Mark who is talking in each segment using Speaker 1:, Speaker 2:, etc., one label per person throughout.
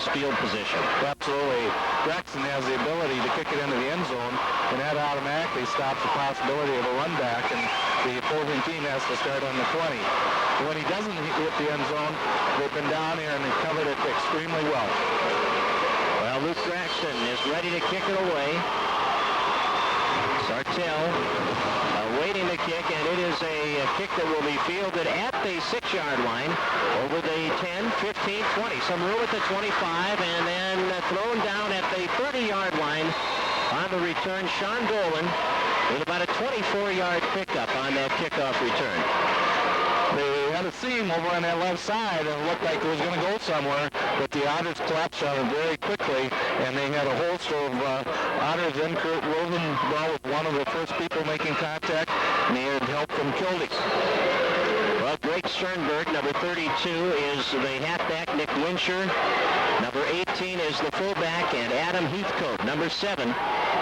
Speaker 1: his field position.
Speaker 2: Absolutely. Braxton has the ability to kick it into the end zone, and that automatically stops the possibility of a run back, and the opposing team has to start on the 20. When he doesn't hit the end zone, they've been down here and they've covered it extremely well.
Speaker 1: Well, Luke Braxton is ready to kick it away. Sartell awaiting the kick, and it is a kick that will be fielded at the 6-yard line over the 10, 15, 20. Some room at the 25, and then thrown down at the 30-yard line on the return. Sean Dolan with about a 24-yard pickup on that kickoff return.
Speaker 2: They had a seam over on that left side, and it looked like it was going to go somewhere, but the Otters collapsed on it very quickly, and they had a holster of Otters and Kurt Rosenbaugh with one of the first people making contact, and he had help from Kildy.
Speaker 1: Well, Greg Sternberg, number 32, is the halfback. Nick Winscher, number 18, is the fullback, and Adam Heathcote, number 7,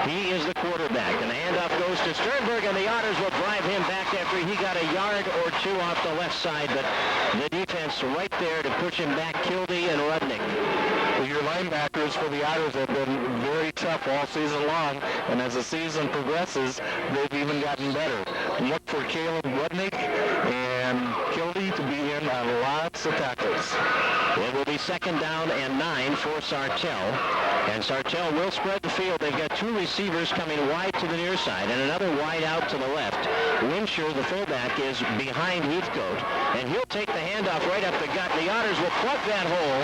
Speaker 1: he is the quarterback. And the handoff goes to Sternberg, and the Otters will drive him back after he got a yard or two off the left side, but the defense right there to push him back, Kildy and Rudnick.
Speaker 2: Well, your linebackers for the Otters have been very tough all season long, and as the season progresses, they've even gotten better. Look for Caleb Rudnick and Kildy to be in on lots of tackles.
Speaker 1: It will be 2nd down and 9 for Sartell, and Sartell will spread the field. They've got 2 receivers coming wide to the near side and another wide out to the left. Winscher, the fullback, is behind Heathcote, and he'll take the handoff right up the gut. The Otters will plug that hole.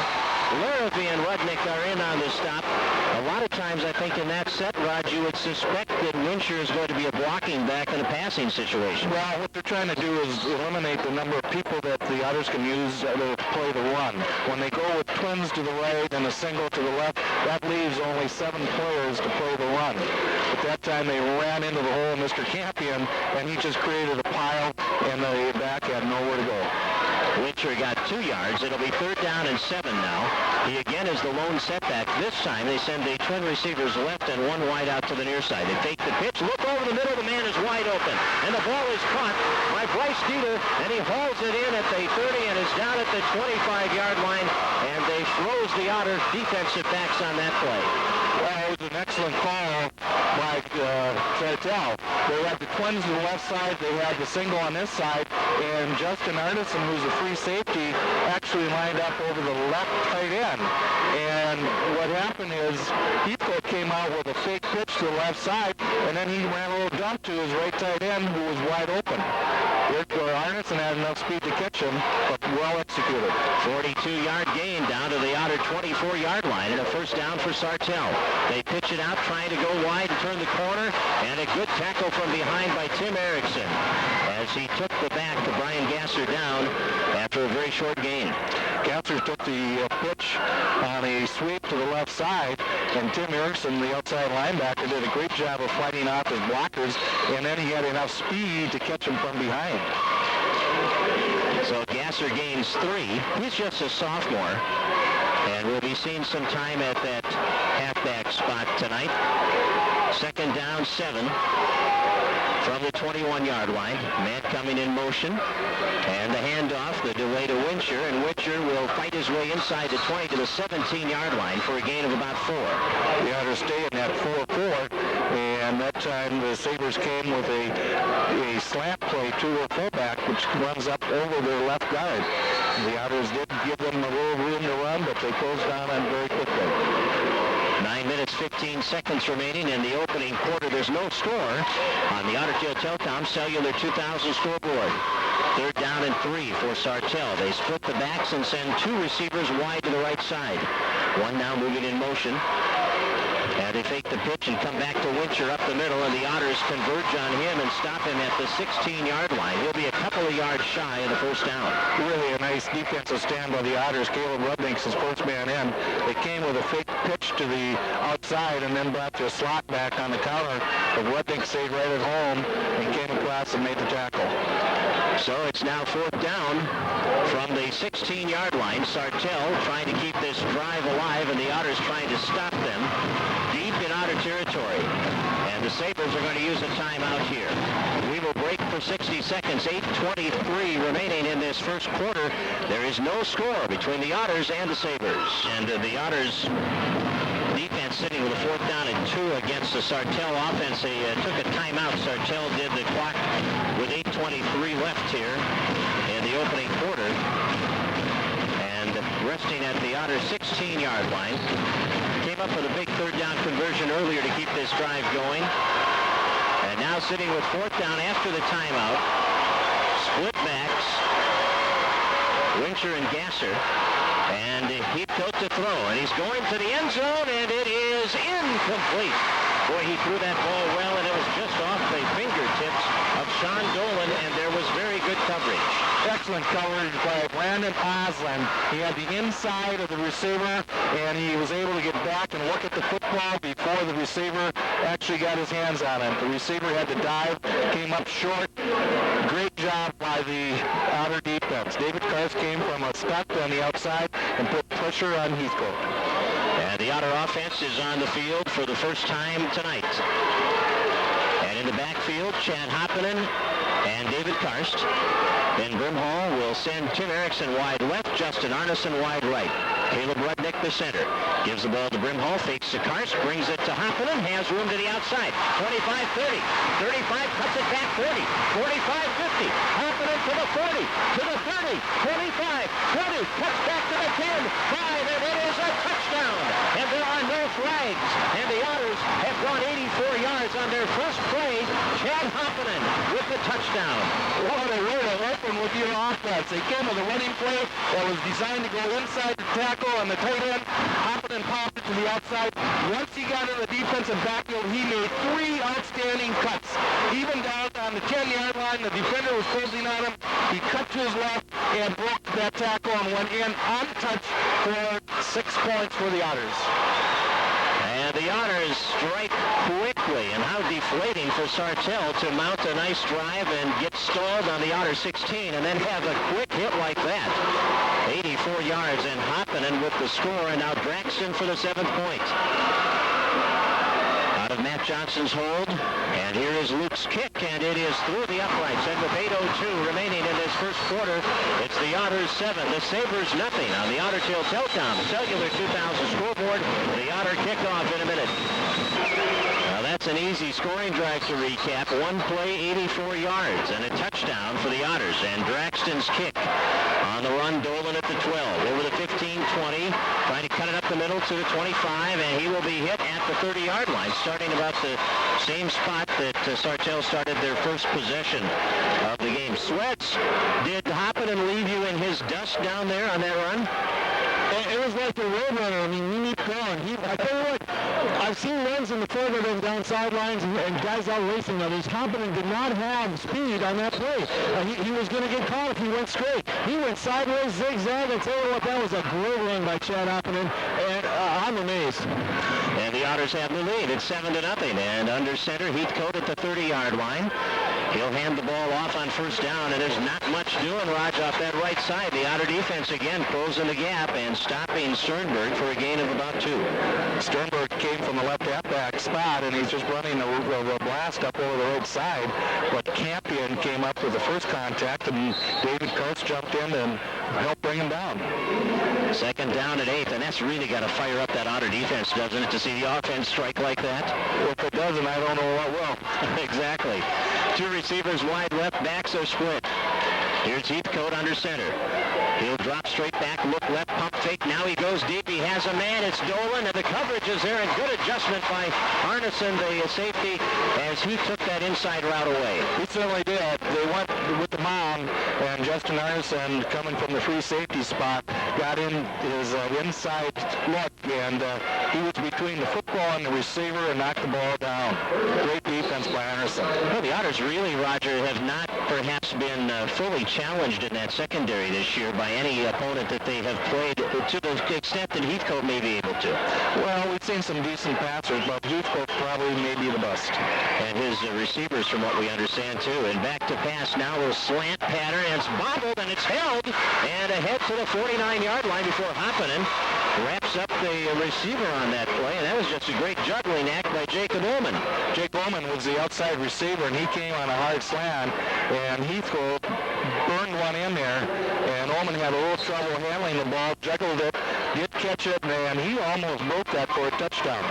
Speaker 1: Larrabee and Rudnick are in on the stop. A lot of times, I think, in that set, Rod, you would suspect that Winscher is going to be a blocking back in a passing situation.
Speaker 2: Well, what they're trying to do is eliminate the number of people that the Otters can use to play the run. When they go with twins to the right and a single to the left, that leaves only 7 players to play the run. But that time they ran into the hole of Mr. Campion, and he just created a pile, and the back had nowhere to go.
Speaker 1: Winscher got 2 yards. It'll be 3rd down and 7 now. He again is the lone setback. This time they send the twin receivers left and 1 wide out to the near side. They take the pitch, look over the middle, the man is wide open. And the ball is caught by Bryce Dieter, and he hauls it in at the 30 and is down at the 25-yard line. And they froze the Otter defensive backs on that play.
Speaker 2: Well, it was an excellent call by Sartell. They had the twins to the left side, they had the single on this side, and Justin Arneson, who's a free safety, actually lined up over the left tight end. And what happened is Heathcote came out with a fake pitch to the left side, and then he ran a little dump to his right tight end, who was wide open. Arneson had enough speed to catch him, but well executed.
Speaker 1: 42-yard gain down to the Otter 24-yard line, and a 1st down for Sartell. They pitch it out, trying to go wide and turn the corner, and a good tackle from behind by Tim Erickson as he took the back to Brian Gasser down after a very short gain.
Speaker 2: Gasser took the pitch on a sweep to the left side, and Tim Erickson, the outside linebacker, did a great job of fighting off his blockers, and then he had enough speed to catch him from behind.
Speaker 1: So Gasser gains 3. He's just a sophomore, and we'll be seeing some time at that halfback spot tonight. 2nd down, 7 from the 21-yard line. Man coming in motion, and the handoff, the delay to Winscher, and Winscher will fight his way inside the 20 to the 17-yard line for a gain of about 4.
Speaker 2: The Otters stay in that 4-4, and that time the Sabres came with a slant play to their fullback, which runs up over their left guard. The Otters did give them a little room to run, but they closed down on very quickly.
Speaker 1: 9 minutes, 15 seconds remaining in the opening quarter. There's no score on the Otter Tail Telecom Cellular 2000 scoreboard. 3rd down and 3 for Sartell. They split the backs and send 2 receivers wide to the right side. 1 now moving in motion. And they fake the pitch and come back to Winscher up the middle, and the Otters converge on him and stop him at the 16-yard line. He'll be a couple of yards shy of the 1st down.
Speaker 2: Really a nice defensive stand by the Otters. Caleb Rudnick's his 1st man in. They came with a fake pitch to the outside and then brought their slot back on the counter. But Rudnick stayed right at home and came across and made the tackle.
Speaker 1: So it's now 4th down from the 16-yard line. Sartell trying to keep this drive alive, and the Otters trying to stop them deep in Otter territory. And the Sabres are going to use a timeout here. We will break for for 60 seconds, 8:23 remaining in this first quarter. There is no score between the Otters and the Sabres. And the Otters defense sitting with a 4th down and 2 against the Sartell offense. They took a timeout. Sartell did. The clock with 8:23 left here in the opening quarter. And resting at the Otter 16-yard line. Came up with a big 3rd down conversion earlier to keep this drive going. And now sitting with 4th down after the timeout. Split backs. Winscher and Gasser. And Heathcote to throw. And he's going to the end zone, and it is incomplete. Boy, he threw that ball well, and it was just off the fingertips of Sean Dolan, and there was very good coverage.
Speaker 2: Excellent coverage by Brandon Oslin. He had the inside of the receiver, and he was able to get back and look at the football before the receiver actually got his hands on it. The receiver had to dive, came up short. Great job by the Otter defense. David Karst came from a step on the outside and put pressure on Heathcote.
Speaker 1: And the Otter offense is on the field for the first time tonight. And in the backfield, Chad Hopponen and David Karst. Ben Brimhall will send Tim Erickson wide left, Justin Arneson wide right. Caleb Rudnick the center. Gives the ball to Brimhall, fakes to Karst, brings it to Hopponen, has room to the outside. 25-30, 35, cuts it back 40, 45-50. Hopponen to the 40, to the 30, 25, 20, cuts back to the 10, 5, and it is a touchdown. And there are no flags. And the Otters have gone 84 yards on their first play. Chad Hopponen with the touchdown.
Speaker 2: What a way to open with your offense. They came with a running play that was designed to go inside the tackle on the tight end. Hopponen popped it to the outside. Once he got in the defensive backfield, he made 3 outstanding cuts. Even down on the 10-yard line, the defender was closing on him. He cut to his left and broke that tackle and went in untouched for 6 points for the Otters.
Speaker 1: And the Otters strike quickly, and how deflating for Sartell to mount a nice drive and get stalled on the Otter 16 and then have a quick hit like that. 84 yards, and Hopponen with the score, and now Draxton for the 7th point. Out of Matt Johnson's hold, and here is Luke's kick, and it is through the uprights. And with 8:02 remaining in this first quarter, it's the Otters 7, the Sabres nothing on the Ottertail Telecom Cellular 2000 scoreboard. The Otter kickoff in a minute. Now that's an easy scoring drive to recap. 1 play, 84 yards, and a touchdown for the Otters. And Draxton's kick on the run, Dolan at the 12, over the 15-20, trying to cut it up the middle to the 25, and he will be hit at the 30-yard line, starting about the same spot that Sartell started their first possession of the game. Sweats, did Hopponen leave you in his dust down there on that run?
Speaker 3: It was like the roadrunner. I mean, he keeps going. I tell you what, I've seen runs in the Fargodome down sidelines and guys out racing others. Hopponen did not have speed on that play. He was going to get caught if he went straight. He went sideways, zigzag. I tell you what, that was a great run by Chad Hopponen, and I'm amazed.
Speaker 1: And the Otters have the lead. It's 7-0, and under center, Heathcote at the 30-yard line. He'll hand the ball off on first down, and there's not much doing, Raj, off that right side. The Otter defense again closing the gap and stopping Sternberg for a gain of about 2.
Speaker 2: Sternberg came from the left halfback spot, and he's just running a blast up over the right side. But Campion came up with the first contact, and David Karst jumped in and helped bring him down.
Speaker 1: 2nd down at 8, and that's really got to fire up that Otter defense, doesn't it, to see the offense strike like that?
Speaker 2: If it doesn't, I don't know what will.
Speaker 1: Exactly. 2 receivers wide left, backs are split. Here's Heathcote under center. He'll drop straight back, look left, pump fake. Now he goes deep. He has a man. It's Dolan, and the coverage is there, and good adjustment by Arneson, the safety, as he took that inside route away.
Speaker 2: He certainly did. They went with the mound, and Justin Arneson, coming from the free safety spot, got in his inside look, and he was between the football and the receiver and knocked the ball down. Great defense by Arneson.
Speaker 1: Well, the Otters really, Roger, have not perhaps been fully challenged in that secondary this year by any opponent that they have played to the extent that Heathcote may be able to.
Speaker 2: Well, we've seen some decent passers, but Heathcote probably may be the bust.
Speaker 1: And his receivers, from what we understand, too. And back to pass now, a slant pattern, and it's bobbled, and it's held, and ahead to the 49-yard line before Hopponen wraps up the receiver on that play, and that was just a great juggling act by Jacob Ullman.
Speaker 2: Jake Ullman was the outside receiver, and he came on a hard slant, and Heathrow burned one in there, and Ullman had a little trouble handling the ball, juggled it, did catch it, and he almost broke that for a touchdown.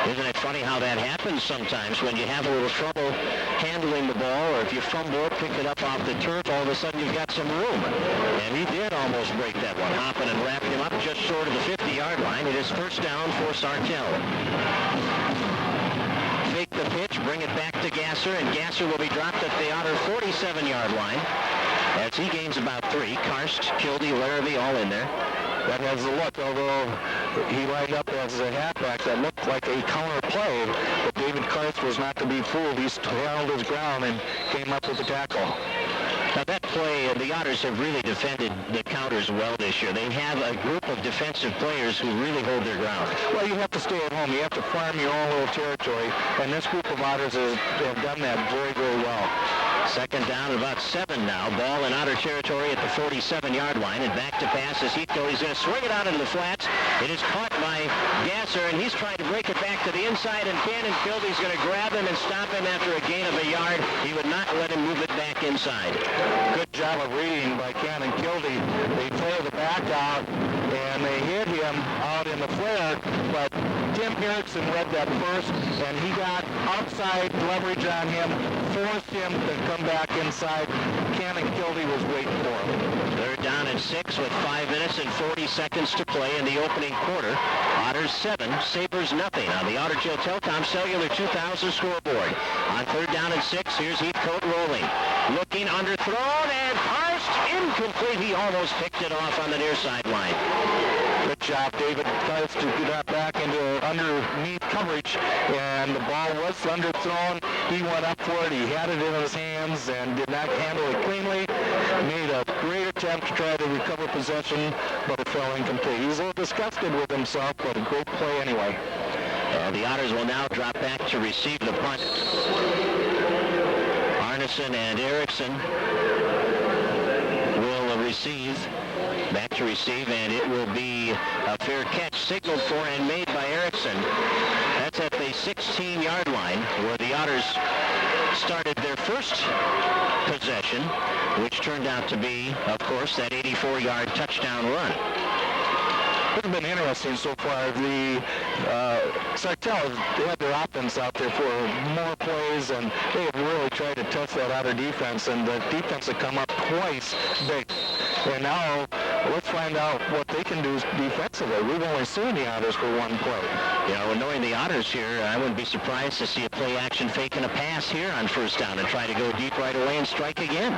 Speaker 1: Isn't it funny how that happens sometimes when you have a little trouble handling the ball, or if you fumble it, pick it up off the turf, all of a sudden you've got some room. And he did almost break that one. Hopponen wrapped him up just short of the 50-yard line. It is first down for Sartell. Fake the pitch, bring it back to Gasser, and Gasser will be dropped at the Otter 47-yard line as he gains about 3. Karst, Kildee, Larrabee all in there.
Speaker 2: That has the look, although he lined up as a halfback, that looked like a counter play, but David Karst was not to be fooled. He held his ground and came up with the tackle.
Speaker 1: Now that play, the Otters have really defended the counters well this year. They have a group of defensive players who really hold their ground.
Speaker 2: Well, you have to stay at home. You have to farm your own little territory, and this group of Otters have done that very, very well.
Speaker 1: Second down, about 7 now. Ball in Otter territory at the 47-yard line, and back to pass as Heathrow. He's going to swing it out into the flats. It is caught by Gasser, and he's trying to break it back to the inside, and Cannon Kildee's going to grab him and stop him after a gain of a yard. He would not let him move it back inside.
Speaker 2: Good job of reading by Cannon Kildee. They play the back out, and they hit him out in the flare, but Tim Erickson read that first, and he got outside leverage on him, forced him to come back inside. Cannon Kildee was waiting for him.
Speaker 1: Third down and 6 with 5 minutes and 40 seconds to play in the opening quarter. Otters 7, Sabres nothing on the Otter Joe Telecom Cellular 2000 scoreboard. On third down and 6, here's Heathcote rolling. Looking underthrown, and Karst incomplete. He almost picked it off on the near sideline.
Speaker 2: Good job, David Karst, to get that back into underneath coverage, and the ball was underthrown. He went up for it. He had it in his hands and did not handle it cleanly. Made a great attempt to try to recover possession, but it fell incomplete. He's a little disgusted with himself, but a great play anyway.
Speaker 1: And the Otters will now drop back to receive the punt. Arneson and Erickson will receive. Back to receive, and it will be a fair catch signaled for and made by Erickson. That's at the 16-yard line where the Otters started their first possession, which turned out to be, of course, that 84-yard touchdown run.
Speaker 2: It's been interesting so far. The Sartell had their offense out there for more plays, and they have really tried to test that Otter defense, and the defense had come up twice big. And now let's find out what they can do defensively. We've only seen the Otters for one play.
Speaker 1: You know, knowing the Otters here, I wouldn't be surprised to see a play action fake and a pass here on first down and try to go deep right away and strike again.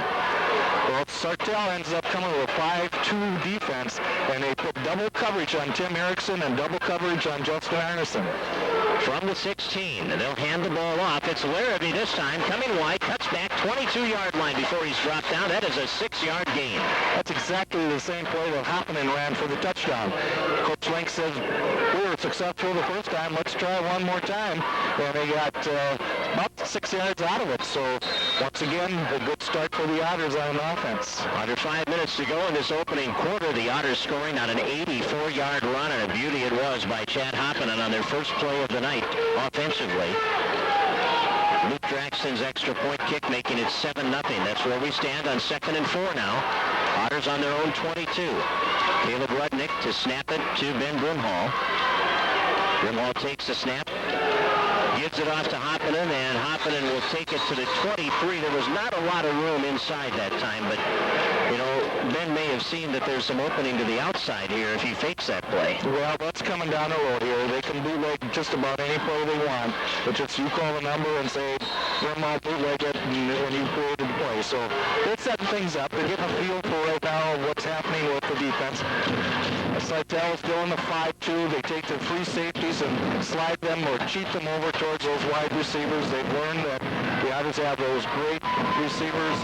Speaker 2: Well, Sartell ends up coming with a 5-2 defense, and they put double coverage on Tim Erickson and double coverage on Justin Arneson.
Speaker 1: From the 16, they'll hand the ball off. It's Larrabee this time, coming wide, cuts back 22-yard line before he's dropped down. That is a 6-yard gain.
Speaker 2: That's exactly the same play that Hopponen ran for the touchdown. Coach Link says, we were successful the first time, let's try one more time. And they got about 6 yards out of it. So, once again, a good start for the Otters on offense.
Speaker 1: Under 5 minutes to go in this opening quarter, the Otters scoring on an 84-yard run, and a beauty it was by Chad Hopponen on their first play of the night offensively. Luke Draxton's extra point kick making it 7-0. That's where we stand on 2nd and 4 now. Otters on their own 22. Caleb Rudnick to snap it to Ben Brimhall. Brimhall takes the snap, gives it off to Hopponen, and Hopponen will take it to the 23. There was not a lot of room inside that time, but, you know, Ben may have seen that there's some opening to the outside here if he fakes that play.
Speaker 2: Well, that's coming down the road here. They can bootleg just about any play they want. But just you call the number and say, Brimhall bootleg it, and you created the play. So they're setting things up. They're getting a feel for right now what's happening with the defense. Sartell is still in the 5-2. They take the free safeties and slide them or cheat them over towards those wide receivers. They've learned that the Otters have those great receivers,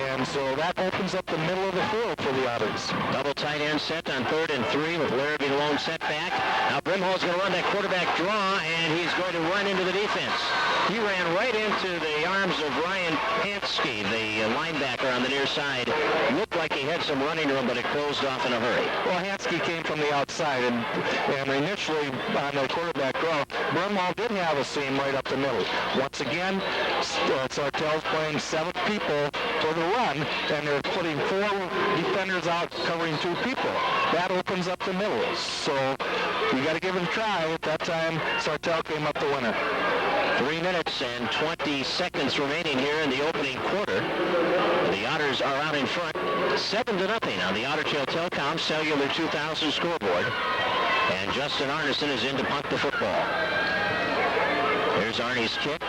Speaker 2: and so that opens up the middle of the field for the Otters.
Speaker 1: Double tight end set on 3rd and 3 with Larrabee lone setback. Now Brimhall's going to run that quarterback draw, and he's going to run into the defense. He ran right into the arms of Ryan Pansky, the linebacker on the near side. Looked like he had some running room, but it closed off in a hurry.
Speaker 2: Well, Hansky came from the outside, and initially on the quarterback draw, Brimhall did have a seam right up the middle. Once again, Sartell's playing 7 people for the run, and they're putting 4 defenders out covering 2 people. That opens up the middle. So you got to give it a try. At that time, Sartell came up the winner.
Speaker 1: 3 minutes and 20 seconds remaining here in the opening quarter. The Otters are out in front, 7-0 on the Otter Tail Telecom Cellular 2000 scoreboard. And Justin Arneson is in to punt the football. There's Arnie's kick.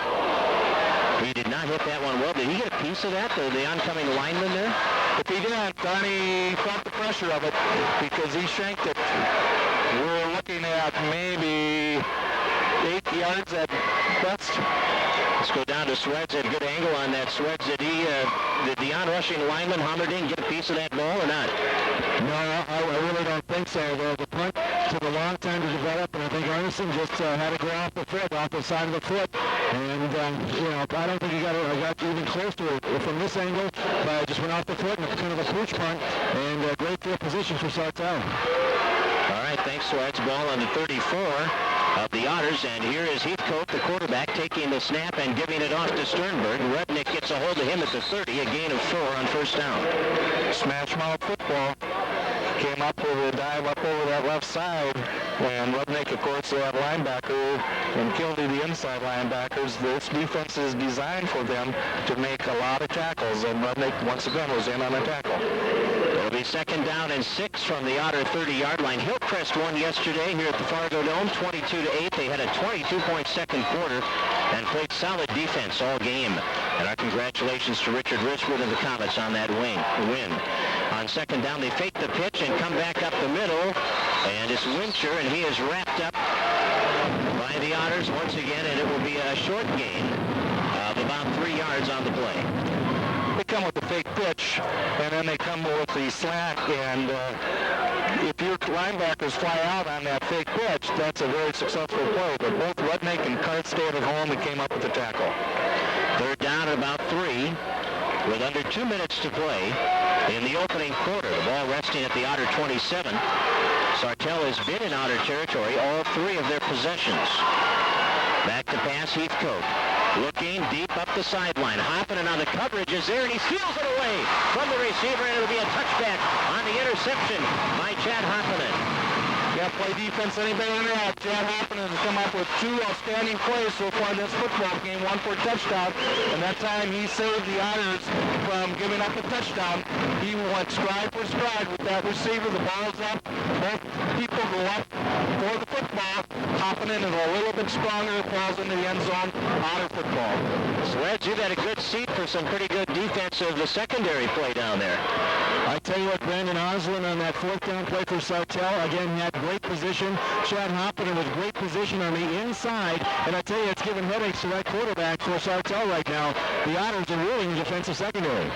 Speaker 1: He did not hit that one well. Did he get a piece of that, the oncoming lineman there?
Speaker 2: If he didn't, Arnie felt the pressure of it because he shanked it. We're looking at maybe 8 yards at best.
Speaker 1: Let's go down to Sweats. Had a good angle on that. Sweats, did the on-rushing lineman Hammerding get a piece of that ball or not?
Speaker 3: No, I really don't think so. The punt took a long time to develop, and I think Arneson just had to go off the foot, off the side of the foot. And, I don't think he got even close to it from this angle, but it just went off the foot, and it's kind of a pooch punt, and a great field position for Sartell.
Speaker 1: All right, thanks, Sweats. Ball on the 34 of the Otters, and here is Heathcote, the quarterback, taking the snap and giving it off to Sternberg. Rudnick gets a hold of him at the 30, a gain of 4 on first down.
Speaker 2: Smash mouth football. Came up with a dive up over that left side, and Rudnick, of course, that linebacker, and Kildy, the inside linebackers. This defense is designed for them to make a lot of tackles, and Rudnick, once again, was in on a tackle.
Speaker 1: It'll be 2nd down and 6 from the Otter 30-yard line. Hillcrest won yesterday here at the Fargodome, 22-8. They had a 22-point second quarter and played solid defense all game. And our congratulations to Richard Richwood and the Comets on that win. On 2nd down, they fake the pitch and come back up the middle. And it's Winscher, and he is wrapped up by the Otters once again, and it will be a short gain of about 3 yards on the play.
Speaker 2: They come with the fake pitch, and then they come with the slant, and if your linebackers fly out on that fake pitch, that's a very successful play. But both Rudnick and Cart stayed at home and came up with the tackle.
Speaker 1: 3rd down at about 3, with under 2 minutes to play in the opening quarter. The ball resting at the Otter 27. Sartell has been in Otter territory all 3 of their possessions. Back to pass, Heathcote. Looking deep up the sideline. Hopponen on the coverage is there, and he steals it away from the receiver, and it'll be a touchback on the interception by Chad Hopponen.
Speaker 2: Yeah, play defense any better than that. Chad Hopponen has come up with 2 outstanding plays so far in this football game, 1 for a touchdown, and that time he saved the Otters from giving up a touchdown. He went stride for stride with that receiver. The ball's up. Both people go up for the football. Hopponen is a little bit stronger, falls into the end zone. Otter football.
Speaker 1: Sledge, you've had a good seat for some pretty good defensive secondary play down there.
Speaker 3: I tell you what, Brandon Osland on that 4th down play for Sartell, again, had great position. Chad Hopponen with great position on the inside, and I tell you, it's giving headaches to that quarterback for Sartell right now. The Otters are ruling the defensive secondary.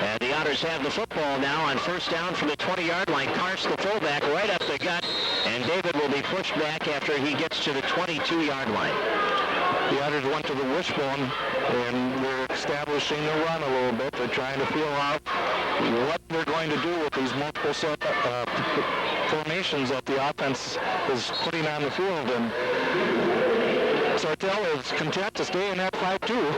Speaker 1: And the Otters have the football now on 1st down from the 20-yard line. Karst, the fullback, right up the gut, and David will be pushed back after he gets to the 22-yard line.
Speaker 2: The Otters went to the wishbone, and they're establishing the run a little bit. They're trying to feel out what they're going to do with these multiple formations that the offense is putting on the field. And Sartell is content to stay in that 5-2.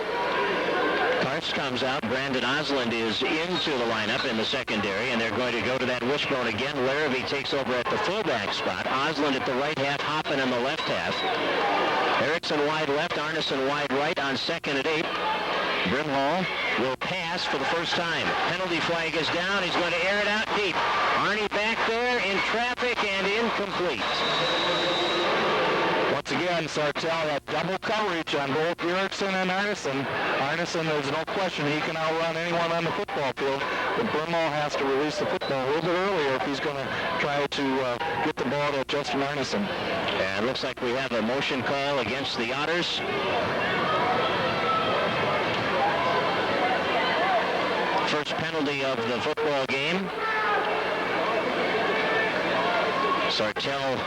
Speaker 1: Karst comes out. Brandon Osland is into the lineup in the secondary, and they're going to go to that wishbone again. Larrabee takes over at the fullback spot. Osland at the right half, Hopponen in the left half. Erickson wide left, Arneson wide right on 2nd and 8. Brimhall will pass for the first time. Penalty flag is down. He's going to air it out deep. Arnie back there in traffic and incomplete.
Speaker 2: Once again, Sartell had double coverage on both Erickson and Arneson. Arneson, there's no question he can outrun anyone on the football field, but Brimhall has to release the football a little bit earlier if he's going to try to get the ball to Justin Arneson.
Speaker 1: And it looks like we have a motion call against the Otters. First penalty of the football game. Sartell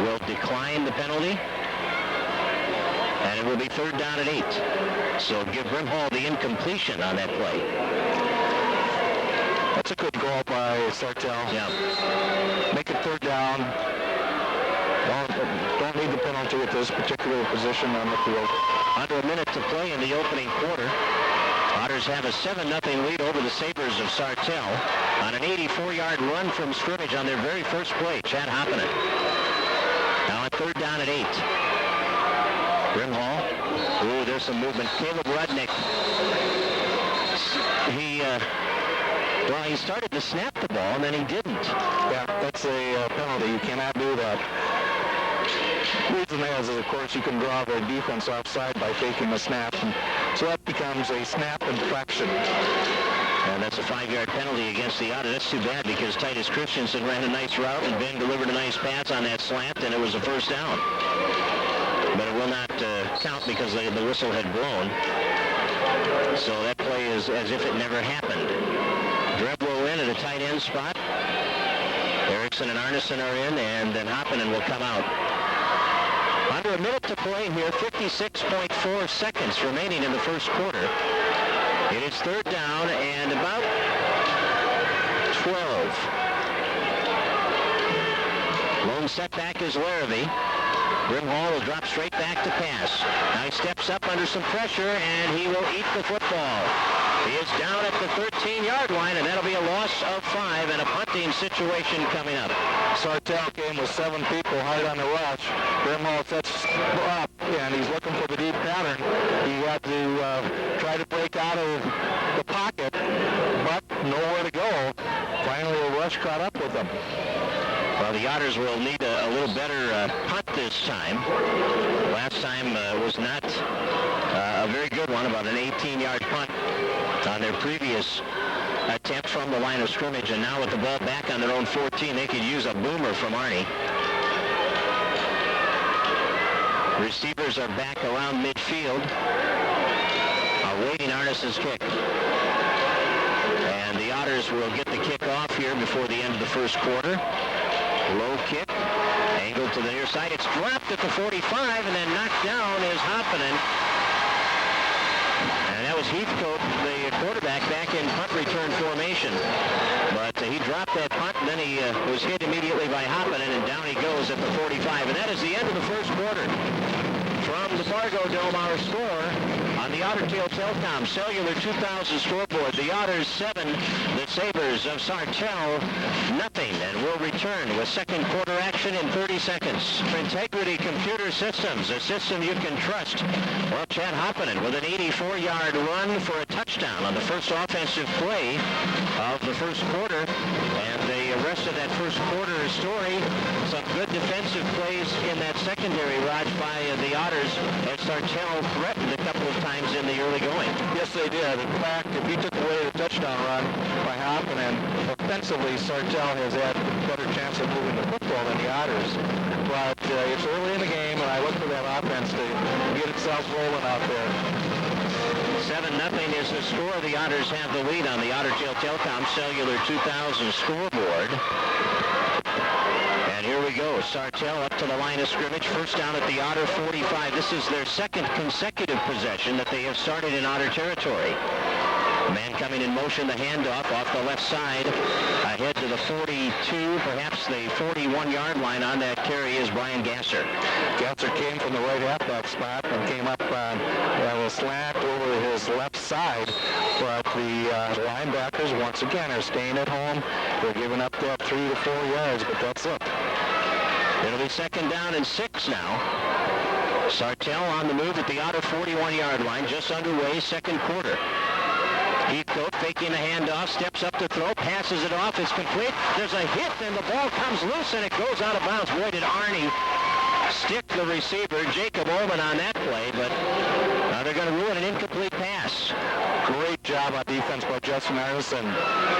Speaker 1: will decline the penalty. and it will be 3rd down and 8. So give Brimhall the incompletion on that play.
Speaker 2: That's a good goal by Sartell.
Speaker 1: Yeah.
Speaker 2: Make it 3rd down. Don't need the penalty at this particular position on the field.
Speaker 1: Under a minute to play in the opening quarter. Otters have a 7-0 lead over the Sabres of Sartell on an 84-yard run from scrimmage on their very first play. Chad Hopponen. Now at 3rd down and 8. Brimhall. Ooh, there's some movement. Caleb Rudnick. He started to snap the ball, and then he didn't.
Speaker 2: Yeah, that's a penalty. You cannot do that. The reason is, of course, you can draw the defense offside by faking a snap. And so that becomes a snap infraction.
Speaker 1: And that's a 5-yard penalty against the Otter. That's too bad because Titus Christensen ran a nice route and Ben delivered a nice pass on that slant, and it was a 1st down. But it will not count because the whistle had blown. So that play is as if it never happened. Dreblow in at a tight end spot. Erickson and Arneson are in, and then Hopponen will come out. Under a minute to play here, 56.4 seconds remaining in the first quarter. It is 3rd down and about 12. Lone setback is Larrabee. Brimhall will drop straight back to pass. Now he steps up under some pressure, and he will eat the football. He is down at the 13-yard line, and that'll be a loss of 5 and a punting situation coming up.
Speaker 2: Sartell came with 7 people hard on the rush. Brimhall sets up, and he's looking for the deep pattern. He had to try to break out of the pocket, but nowhere to go. Finally, a rush caught up with him.
Speaker 1: Well, the Otters will need a little better punt this time. Last time was not a very good one, about an 18-yard punt on their previous attempt from the line of scrimmage, and now with the ball back on their own 14, they could use a boomer from Arnie. Receivers are back around midfield, awaiting Arneson's kick. And the Otters will get the kick off here before the end of the first quarter. Low kick, angled to the near side. It's dropped at the 45, and then knocked down is Hopponen. And that was Heathcote, the quarterback, back in punt return formation. But he dropped that punt, and then he was hit immediately by Hopponen, and down he goes at the 45. And that is the end of the first quarter. From the Fargodome, our score on the Ottertail Telcom Cellular 2000 scoreboard. The Otters 7, the Sabres of Sartell nothing, and we'll return with second quarter action in 30 seconds. For Integrity Computer Systems, a system you can trust. Well, Chad Hopponen with an 84-yard run for a touchdown on the first offensive play of the first quarter. And the rest of that first quarter story, some good defensive plays in that secondary, Raj, by the Otters, as Sartell threatened a couple of times in the early going.
Speaker 2: Yes, they did. In fact, if he took away the touchdown run by Hopponen, offensively, Sartell has had a better chance of moving the football than the Otters. But it's early in the game, and I look for that offense to get itself rolling out there.
Speaker 1: 7-0 is the score. The Otters have the lead on the Ottertail Telcom Cellular 2000 scoreboard. And here we go. Sartell up to the line of scrimmage. First down at the Otter 45. This is their second consecutive possession that they have started in Otter territory. Man coming in motion, the handoff off the left side. Ahead to the 42, perhaps the 41-yard line on that carry is Brian Gasser.
Speaker 2: Gasser came from the right halfback spot and came up on a slant over his left side. But the linebackers, once again, are staying at home. They're giving up that 3 to 4 yards, but that's it.
Speaker 1: It'll be second down and 6 now. Sartell on the move at the Otter 41-yard line, just underway, second quarter. Heathcote faking the handoff, steps up to throw, passes it off, it's complete. There's a hit, and the ball comes loose, and it goes out of bounds. Boy, did Arnie stick the receiver, Jacob Ullman, on that play, but they're going to ruin an incomplete pass.
Speaker 2: Great job on defense by Justin Arneson.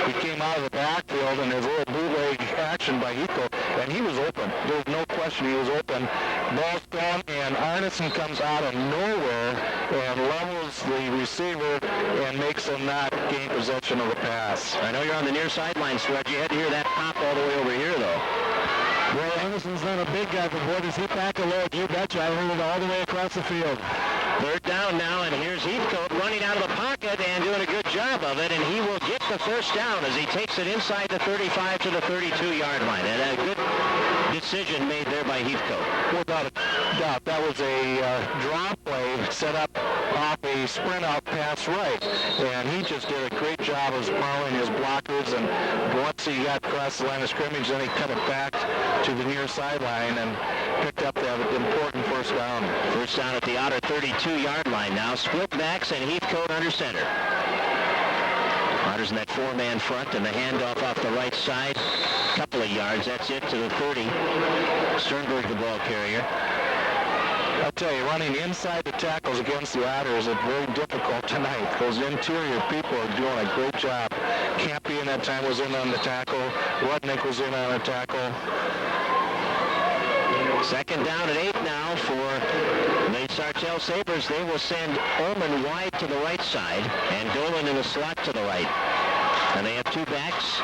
Speaker 2: He came out of the backfield, and there's a little bootleg action by Heathcote, and he was open. There's no question he was open. Ball's gone, and Arneson comes out of nowhere and levels the receiver and makes him not gain possession of the pass.
Speaker 1: I know you're on the near sideline stretch. You had to hear that pop all the way over here, though.
Speaker 2: Well,
Speaker 3: Arneson's done a big guy, but boy, does he pack a load. You betcha. I heard it all the way across the field.
Speaker 1: Third down now, and here's Heathcote running out of the pocket and doing a good job of it, and he will get the first down as he takes it inside the 35 to the 32-yard line. And a good decision made there by Heathcote.
Speaker 2: Without a doubt, that was a draw play set up off a sprint out pass right, and he just did a great job of following his blockers, and once he got across the line of scrimmage, then he cut it back to the near sideline and picked up that important first down.
Speaker 1: First down at the Otter 32-yard line now. Split backs and Heathcote under center. Otters in that four-man front, and the handoff off the right side. Couple of yards, that's it, to the 30. Sternberg, the ball carrier.
Speaker 2: I'll tell you, running inside the tackles against the Otters is very difficult tonight. Those interior people are doing a great job. Campy in that time was in on the tackle. Rudnick was in on a tackle.
Speaker 1: Second down at 8 now for the Sartell Sabres. They will send Ullman wide to the right side and Dolan in the slot to the right. And they have two backs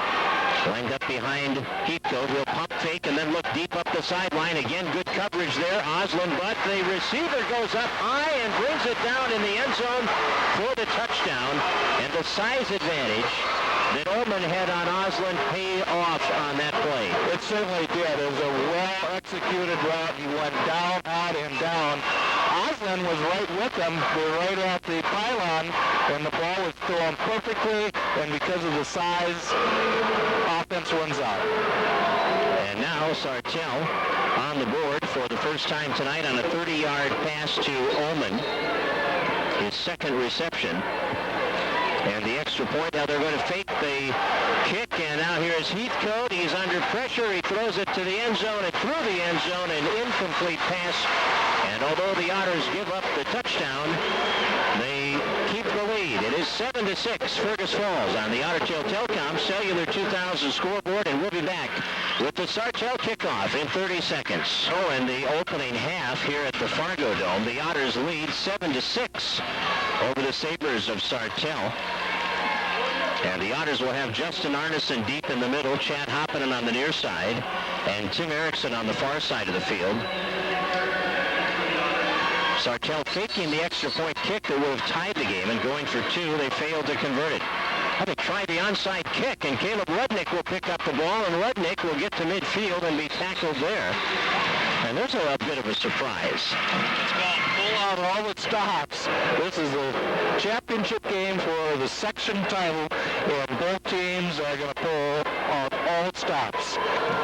Speaker 1: lined up behind Heathcote. He'll pump fake and then look deep up the sideline. Again, good coverage there. Oslin, but the receiver goes up high and brings it down in the end zone for the touchdown. And the size advantage that Ullman had on Oslin paid off on that play.
Speaker 2: It certainly did. It was a well-executed route. He went down, out, and down. Oslin was right with him. They were right at the pylon, and the ball was thrown perfectly, and because of the size, offense wins out.
Speaker 1: And now Sartell on the board for the first time tonight on a 30-yard pass to Ullman. His second reception. And the extra point, now they're going to fake the kick, and now here's Heathcote. He's under pressure. He throws it to the end zone and through the end zone, an incomplete pass. And although the Otters give up the touchdown, they keep the lead. It is 7-6, Fergus Falls on the Otter Tail Telcom Cellular 2000 scoreboard, and we'll be back with the Sartell kickoff in 30 seconds. Oh, and the opening half here at the Fargodome, the Otters lead 7-6 over the Sabres of Sartell. And the Otters will have Justin Arneson deep in the middle, Chad Hopponen on the near side, and Tim Erickson on the far side of the field. Sartell faking the extra point kick that would have tied the game, and going for two, they failed to convert it. They try the onside kick, and Caleb Rudnick will pick up the ball, and Rudnick will get to midfield and be tackled there. And there's a bit of a surprise.
Speaker 2: It's going to pull out all the stops. This is a championship game for the section title, and both teams are going to pull out all stops.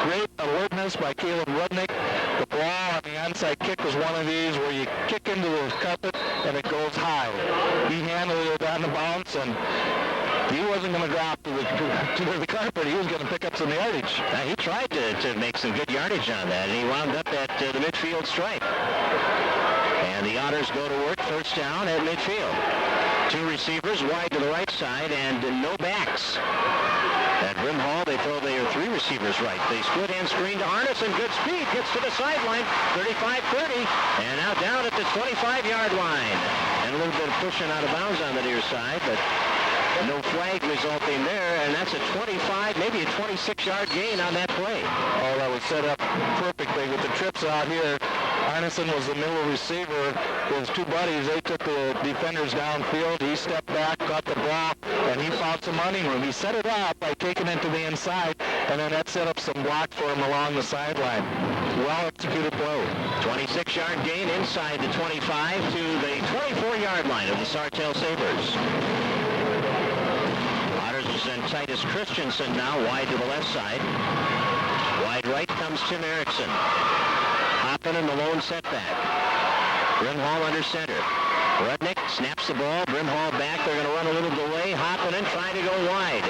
Speaker 2: Great alertness by Caleb Rudnick. The ball on the onside kick was one of these where you kick into the carpet and it goes high. He handled it on the bounce, and he wasn't going to drop to the carpet. He was going to pick up some yardage.
Speaker 1: He tried to make some good yardage on that, and he wound up at the midfield stripe. And the Otters go to work, first down at midfield. Two receivers wide to the right side and no backs. At Brimhall, they throw their three receivers right. They split hand screen to Arneson. Good speed, gets to the sideline, 35-30, and now down at the 25-yard line. And a little bit of pushing out of bounds on the near side, but no flag resulting there, and that's a 25, maybe a 26-yard gain on that play.
Speaker 2: Oh, that was set up perfectly with the trips out here. Arneson was the middle receiver. His two buddies, they took the defenders downfield. He stepped back, got the ball, and he found some running room. He set it up by taking it to the inside, and then that set up some block for him along the sideline. Well-executed play.
Speaker 1: 26-yard gain inside the 25 to the 24-yard line of the Sartell Sabres. Otters will send Titus Christensen now wide to the left side. Wide right comes Tim Erickson. Hopponen the lone setback. Brimhall under center. Rudnick snaps the ball. Brimhall back. They're going to run a little delay. Hopponen trying to go wide.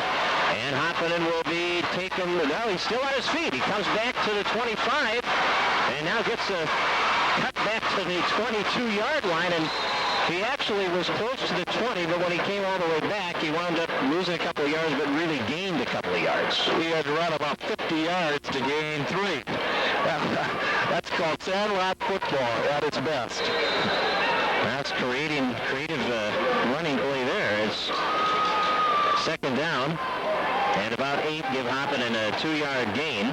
Speaker 1: And Hopponen will be taken. No, he's still on his feet. He comes back to the 25 and now gets a cut back to the 22-yard line. And he actually was close to the 20, but when he came all the way back, he wound up losing a couple of yards, but really gained a couple of yards.
Speaker 2: He had to run about 50 yards to gain 3. That's called sandlot football at its best.
Speaker 1: That's creative running play there. It's second down, and about 8 give Hopponen a 2-yard gain.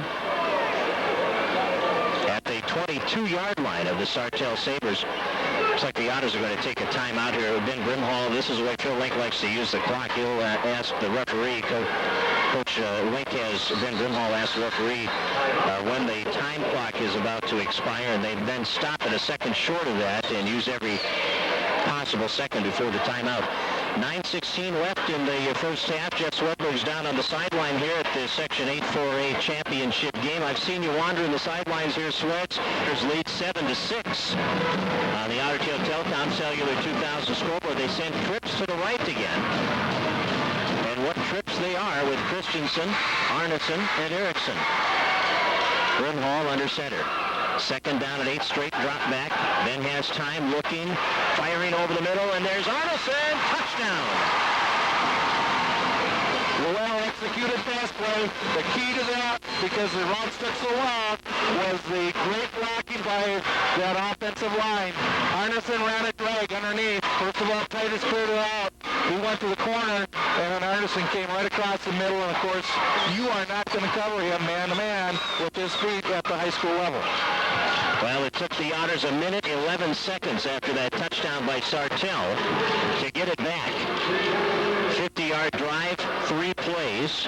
Speaker 1: 22-yard line of the Sartell Sabres. Looks like the Otters are going to take a timeout here. Ben Brimhall, this is the way Phil Link likes to use the clock. He'll ask the referee, Coach Link has Ben Brimhall ask the referee when the time clock is about to expire, and they then stop at a second short of that and use every possible second before the timeout. 9:16 left in the first half. Jeff Swedler's down on the sideline here at the Section 8-4A championship game. I've seen you wandering the sidelines here, Sweds. There's lead 7-6 on the Otter Tail Telecom Cellular 2000 scoreboard. They send trips to the right again. And what trips they are with Christensen, Arneson, and Erickson. Brimhall under center. Second down at 8, straight drop back. Ben has time, looking, firing over the middle, and there's Arneson. Touchdown.
Speaker 2: Well-executed pass play. The key to that, because the route stuck so long, was the great blocking by that offensive line. Arneson ran a drag underneath. First of all, Titus cleared it out. He went to the corner, and then Arneson came right across the middle, and of course, you are not going to cover him man-to-man with his feet at the high school level.
Speaker 1: Well, it took the Otters a minute, 11 seconds after that touchdown by Sartell to get it back. 50-yard drive, 3 plays,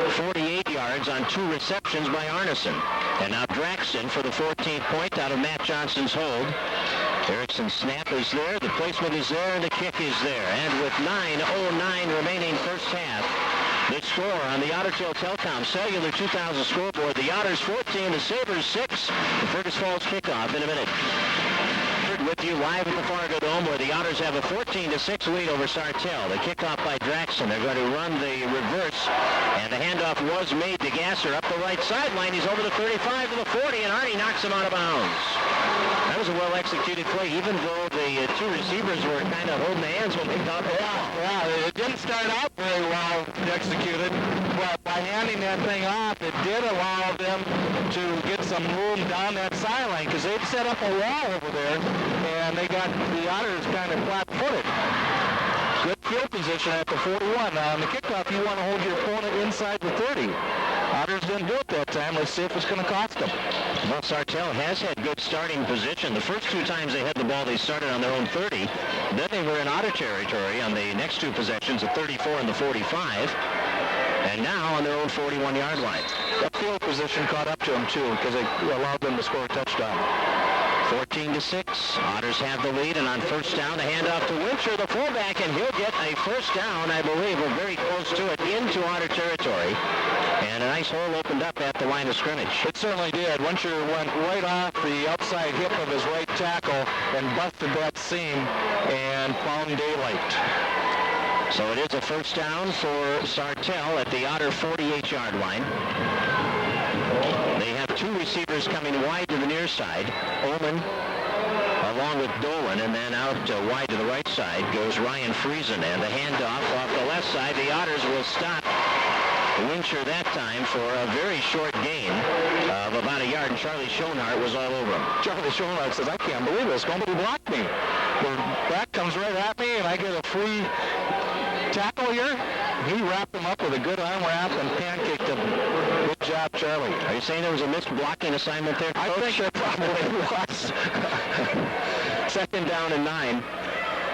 Speaker 1: 48 yards on 2 receptions by Arneson. And now Draxton for the 14th point out of Matt Johnson's hold. Erickson's snap is there, the placement is there, and the kick is there. And with 9:09 remaining first half, the score on the Otter Tail Telecom Cellular 2000 scoreboard, the Otters 14, the Sabres 6. The Fergus Falls kickoff in a minute. With you live at the Fargodome, where the Otters have a 14-6 lead over Sartell. The kickoff by Draxton. They're going to run the reverse, and the handoff was made to Gasser up the right sideline. He's over the 35 to the 40, and Arnie knocks him out of bounds. That was a well-executed play, even though the 2 receivers were kind of holding hands when they got the ball.
Speaker 2: Yeah, it didn't start out very well executed, but by handing that thing off, it did allow them to get some room down that sideline, because they'd set up a wall over there, and they got the Otters kind of flat-footed. Good field position at the 41. Now, on the kickoff, you want to hold your opponent inside the 30. Otters didn't do it that time. Let's see if it's going to cost them.
Speaker 1: Well, Sartell has had good starting position. The first 2 times they had the ball, they started on their own 30. Then they were in Otter territory on the next 2 possessions, the 34 and the 45. And now on their own 41-yard line.
Speaker 2: That field position caught up to them, too, because it allowed them to score a touchdown.
Speaker 1: 14-6. Otters have the lead, and on first down, the handoff to Winscher, the fullback, and he'll get a first down, I believe, or very close to it, into Otter territory. And a nice hole opened up at the line of scrimmage.
Speaker 2: It certainly did. Winscher went right off the outside hip of his right tackle and busted that seam and found daylight.
Speaker 1: So it is a first down for Sartell at the Otter 48-yard line. They have 2 receivers coming wide to the near side. Omen along with Dolan, and then out wide to the right side goes Ryan Friesen, and the handoff off the left side. The Otters will stop Winscher that time for a very short gain of about a yard, and Charlie Schoenhart was all over him.
Speaker 2: Charlie Schoenhart says, I can't believe this. Nobody blocked me. The back comes right at me, and I get a free tackle here. He wrapped him up with a good arm wrap and pancaked him. Good job, Charlie.
Speaker 1: Are you saying there was a missed blocking assignment there, Coach?
Speaker 2: I think there probably was.
Speaker 1: Second down and 9.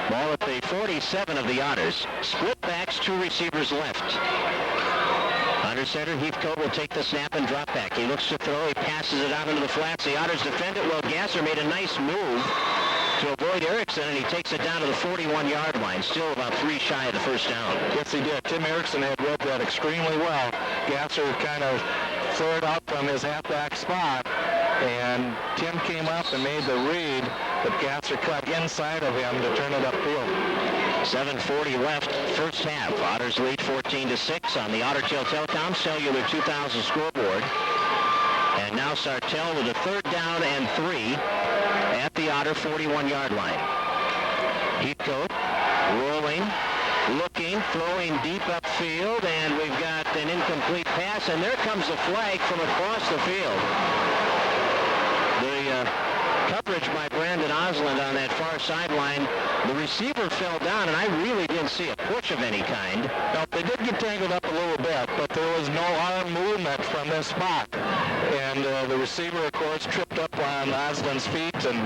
Speaker 1: Ball at the 47 of the Otters. Split backs, 2 receivers left. Under center, Heathcote will take the snap and drop back. He looks to throw. He passes it out into the flats. The Otters defend it. Well, Gasser made a nice move to avoid Erickson, and he takes it down to the 41-yard line. Still about 3 shy of the first down.
Speaker 2: Yes, he did. Tim Erickson had read that extremely well. Gasser kind of flared out from his halfback spot, and Tim came up and made the read, but Gasser cut inside of him to turn it upfield.
Speaker 1: 7:40 left, first half. Otters lead 14-6 on the Otter Tail Telecom Cellular 2000 scoreboard. And now Sartell with a third down and 3 at the Otter 41-yard line. Heathcote rolling, looking, throwing deep upfield, and we've got an incomplete pass, and there comes a flag from across the field. The coverage by Brandon Osland on that far sideline. The receiver fell down, and I really didn't see a push of any kind.
Speaker 2: Now, they did get tangled up a little bit, but there was no arm movement from this spot. and the receiver, of course, tripped up on Oslin's feet, and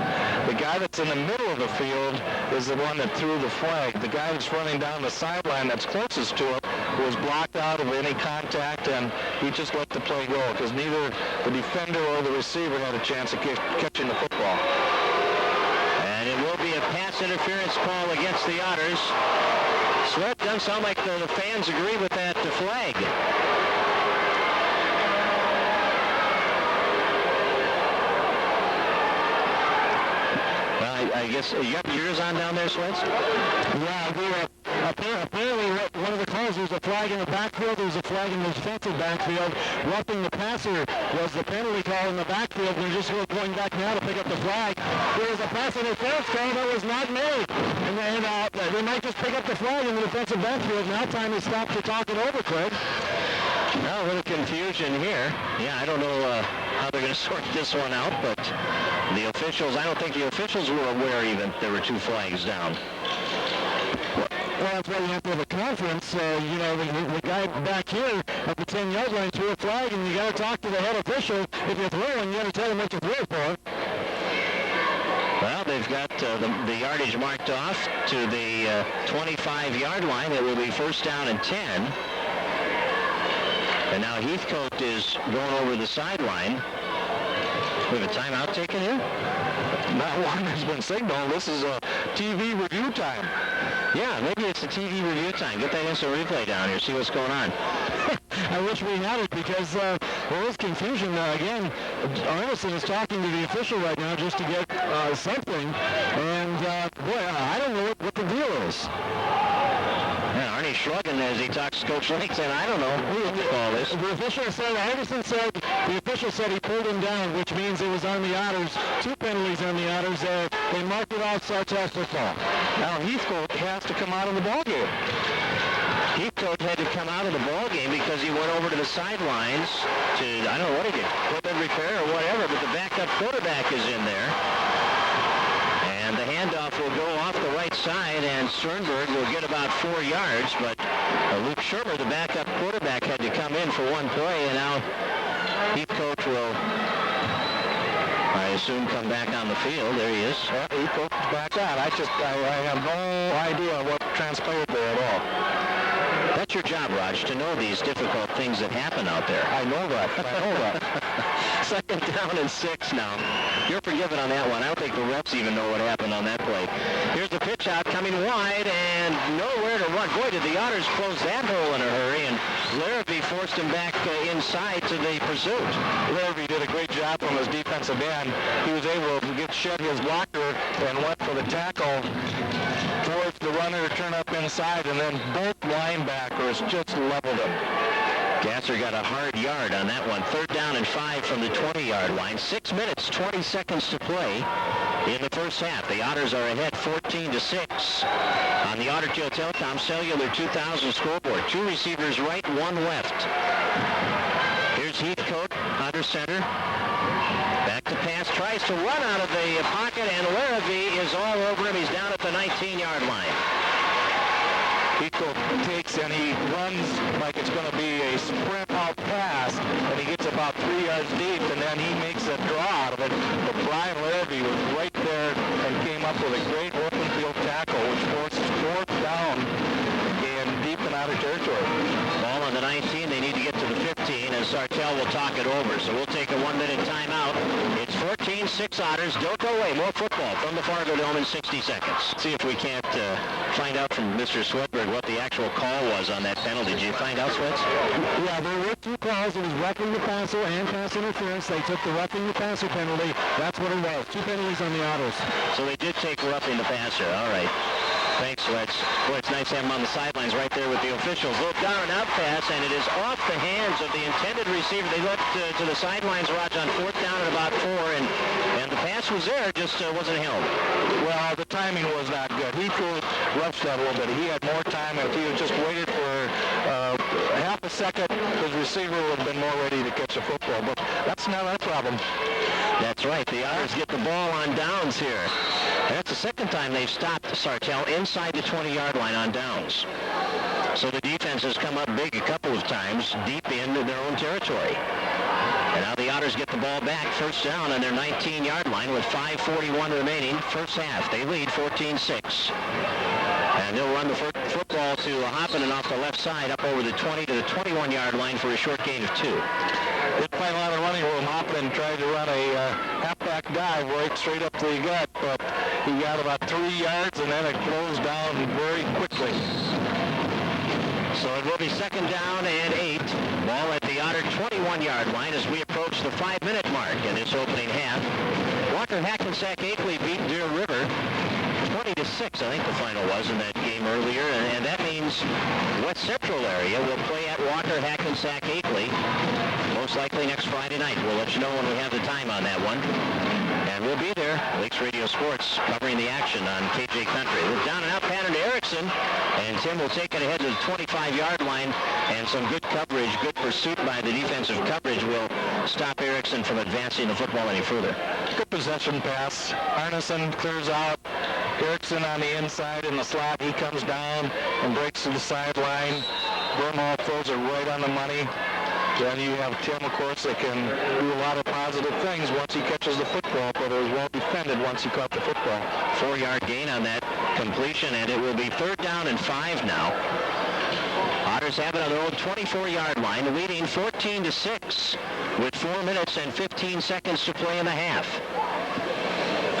Speaker 2: the guy that's in the middle of the field is the one that threw the flag. The guy that's running down the sideline that's closest to it was blocked out of any contact, and he just let the play go because neither the defender or the receiver had a chance of catching the football.
Speaker 1: And it will be a pass interference call against the Otters. Sweat, doesn't sound like the fans agree with that flag. Well, I guess you got yours on down there, Sweats?
Speaker 3: Yeah, apparently one of the calls was a flag in the backfield. There was a flag in the defensive backfield. Roughing the passer was the penalty call in the backfield. They're just going back now to pick up the flag. There was a pass interference call that was not made. And they might just pick up the flag in the defensive backfield. Now time to stop to talk it over, Craig.
Speaker 1: Well, a little confusion here. Yeah, I don't know how they're going to sort this one out, but the officials, I don't think the officials were aware even there were two flags down.
Speaker 3: Well, that's why you have to have a conference. The guy back here at the 10-yard line threw a flag, and you got to talk to the head official. If you're throwing, you got to tell him what to throw for.
Speaker 1: Well, they've got the yardage marked off to the 25-yard line. It will be first down and 10. And now Heathcote is going over the sideline. We have a timeout taken here?
Speaker 2: Not one has been signaled. This is a TV review time.
Speaker 1: Yeah, maybe it's a TV review time. Get that instant replay down here, see what's going on.
Speaker 3: I wish we had it because there is confusion. Again, Arneson is talking to the official right now just to get something. And, boy, I don't know what the deal is.
Speaker 1: Yeah, Arnie's shrugging as he talks to Coach Lake, saying, I don't know who the call is.
Speaker 3: The official said, the official said he pulled him down, which means it was on the Otters. Two penalties on the Otters. They marked it off Sartell football.
Speaker 2: Now Heathcote has to come out of the ballgame.
Speaker 1: Heathcote had to come out of the ballgame because he went over to the sidelines to, I don't know what he did, equipment repair or whatever, but the backup quarterback is in there. And the handoff will go off the right side, and Sternberg will get about 4 yards, but Luke Shermer, the backup quarterback, had to come in for one play, and now Heathcote will, I assume, come back on the field. There he is.
Speaker 2: Yeah, Heathcote's back on. I have no idea what transpired there at all.
Speaker 1: That's your job, Raj, to know these difficult things that happen out there.
Speaker 2: I know that.
Speaker 1: Second down and 6 now. You're forgiven on that one. I don't think the refs even know what happened on that play. Here's the pitch out coming wide and nowhere to run. Boy, did the Otters close that hole in a hurry, and Larrabee forced him back inside to the pursuit.
Speaker 2: Larrabee did a great job from his defensive end. He was able to shed his blocker and went for the tackle, forced the runner to turn up inside, and then both linebackers just leveled him.
Speaker 1: Gasser got a hard yard on that one. Third down and 5 from the 20-yard line. 6 minutes, 20 seconds to play in the first half. The Otters are ahead 14-6 on the Otter Tail Telecom Cellular 2000 scoreboard. 2 receivers right, 1 left. Here's Heathcote under center. Back to pass, tries to run out of the pocket, and Larrabee is all over him. He's down at the 19-yard line.
Speaker 2: Heathcote takes and he runs like it's going to be a sprint out pass, and he gets about 3 yards deep, and then he makes a draw out of it. But Brian Larrabee was right there and came up with a great open field tackle, which forces 4th down and deep in Otter territory.
Speaker 1: Ball on the 19. They need to get to the 15, and Sartell will talk it over. So we'll take a 1-minute timeout. It's 14-6 Otters. Don't go away. More football from the Fargo Dome in 60 seconds. See if we can't find out from Mr. Swedberg what the actual call was on that penalty. Did you find out, Sweds?
Speaker 3: Yeah, there were 2 calls. It was roughing the passer and pass interference. They took the roughing the passer penalty. That's what it was. 2 penalties on the Otters.
Speaker 1: So they did take roughing the passer. All right. Thanks, Sweds. Boy, it's nice to have him on the sidelines right there with the officials. Little down and out pass, and it is off the hands of the intended receiver. They looked to the sidelines, Raj, on 4th down at about 4, and the pass was there, just wasn't held.
Speaker 2: Well, the timing was not good. He could rushed that a little bit. He had more time, and if he had just waited for half a second, his receiver would have been more ready to catch the football. But that's not our problem.
Speaker 1: That's right. The Otters get the ball on downs here. That's the second time they've stopped Sartell inside the 20-yard line on downs. So the defense has come up big a couple of times deep into their own territory. And now the Otters get the ball back, first down on their 19-yard line with 5:41 remaining, first half. They lead 14-6. And they'll run the football to Hopponen off the left side, up over the 20 to the 21-yard line for a short gain of 2.
Speaker 2: Didn't find a lot of running room. Hopponen tried to run a halfback dive right straight up to the gut, but he got about 3 yards, and then it closed down very quickly.
Speaker 1: So it will be second down and 8. Ball at the Otter 21-yard line as we approach the 5-minute mark in this opening half. Walker Hackensack Akeley beat Deer River 20-6, I think the final was in that game earlier, and that means West Central area will play at Walker Hackensack Akeley most likely next Friday night. We'll let you know when we have the time on that one. And we'll be there, Lakes Radio Sports, covering the action on KJ Country. We're down and out pattern to Erickson, and Tim will take it ahead to the 25-yard line, and some good coverage, good pursuit by the defensive coverage will stop Erickson from advancing the football any further.
Speaker 2: Good possession pass. Arneson clears out. Erickson on the inside in the slot. He comes down and breaks to the sideline. Brimhall throws it right on the money. Then you have Tim, of course, that can do a lot of positive things once he catches the football, but it was well defended once he caught the football.
Speaker 1: 4-yard gain on that completion, and it will be third down and 5 now. Otters have it on their own 24-yard line, leading 14-6 with 4 minutes and 15 seconds to play in the half.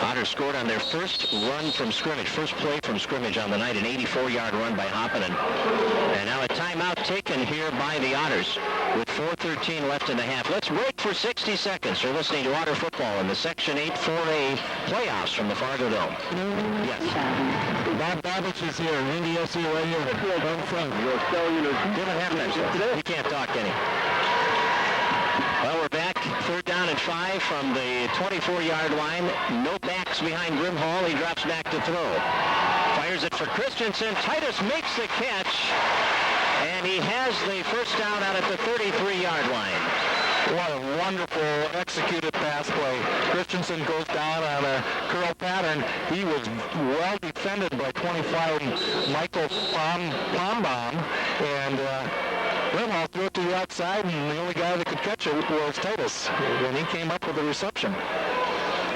Speaker 1: Otters scored on their first run from scrimmage, first play from scrimmage on the night, an 84-yard run by Hopponen. And now a timeout taken here by the Otters with 4:13 left in the half. Let's break for 60 seconds. You're listening to Otter football in the Section 8 4A playoffs from the Fargo Dome. Yes.
Speaker 3: Bob Babich is here, NDSU right here, on the front.
Speaker 1: Dylan Heffner, we can't talk any. Well, we're back, third down and 5 from the 24-yard line. No backs behind Brimhall. He drops back to throw. Fires it for Christensen. Titus makes the catch, and he has the first down out at the 33-yard line.
Speaker 2: What a wonderful executed pass play. Christensen goes down on a curl pattern. He was well defended by 25 Michael Pombom, and Brimhall threw it to the outside, and the only guy that could catch it was Titus, and he came up with the reception.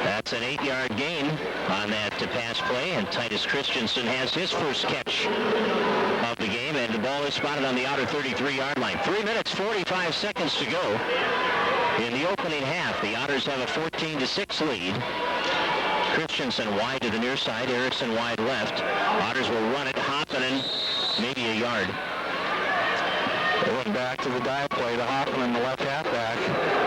Speaker 1: That's an 8-yard gain on that pass play, and Titus Christensen has his first catch of the game, and the ball is spotted on the Otter 33-yard line. 3 minutes, 45 seconds to go in the opening half. The Otters have a 14-6 lead. Christensen wide to the near side, Erickson wide left. Otters will run it, Hopponen maybe a yard.
Speaker 2: They went back to the dive play to Hopponen, the left halfback.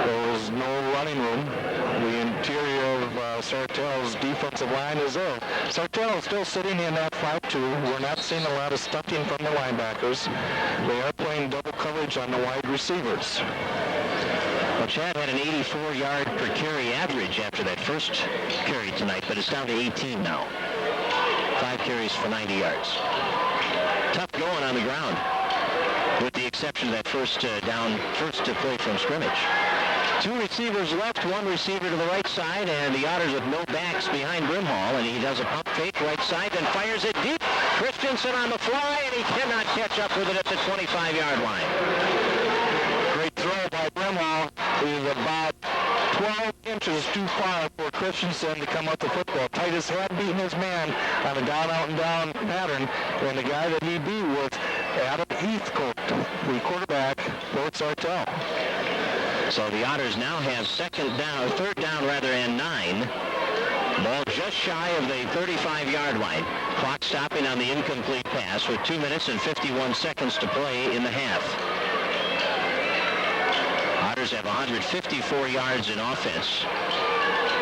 Speaker 2: There was no running room. The interior of Sartell's defensive line is there. Sartell is still sitting in that 5-2. We're not seeing a lot of stunting from the linebackers. They are playing double coverage on the wide receivers.
Speaker 1: Well, Chad had an 84-yard per carry average after that first carry tonight, but it's down to 18 now. 5 carries for 90 yards. Tough going on the ground, with the exception of that first to play from scrimmage. 2 receivers left, 1 receiver to the right side, and the Otters with no backs behind Brimhall, and he does a pump fake right side, then fires it deep. Christensen on the fly, and he cannot catch up with it at the 25-yard line.
Speaker 2: Great throw by Brimhall. He was about 12 inches too far for Christensen to come up the football. Titus had beaten his man on a down, out, and down pattern, and the guy that he beat was Adam Heathcote, the quarterback for Sartell.
Speaker 1: So the Otters now have third down and 9. Ball just shy of the 35-yard line. Clock stopping on the incomplete pass with 2 minutes and 51 seconds to play in the half. Otters have 154 yards in offense,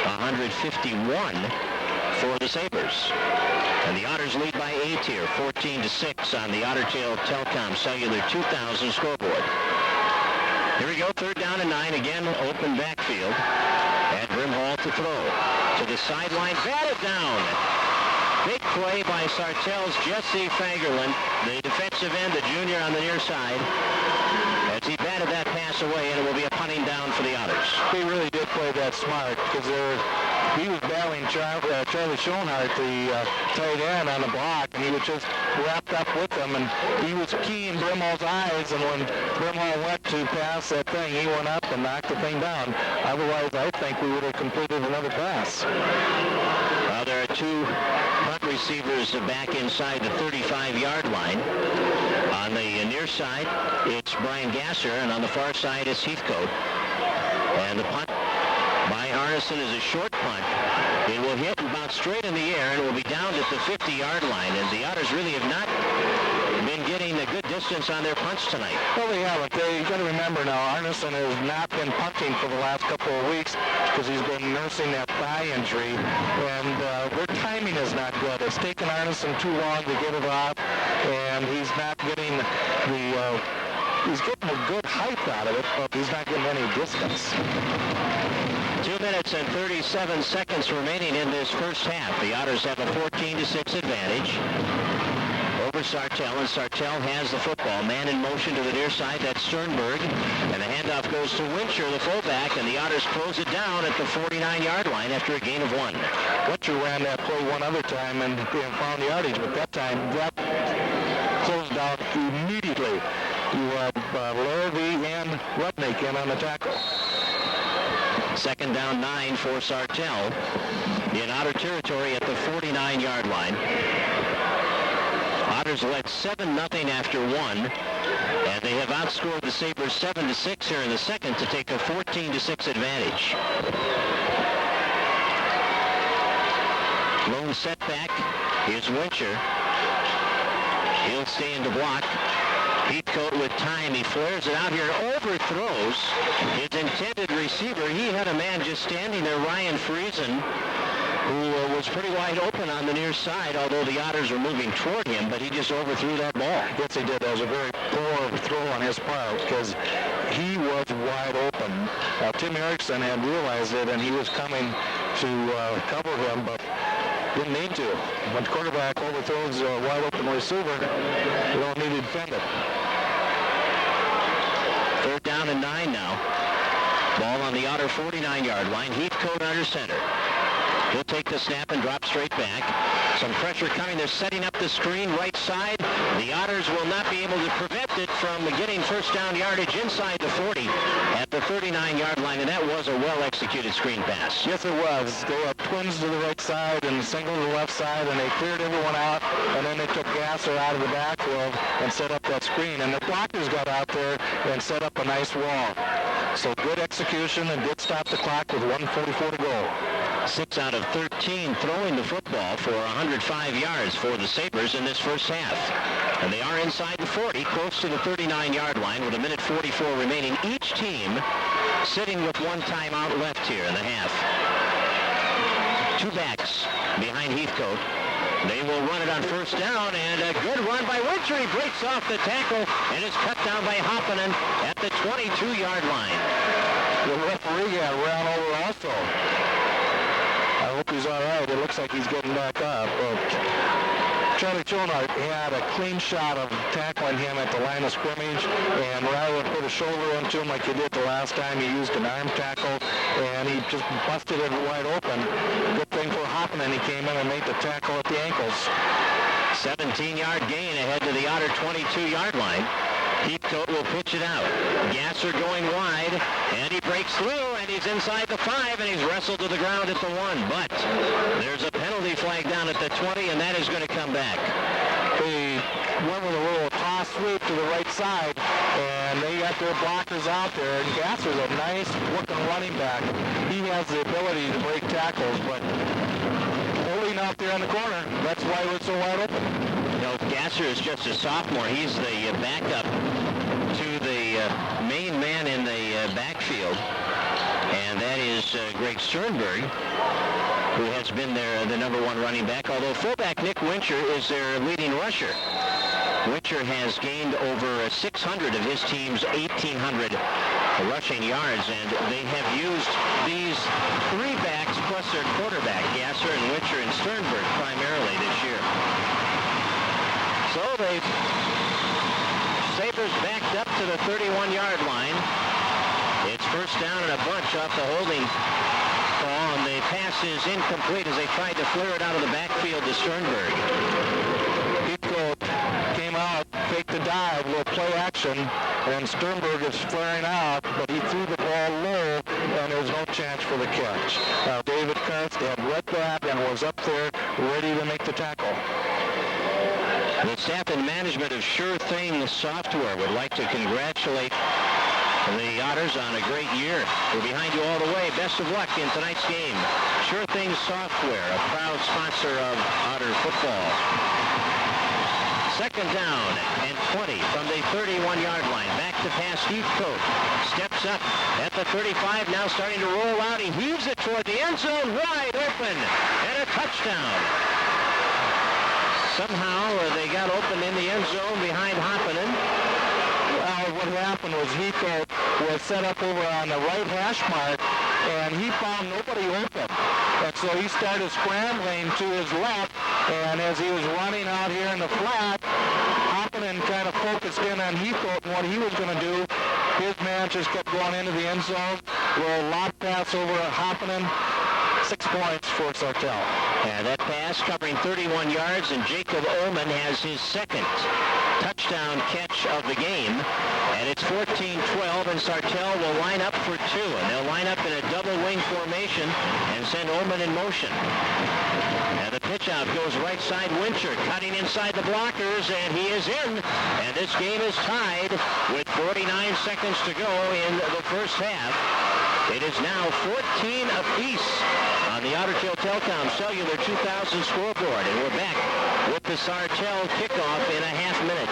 Speaker 1: 151 for the Sabres. And the Otters lead by 8 here, 14-6 on the Ottertail Telcom Cellular 2000 scoreboard. Here we go, third down and 9, again, open backfield. And Brimhall to throw. To the sideline, batted down. Big play by Sartell's Jesse Fagerlund, the defensive end, the junior on the near side, as he batted that pass away, and it will be a punting down for the Otters.
Speaker 2: They really did play that smart, because they're he was battling Charlie Schoenhardt, the tight end, on the block, and he was just wrapped up with him, and he was key in Brimhall's eyes, and when Brimhall went to pass that thing, he went up and knocked the thing down. Otherwise, I think we would have completed another pass.
Speaker 1: Well, there are two punt receivers back inside the 35-yard line. On the near side, it's Brian Gasser, and on the far side, it's Heathcote. And the punt by Arneson is a short punt. It will hit and bounce straight in the air, and it will be down at the 50-yard line. And the Otters really have not been getting a good distance on their punts tonight.
Speaker 2: Well, they haven't. You got to remember now, Arneson has not been punting for the last couple of weeks because he's been nursing that thigh injury, and their timing is not good. It's taken Arneson too long to get it off, and he's not getting he's getting a good height out of it, but he's not getting any distance.
Speaker 1: 2 minutes and 37 seconds remaining in this first half. The Otters have a 14-6 advantage over Sartell, and Sartell has the football. Man in motion to the near side, that's Sternberg, and the handoff goes to Winscher, the fullback, and the Otters close it down at the 49-yard line after a gain of 1.
Speaker 2: Winscher ran that play one other time and found yardage, but that time that closed down immediately. You have Larrabee and Rudnick in on the tackle.
Speaker 1: Second down 9 for Sartell in Otter territory at the 49-yard line. Otters led 7-0 after 1, and they have outscored the Sabres 7-6 here in the second to take a 14-6 advantage. Lone setback is Winscher. He'll stay in the block. Heathcote with time. He flares it out here, overthrows his intended receiver. He had a man just standing there, Ryan Friesen, who was pretty wide open on the near side, although the Otters were moving toward him, but he just overthrew that ball.
Speaker 2: Yes, he did. That was a very poor throw on his part because he was wide open. Tim Erickson had realized it, and he was coming to cover him, but didn't need to. When the quarterback overthrows a wide open receiver, you don't need to defend it.
Speaker 1: Third down and 9 now. Ball on the Otter 49-yard line. Heathcote under center. He'll take the snap and drop straight back. Some pressure coming. They're setting up the screen right side. The Otters will not be able to prevent it from getting first down yardage inside the 40 at the 39-yard line, and that was a well-executed screen pass.
Speaker 2: Yes, it was. They had twins to the right side and a single to the left side, and they cleared everyone out, and then they took Gasser out of the backfield and set up that screen, and the blockers got out there and set up a nice wall. So good execution and did stop the clock with 1:44 to go.
Speaker 1: 6 out of 13 throwing the football for 105 yards for the Sabres in this first half. And they are inside the 40, close to the 39-yard line with 1:44 remaining. Each team sitting with one timeout left here in the half. Two backs behind Heathcote. They will run it on first down, and a good run by Winscher. He breaks off the tackle and is cut down by Hopponen at the 22-yard line.
Speaker 2: The referee got ran over also. I hope he's all right. It looks like he's getting back up. Charlie Schoenhardt had a clean shot of tackling him at the line of scrimmage, and rather than put a shoulder into him like he did the last time, he used an arm tackle, and he just busted it wide open. Good thing for Hopponen, he came in and made the tackle at the ankles.
Speaker 1: 17-yard gain ahead to the Otter 22-yard line. Heathcote will pitch it out. Gasser going wide, and he breaks through, and he's inside the 5, and he's wrestled to the ground at the 1. But there's a penalty flag down at the 20, and that is going to come back.
Speaker 2: They went with a little toss sweep to the right side, and they got their blockers out there, and Gasser's a nice-looking running back. He has the ability to break tackles, but holding out there in the corner, that's why it was so wide open.
Speaker 1: You know, Gasser is just a sophomore. He's the backup to the main man in the backfield, and that is Greg Sternberg, who has been the number 1 running back, although fullback Nick Winscher is their leading rusher. Winscher has gained over 600 of his team's 1,800 rushing yards, and they have used these 3 backs plus their quarterback, Gasser and Winscher and Sternberg, primarily this year. So the Sabres backed up to the 31-yard line. It's first down and a bunch off the holding call on the the pass is incomplete as they tried to flare it out of the backfield to Sternberg.
Speaker 2: Heathcote came out, faked the dive, little play action, and Sternberg is flaring out, but he threw the ball low, and there's no chance for the catch. David Karst had read that and was up there ready to make the tackle.
Speaker 1: The staff and management of Sure Thing Software would like to congratulate the Otters on a great year. We're behind you all the way. Best of luck in tonight's game. Sure Thing Software, a proud sponsor of Otter football. Second down and 20 from the 31-yard line. Back to pass Heathcote. Steps up at the 35, now starting to roll out. He heaves it toward the end zone, wide open, and a touchdown. Somehow they got open in the end zone behind Hopponen.
Speaker 2: What happened was Heathcote was set up over on the right hash mark, and he found nobody open. And so he started scrambling to his left, and as he was running out here in the flat, Hopponen kind of focused in on Heathcote and what he was going to do. His man just kept going into the end zone. Little lob pass over Hopponen. 6 points for Sartell.
Speaker 1: And that pass covering 31 yards, and Jacob Ullman has his second touchdown catch of the game. And it's 14-12, and Sartell will line up for two. And they'll line up in a double wing formation and send Ullman in motion. And the pitch out goes right side. Winscher cutting inside the blockers, and he is in. And this game is tied with 49 seconds to go in the first half. It is now 14 apiece on the Otter Tail Telecom Cellular 2000 scoreboard. And we're back with the Sartell kickoff in a half minute.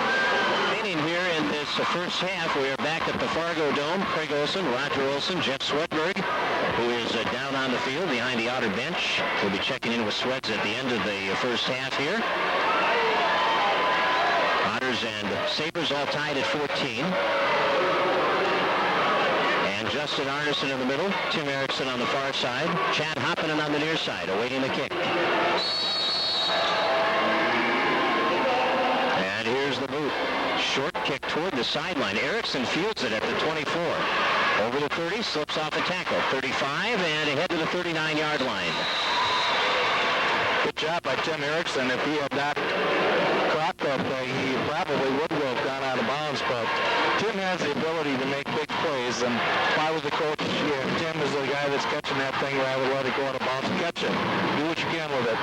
Speaker 1: Inning here in this first half, we are back at the Fargodome. Craig Olson, Roger Olson, Jeff Swedberg, who is down on the field behind the Otter bench. We'll be checking in with Sweds at the end of the first half here. Otters and Sabres all tied at 14. And Justin Arneson in the middle, Tim Erickson on the far side, Chad Hopponen on the near side, awaiting the kick. And here's the boot. Short kick toward the sideline. Erickson fields it at the 24. Over the 30, slips off the tackle. 35, and ahead to the 39-yard line.
Speaker 2: Good job by Tim Erickson. If he had not caught that thing, he probably would have gone out of bounds, but Tim has the ability to make big plays, and if I was a coach, Tim is the guy that's catching that thing where I would let it go out of bounds and catch it. Do what you can with it.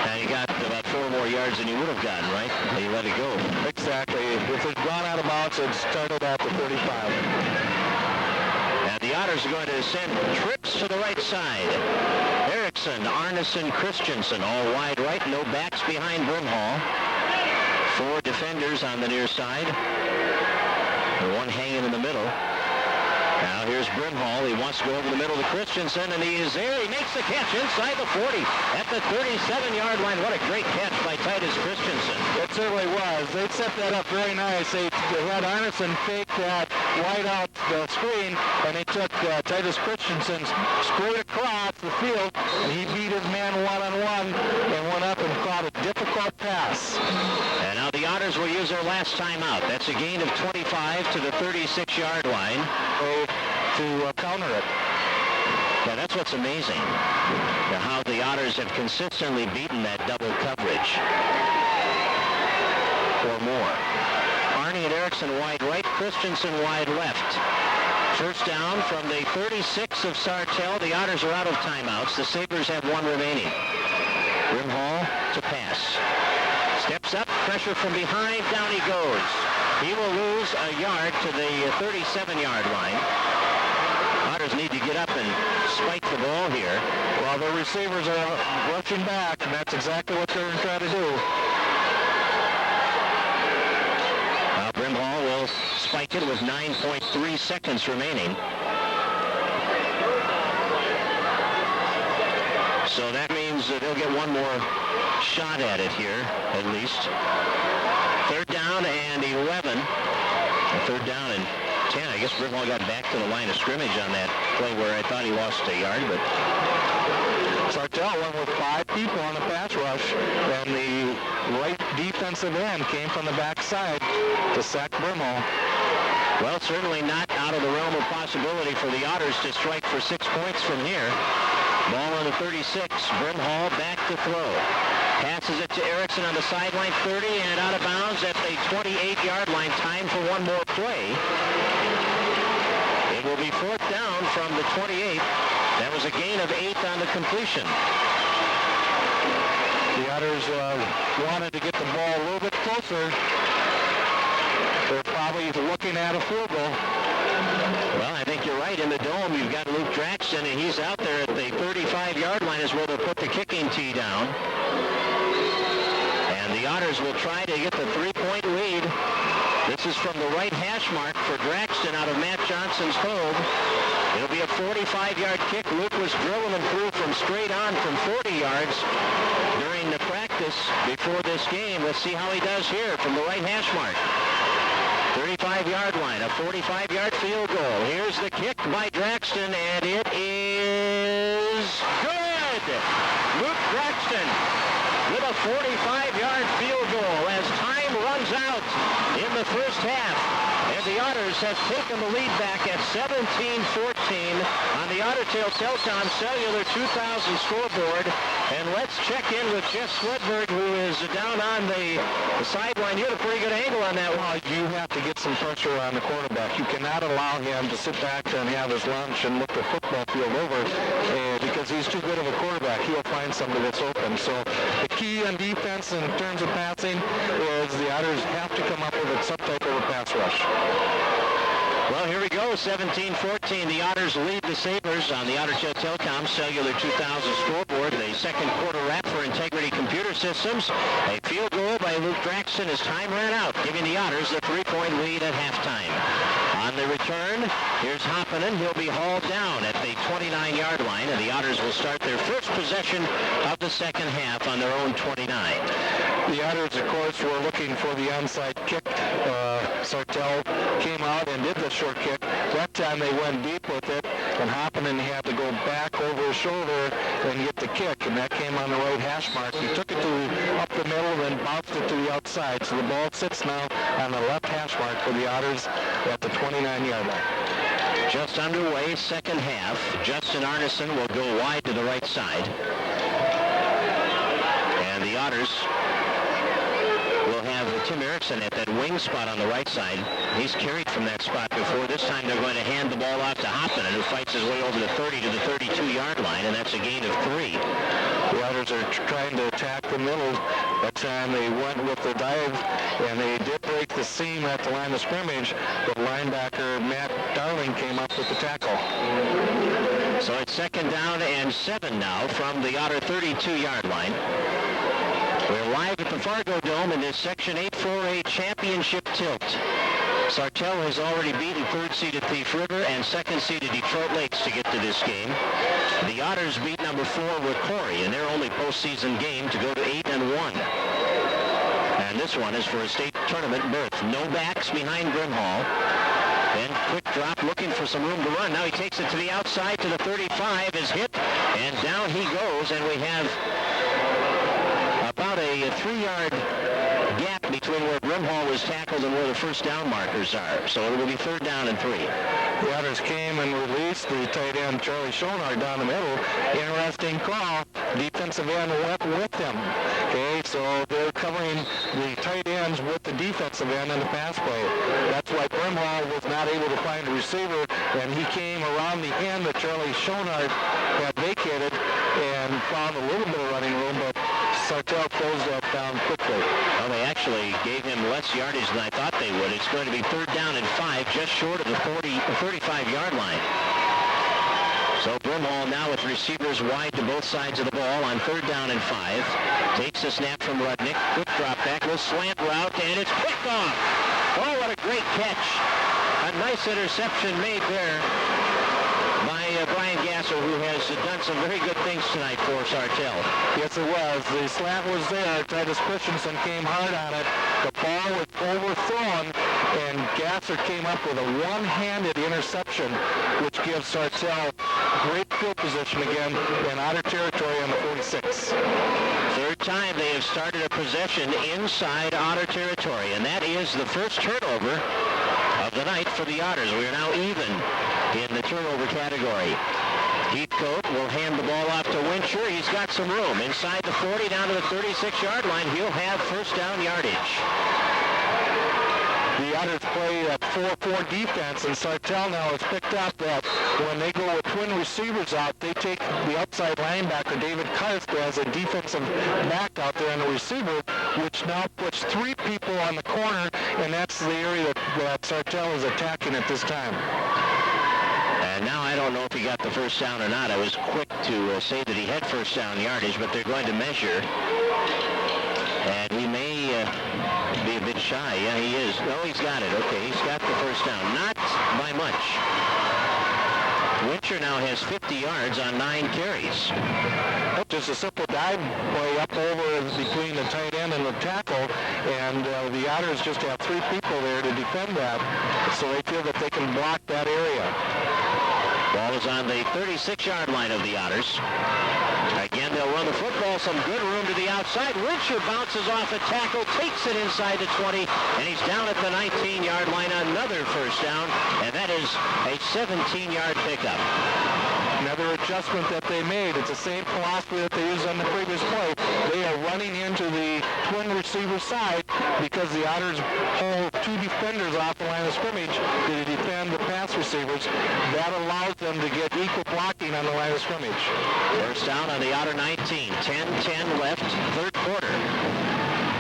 Speaker 1: And he got about 4 more yards than he would have gotten, right? And he let it go.
Speaker 2: Exactly. If it's gone out of bounds, it started at the 35.
Speaker 1: And the Otters are going to send trips to the right side. Erickson, Arneson, Christensen, all wide right. No backs behind Brimhall. 4 defenders on the near side. And 1 hanging in the middle. Now here's Brimhall. He wants to go over the middle to Christensen, and he is there. He makes the catch inside the 40 at the 37-yard line. What a great catch by Titus Christensen.
Speaker 2: It certainly was. They set that up very nice. They had Arneson fake that wide out the screen, and they took Titus Christensen straight across the field, and he beat his man one-on-one and went up and caught a difficult pass.
Speaker 1: And now the Otters will use their last timeout. That's a gain of 25 to the 36-yard line.
Speaker 2: To counter it.
Speaker 1: Yeah, that's what's amazing. How the Otters have consistently beaten that double coverage. Or more. Arnie and Erickson wide right, Christensen wide left. First down from the 36 of Sartell. The Otters are out of timeouts. The Sabres have 1 remaining. Brimhall to pass. Steps up, pressure from behind, down he goes. He will lose a yard to the 37-yard line. Otters need to get up and spike the ball here.
Speaker 2: Well, the receivers are rushing back, and that's exactly what they're going to try to do.
Speaker 1: Brimhall will spike it with 9.3 seconds remaining. So that means that they'll get 1 more shot at it here, at least. 3rd down and 11. 3rd down and 10. I guess Brimhall got back to the line of scrimmage on that play where I thought he lost a yard, but
Speaker 2: Sartell went with 5 people on the pass rush, and the right defensive end came from the backside to sack Brimhall.
Speaker 1: Well, certainly not out of the realm of possibility for the Otters to strike for 6 points from here. Ball on the 36. Brimhall back to throw. Passes it to Erickson on the sideline, 30, and out of bounds at the 28-yard line. Time for one more play. It will be fourth down from the 28. That was a gain of 8 on the completion.
Speaker 2: The Otters wanted to get the ball a little bit closer. They're probably looking at a field goal.
Speaker 1: Well, I think you're right. In the dome, you've got Luke Draxton, and he's out there at the 35-yard line is where they'll put the kicking tee down. And the Otters will try to get the 3-point lead. This is from the right hash mark for Draxton out of Matt Johnson's home. It'll be a 45-yard kick. Luke was drilling him through from straight on from 40 yards during the practice before this game. Let's see how he does here from the right hash mark. 35-yard line, a 45-yard field goal. Here's the kick by Draxton, and it is good! Luke Draxton with a 45-yard field goal as time runs out in the first half. And the Otters have taken the lead back at 17-14 on the Ottertail Telecom Cellular 2000 scoreboard. And let's check in with Jeff Swedberg, who is down on the sideline. You had a pretty good angle on that one.
Speaker 2: You have to get some pressure on the quarterback. You cannot allow him to sit back and have his lunch and look the football field over because he's too good of a quarterback. He'll find somebody that's open. So the key on defense in terms of passing is the Otters have to come up with some type of a pass rush.
Speaker 1: Well, here we go, 17-14. The Otters lead the Sabres on the Ottertail Telecom Cellular 2000 scoreboard. The second quarter wrap for Integrity Computer Systems. A field goal by Luke Draxton as time ran out, giving the Otters the 3-point lead at halftime. On the return, here's Hopponen. He'll be hauled down at the 29-yard line, and the Otters will start their first possession of the second half on their own 29.
Speaker 2: The Otters, of course, were looking for the onside kick. Sartell came out and did the short kick. That time they went deep with it, and Hopponen had to go back over his shoulder and get the kick, and that came on the right hash mark. He took it up the middle and then bounced it to the outside. So the ball sits now on the left hash mark for the Otters at the 29-yard line.
Speaker 1: Just underway, second half. Justin Arneson will go wide to the right side. And the Otters will have Tim Erickson at that wing spot on the right side. He's carried from that spot before. This time they're going to hand the ball out to Hopponen, who fights his way over the 30 to the 32-yard line, and that's a gain of 3.
Speaker 2: The Otters are trying to attack the middle. That time they went with the dive, and they did break the seam at the line of scrimmage, but linebacker Matt Darling came up with the tackle.
Speaker 1: So it's second down and 7 now from the Otter 32-yard line. We're live at the Fargo Dome in this Section 8 4A Championship tilt. Sartell has already beaten third-seeded Thief River and second-seeded Detroit Lakes to get to this game. The Otters beat number 4 Ricori in their only postseason game to go to 8-1. And this one is for a state tournament berth. No backs behind Brimhall. Then quick drop, looking for some room to run. Now he takes it to the outside to the 35, is hit, and down he goes, and we have about a 3-yard gap between where Brimhall was tackled and where the first down markers are. So it will be third down and 3.
Speaker 2: The Otters came and released the tight end Charlie Schonard down the middle. Interesting call. Defensive end went with them. Okay, so they're covering the tight ends with the defensive end in the pass play. That's why Brimhall was not able to find a receiver, and he came around the end that Charlie Schonard had vacated and found a little bit of running room, but Sartell closed that down quickly.
Speaker 1: Well, they actually gave him less yardage than I thought they would. It's going to be third down and 5, just short of the 35-yard line. So Brimhall now with receivers wide to both sides of the ball on third down and 5. Takes the snap from Rudnick. Quick drop back, little slant route, and it's picked off. Oh, what a great catch. A nice interception made there by Brian Gasser, who has done some very good things tonight for Sartell.
Speaker 2: Yes, it was. The slant was there. Titus Christensen came hard on it. The ball was overthrown, and Gasser came up with a one-handed interception, which gives Sartell great field position again in Otter territory on the 46.
Speaker 1: Third time they have started a possession inside Otter territory, and that is the first turnover of the night for the Otters. We are now even in the turnover category. Heathcote will hand the ball off to Winscher. He's got some room. Inside the 40, down to the 36-yard line. He'll have first down yardage.
Speaker 2: The Otters play that 4-4 defense, and Sartell now has picked up that when they go with twin receivers out, they take the outside linebacker, David Karst, as a defensive back out there in the receiver, which now puts 3 people on the corner, and that's the area that Sartell is attacking at this time.
Speaker 1: And now I don't know if he got the first down or not. I was quick to say that he had first down yardage, but they're going to measure. And he may be a bit shy. Yeah, he is. No, he's got it. Okay, he's got the first down. Not by much. Winscher now has 50 yards on 9 carries.
Speaker 2: Just a simple dive play up over between the tight end and the tackle, and the Otters just have 3 people there to defend that, so they feel that they can block that area.
Speaker 1: Ball is on the 36-yard line of the Otters. Again, they'll run the football, some good room to the outside. Winscher bounces off a tackle, takes it inside the 20, and he's down at the 19-yard line. Another first down, and that is a 17-yard pickup.
Speaker 2: Another adjustment that they made. It's the same philosophy that they used on the previous play. They are running into the twin receiver side because the Otters hold 2 defenders off the line of scrimmage to defend the pass receivers. That allows them to get equal blocking on the line of scrimmage.
Speaker 1: First down on the Otter 19. 10-10 left, third quarter.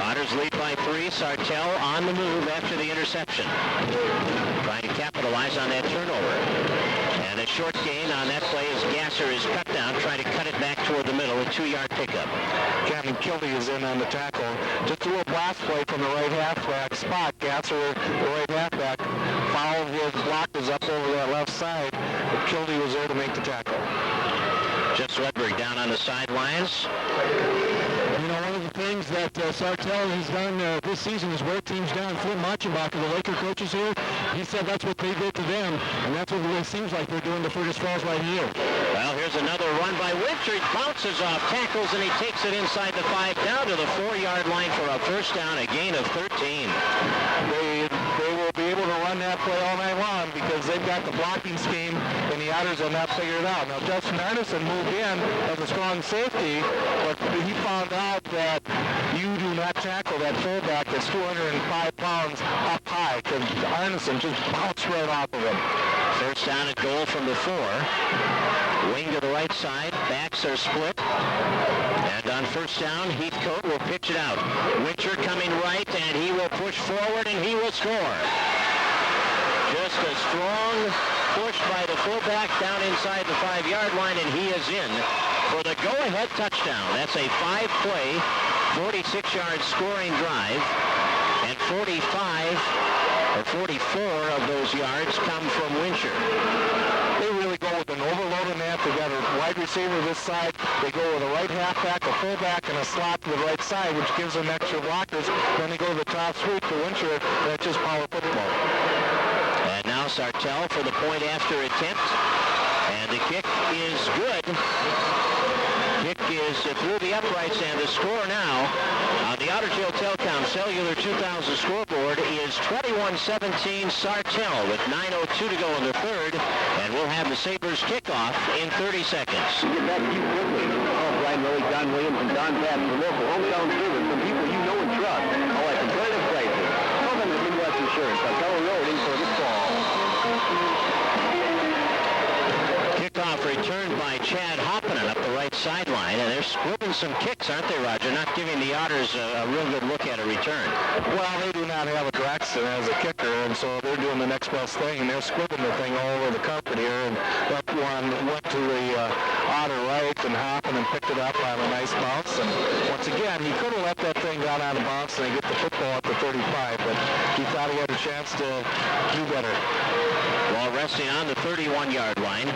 Speaker 1: Otters lead by 3. Sartell on the move after the interception. Trying to capitalize on that turnover. And a short gain on that play as Gasser is cut down, trying to cut it back toward the middle, a 2-yard pickup.
Speaker 2: Captain Kilby is in on the tackle. Just a little blast play from the right halfback spot. Gasser, the right halfback, fouled his blockers up over that left side, but Kilby was there to make the tackle.
Speaker 1: Jeff Swedberg down on the sidelines.
Speaker 3: You know, one of the things that Sartell has done this season is wear teams down. Flynn Machenbacher, the Laker coaches here, he said that's what they did to them, and that's what it seems like they're doing to Fergus Falls right here.
Speaker 1: Well, here's another run by Winscher. He bounces off tackles, and he takes it inside the 5, down to the 4-yard line for a first down, a gain of 13.
Speaker 2: They will be able to run that play all night long because they've got the blocking scheme, and the Otters have not figured it out. Now, Justin Arneson moved in as a strong safety, but he found out that you do not tackle that fullback that's 205 pounds up high because Arneson just bounced right off of him.
Speaker 1: First down and goal from the 4. Wing to the right side. Backs are split. And on first down, Heathcote will pitch it out. Winscher coming right, and he will push forward, and he will score. Just a strong push by the fullback down inside the 5-yard line, and he is in for the go-ahead touchdown. That's a 5-play, 46-yard scoring drive, and 44 of those yards come from Winscher.
Speaker 2: They really go with an overload on that. They got a wide receiver this side. They go with a right halfback, a fullback, and a slot to the right side, which gives them extra blockers. Then they go to the top sweep for Winscher. That's just power football.
Speaker 1: And now Sartell for the point after attempt. And the kick is good. Kick is through the uprights, and the score now on the Otter Tail Telcom Cellular 2000 scoreboard is 21-17 Sartell with 9:02 to go in the third, and we'll have the Sabres kickoff in 30 seconds.
Speaker 4: We get back to you quickly. Brian Murray, Don Williams, and Don Bass for local hometown service from people you know and trust. All at competitive prices. Call them at Midwest Insurance on Keller Road in Fergus Falls.
Speaker 1: Kickoff returned by Chad Hopponen up the right sideline, and they're scribbling some kicks, aren't they, Roger? Not giving the Otters a real good look at a return.
Speaker 2: Well, they do not have a Draxton as a kicker, and so they're doing the next best thing, and they're squibbing the thing all over the carpet here, and that one went to the Otter right, and Hopponen picked it up on a nice bounce, and once again, he could have let that thing down out of bounds and get the football at the 35, but he thought he had a chance to do better.
Speaker 1: Ball resting on the 31-yard line.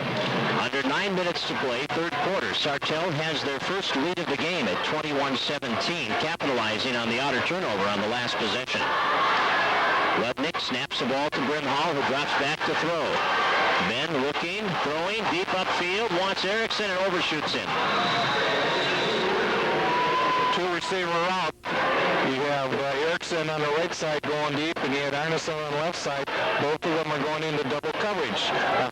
Speaker 1: Under 9 minutes to play, third quarter. Sartell has their first lead of the game at 21-17, capitalizing on the Otter turnover on the last possession. Ludnick snaps the ball to Brimhall, who drops back to throw. Ben looking, throwing, deep upfield, wants Erickson and overshoots him.
Speaker 2: 2 receiver route. You have Erickson Anderson on the right side going deep, and you had Arneson on the left side. Both of them are going into double coverage.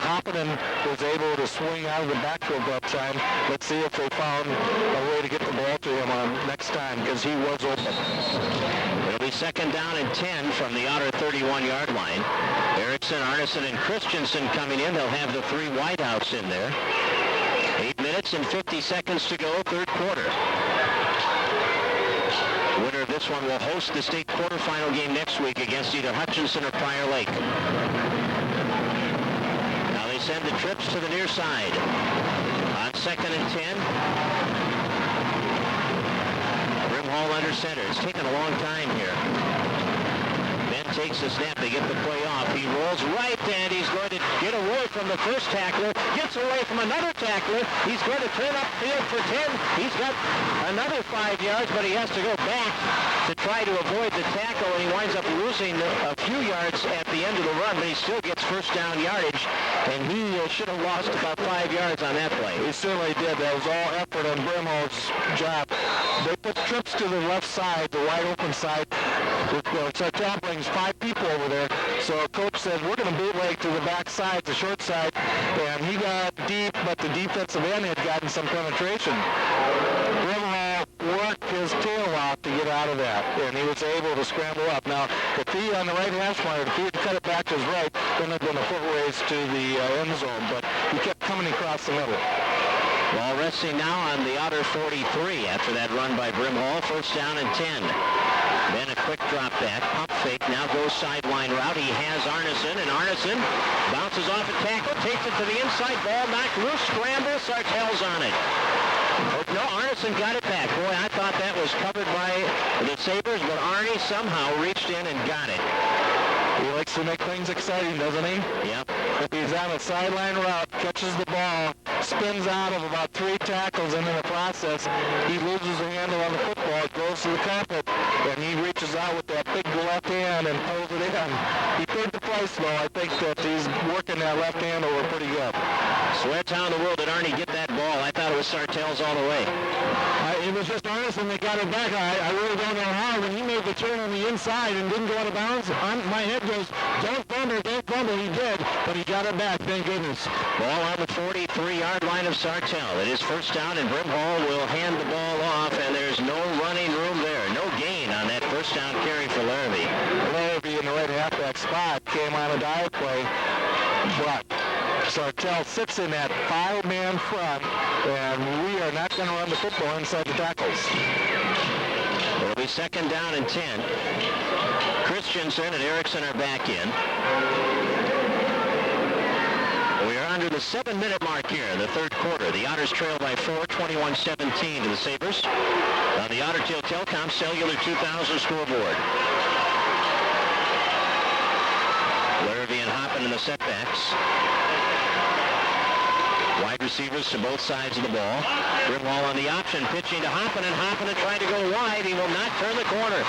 Speaker 2: Hopponen was able to swing out of the backfield that time. Let's see if they found a way to get the ball to him on next time, because he was open.
Speaker 1: It'll be second down and 10 from the Otter 31-yard line. Erickson, Arneson, and Christensen coming in. They'll have the 3 wideouts in there. 8 minutes and 50 seconds to go, third quarter. The winner of this one will host the state quarterfinal game next week against either Hutchinson or Prior Lake. Now they send the trips to the near side. On second and 10. Brimhall under center. It's taken a long time here. Ben takes the snap. They get the play off. He rolls right, and he's going to get away from the first tackler. Gets away from another tackler. He's going to turn upfield for 10. He's got another 5 yards, but he has to go back to try to avoid the tackle, and he winds up losing a few yards at the end of the run, but he still gets first down yardage, and he should have lost about 5 yards on that play.
Speaker 2: He certainly did. That was all effort on Brimhall's job. They put trips to the left side, the wide open side. Sartell brings 5 people over there, so coach says, we're going to bootleg to the back side, the short side, and he got deep, but the defensive end had gotten some penetration. Brimhall worked his tail off to get out of that, and he was able to scramble up. Now, if he on the right hash mark, if he had cut it back to his right, then there'd been a foot race to the end zone, but he kept coming across the middle.
Speaker 1: Ball resting now on the Otter 43 after that run by Brimhall. First down and 10. Then a quick drop back, pump fake, now goes sideline route. He has Arneson, and Arneson bounces off a tackle, takes it to the inside, ball knocked loose, scramble, Sartell's on it. No, Arneson got it back. Boy, I thought that was covered by the Sabres, but Arnie somehow reached in and got it.
Speaker 2: He likes to make things exciting, doesn't he?
Speaker 1: Yep.
Speaker 2: He's on a sideline route, catches the ball, spins out of about 3 tackles, and in the process, he loses the handle on the football. It goes to the carpet, and he reaches out with that big left hand and pulls it in. He paid the price, though. I think that he's working that left hand over pretty good.
Speaker 1: Sweats how in the world did Arnie get that ball? I thought it was Sartell's all the way.
Speaker 3: It was just Arneson that got it back. I really don't know how. When he made the turn on the inside and didn't go out of bounds, my head goes, don't fumble, don't fumble. He did, but he got it back, thank goodness.
Speaker 1: Ball on the 43-yard line of Sartell. It is first down, and Brimhall will hand the ball off, and there's no running room there. No gain on that first down carry for Larrabee.
Speaker 2: Larrabee in the right halfback spot came on a dive play, but Sartell sits in that 5-man front, and we are not going to run the football inside the tackles.
Speaker 1: It'll be second down and 10. Christensen and Erickson are back in. We are under the 7-minute mark here in the third quarter. The Otters trail by 4, 21-17 to the Sabres on the Otter Tail Telcom Cellular 2000 scoreboard. Larrabee and Hopponen in the setbacks. Wide receivers to both sides of the ball. Brimhall on the option, pitching to Hopponen. Hopponen trying to go wide. He will not turn the corner.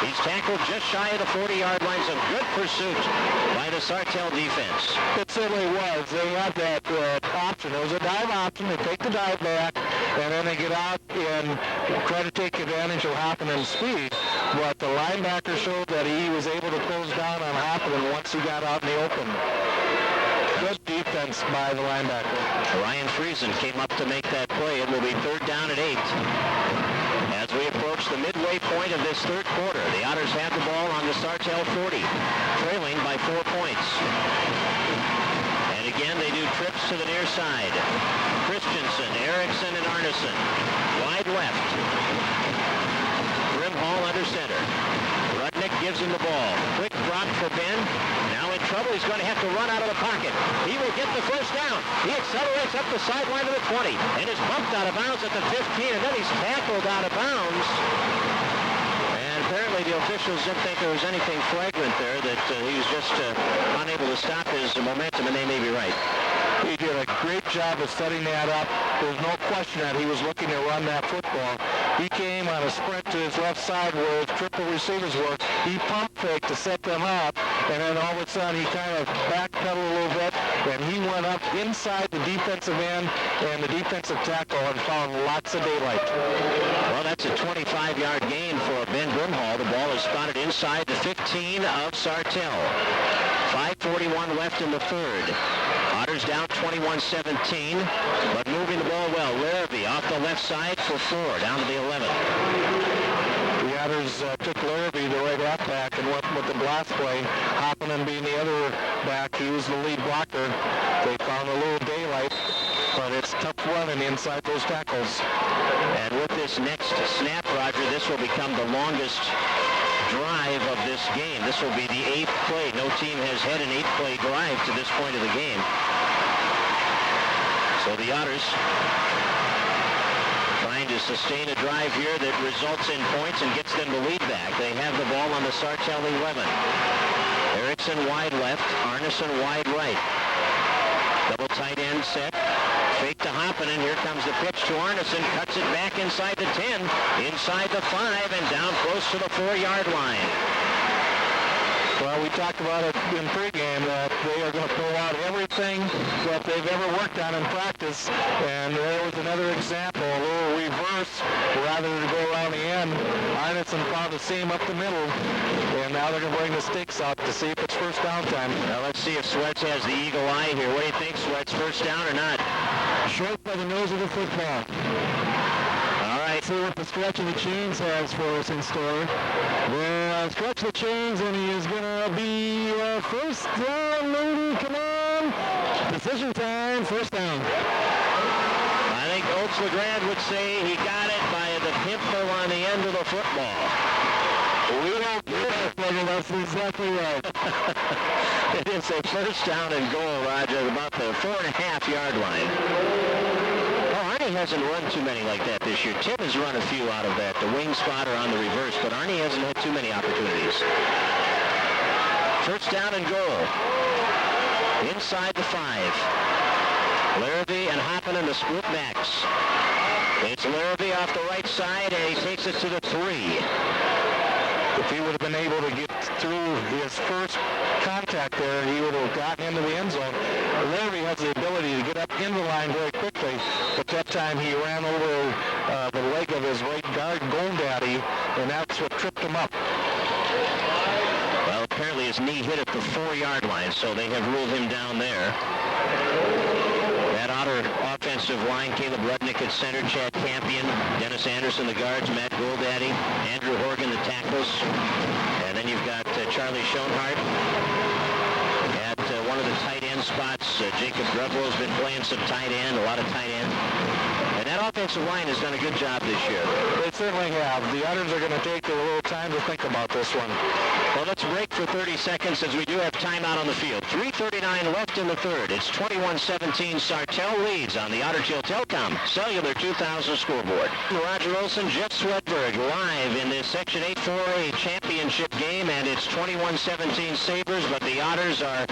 Speaker 1: He's tackled just shy of the 40-yard line. Some good pursuit by the Sartell defense.
Speaker 2: It certainly was. They had that option. It was a dive option. They take the dive back, and then they get out and try to take advantage of Hopponen's speed. But the linebacker showed that he was able to close down on Hopponen once he got out in the open. Good defense by the linebacker.
Speaker 1: Ryan Friesen came up to make that play. It will be third down and 8. As we approach the midway point of this third quarter, the Otters have the ball on the Sartell 40, trailing by 4 points. And again, they do trips to the near side. Christensen, Erickson, and Arneson. Wide left. Brimhall under center. Rudnick gives him the ball. Quick drop for Ben. Now in trouble. He's going to have to run out of the pocket. He will get the first down. He accelerates up the sideline to the 20 and is bumped out of bounds at the 15, and then he's tackled out of bounds. And apparently the officials didn't think there was anything flagrant there, that he was just unable to stop his momentum, and they may be right.
Speaker 2: He did a great job of setting that up. There's no question that he was looking to run that football. He came on a sprint to his left side where his triple receivers were. He pump faked to set them up, and then all of a sudden he kind of backpedaled a little bit, and he went up inside the defensive end and the defensive tackle and found lots of daylight.
Speaker 1: Well, that's a 25-yard gain for Ben Brimhall. The ball is spotted inside the 15 of Sartell. 5:41 left in the third. Otters down 21-17, but moving the ball well. Larrabee off the left side for 4, down to the 11.
Speaker 2: The Otters took Larrabee, the right halfback, and went with the blast play. Hopponen being the other back, he was the lead blocker. They found a little daylight, but it's tough running inside those tackles.
Speaker 1: And with this next snap, Roger, this will become the longest drive of this game. This will be the 8th play. No team has had an 8-play drive to this point of the game. So the Otters trying to sustain a drive here that results in points and gets them the lead back. They have the ball on the Sartell 11. Erickson wide left, Arneson wide right. Double tight end set. Fake to Hopponen. Here comes the pitch to Arneson. Cuts it back inside the 10, inside the 5, and down close to the 4-yard line.
Speaker 2: Well, we talked about it in pregame that they are going to pull out everything that they've ever worked on in practice. And there was another example, a little reverse rather than go around the end. Arneson found the seam up the middle, and now they're going to bring the sticks out to see if it's first down time.
Speaker 1: Now let's see if Sweats has the eagle eye here. What do you think, Sweats? First down or not?
Speaker 3: Short by the nose of the football.
Speaker 1: All right.
Speaker 3: See what the stretch of the chains has for us in store. We'll stretch the chains, and he is going to be first down, maybe. Come on. Decision time, first down.
Speaker 1: I think Oates LeGrand would say he got it by the pimple on the end of the football.
Speaker 3: We don't do that, brother. That's exactly right.
Speaker 1: It is a first down and goal, Roger, about the 4.5-yard line. Oh, Arnie hasn't run too many like that this year. Tim has run a few out of that, the wing spot or on the reverse, but Arnie hasn't had too many opportunities. First down and goal. Inside the 5. Larrabee and Hopponen, the split backs. It's Larrabee off the right side, and he takes it to the 3.
Speaker 2: If he would have been able to get through his first contact there, he would have gotten into the end zone. Larrabee has the ability to get up in the line very quickly, but that time he ran over the leg of his right guard, Goldaddy, and that's what tripped him up.
Speaker 1: Well, apparently his knee hit at the 4-yard line, so they have ruled him down there. That Otter offensive line, Caleb Rudnick at center, Chad Campion, Dennis Anderson, the guards, Matt Goldaddy, Andrew Horgan, the tackles, and then you've got Charlie Schoenhart. At one of the tight end spots, Jacob Grubwell's been playing some tight end, a lot of tight end. And that offensive line has done a good job this year.
Speaker 2: They certainly have. The Otters are going to take a little time to think about this one.
Speaker 1: Well, let's break for 30 seconds as we do have timeout on the field. 3:39 left in the third. It's 21-17. Sartell leads on the Otter Tail Telecom Cellular 2000 scoreboard. Roger Olson, Jeff Swedberg live in this Section 8 4A championship game, and it's 21-17 Sabres, but the Otters are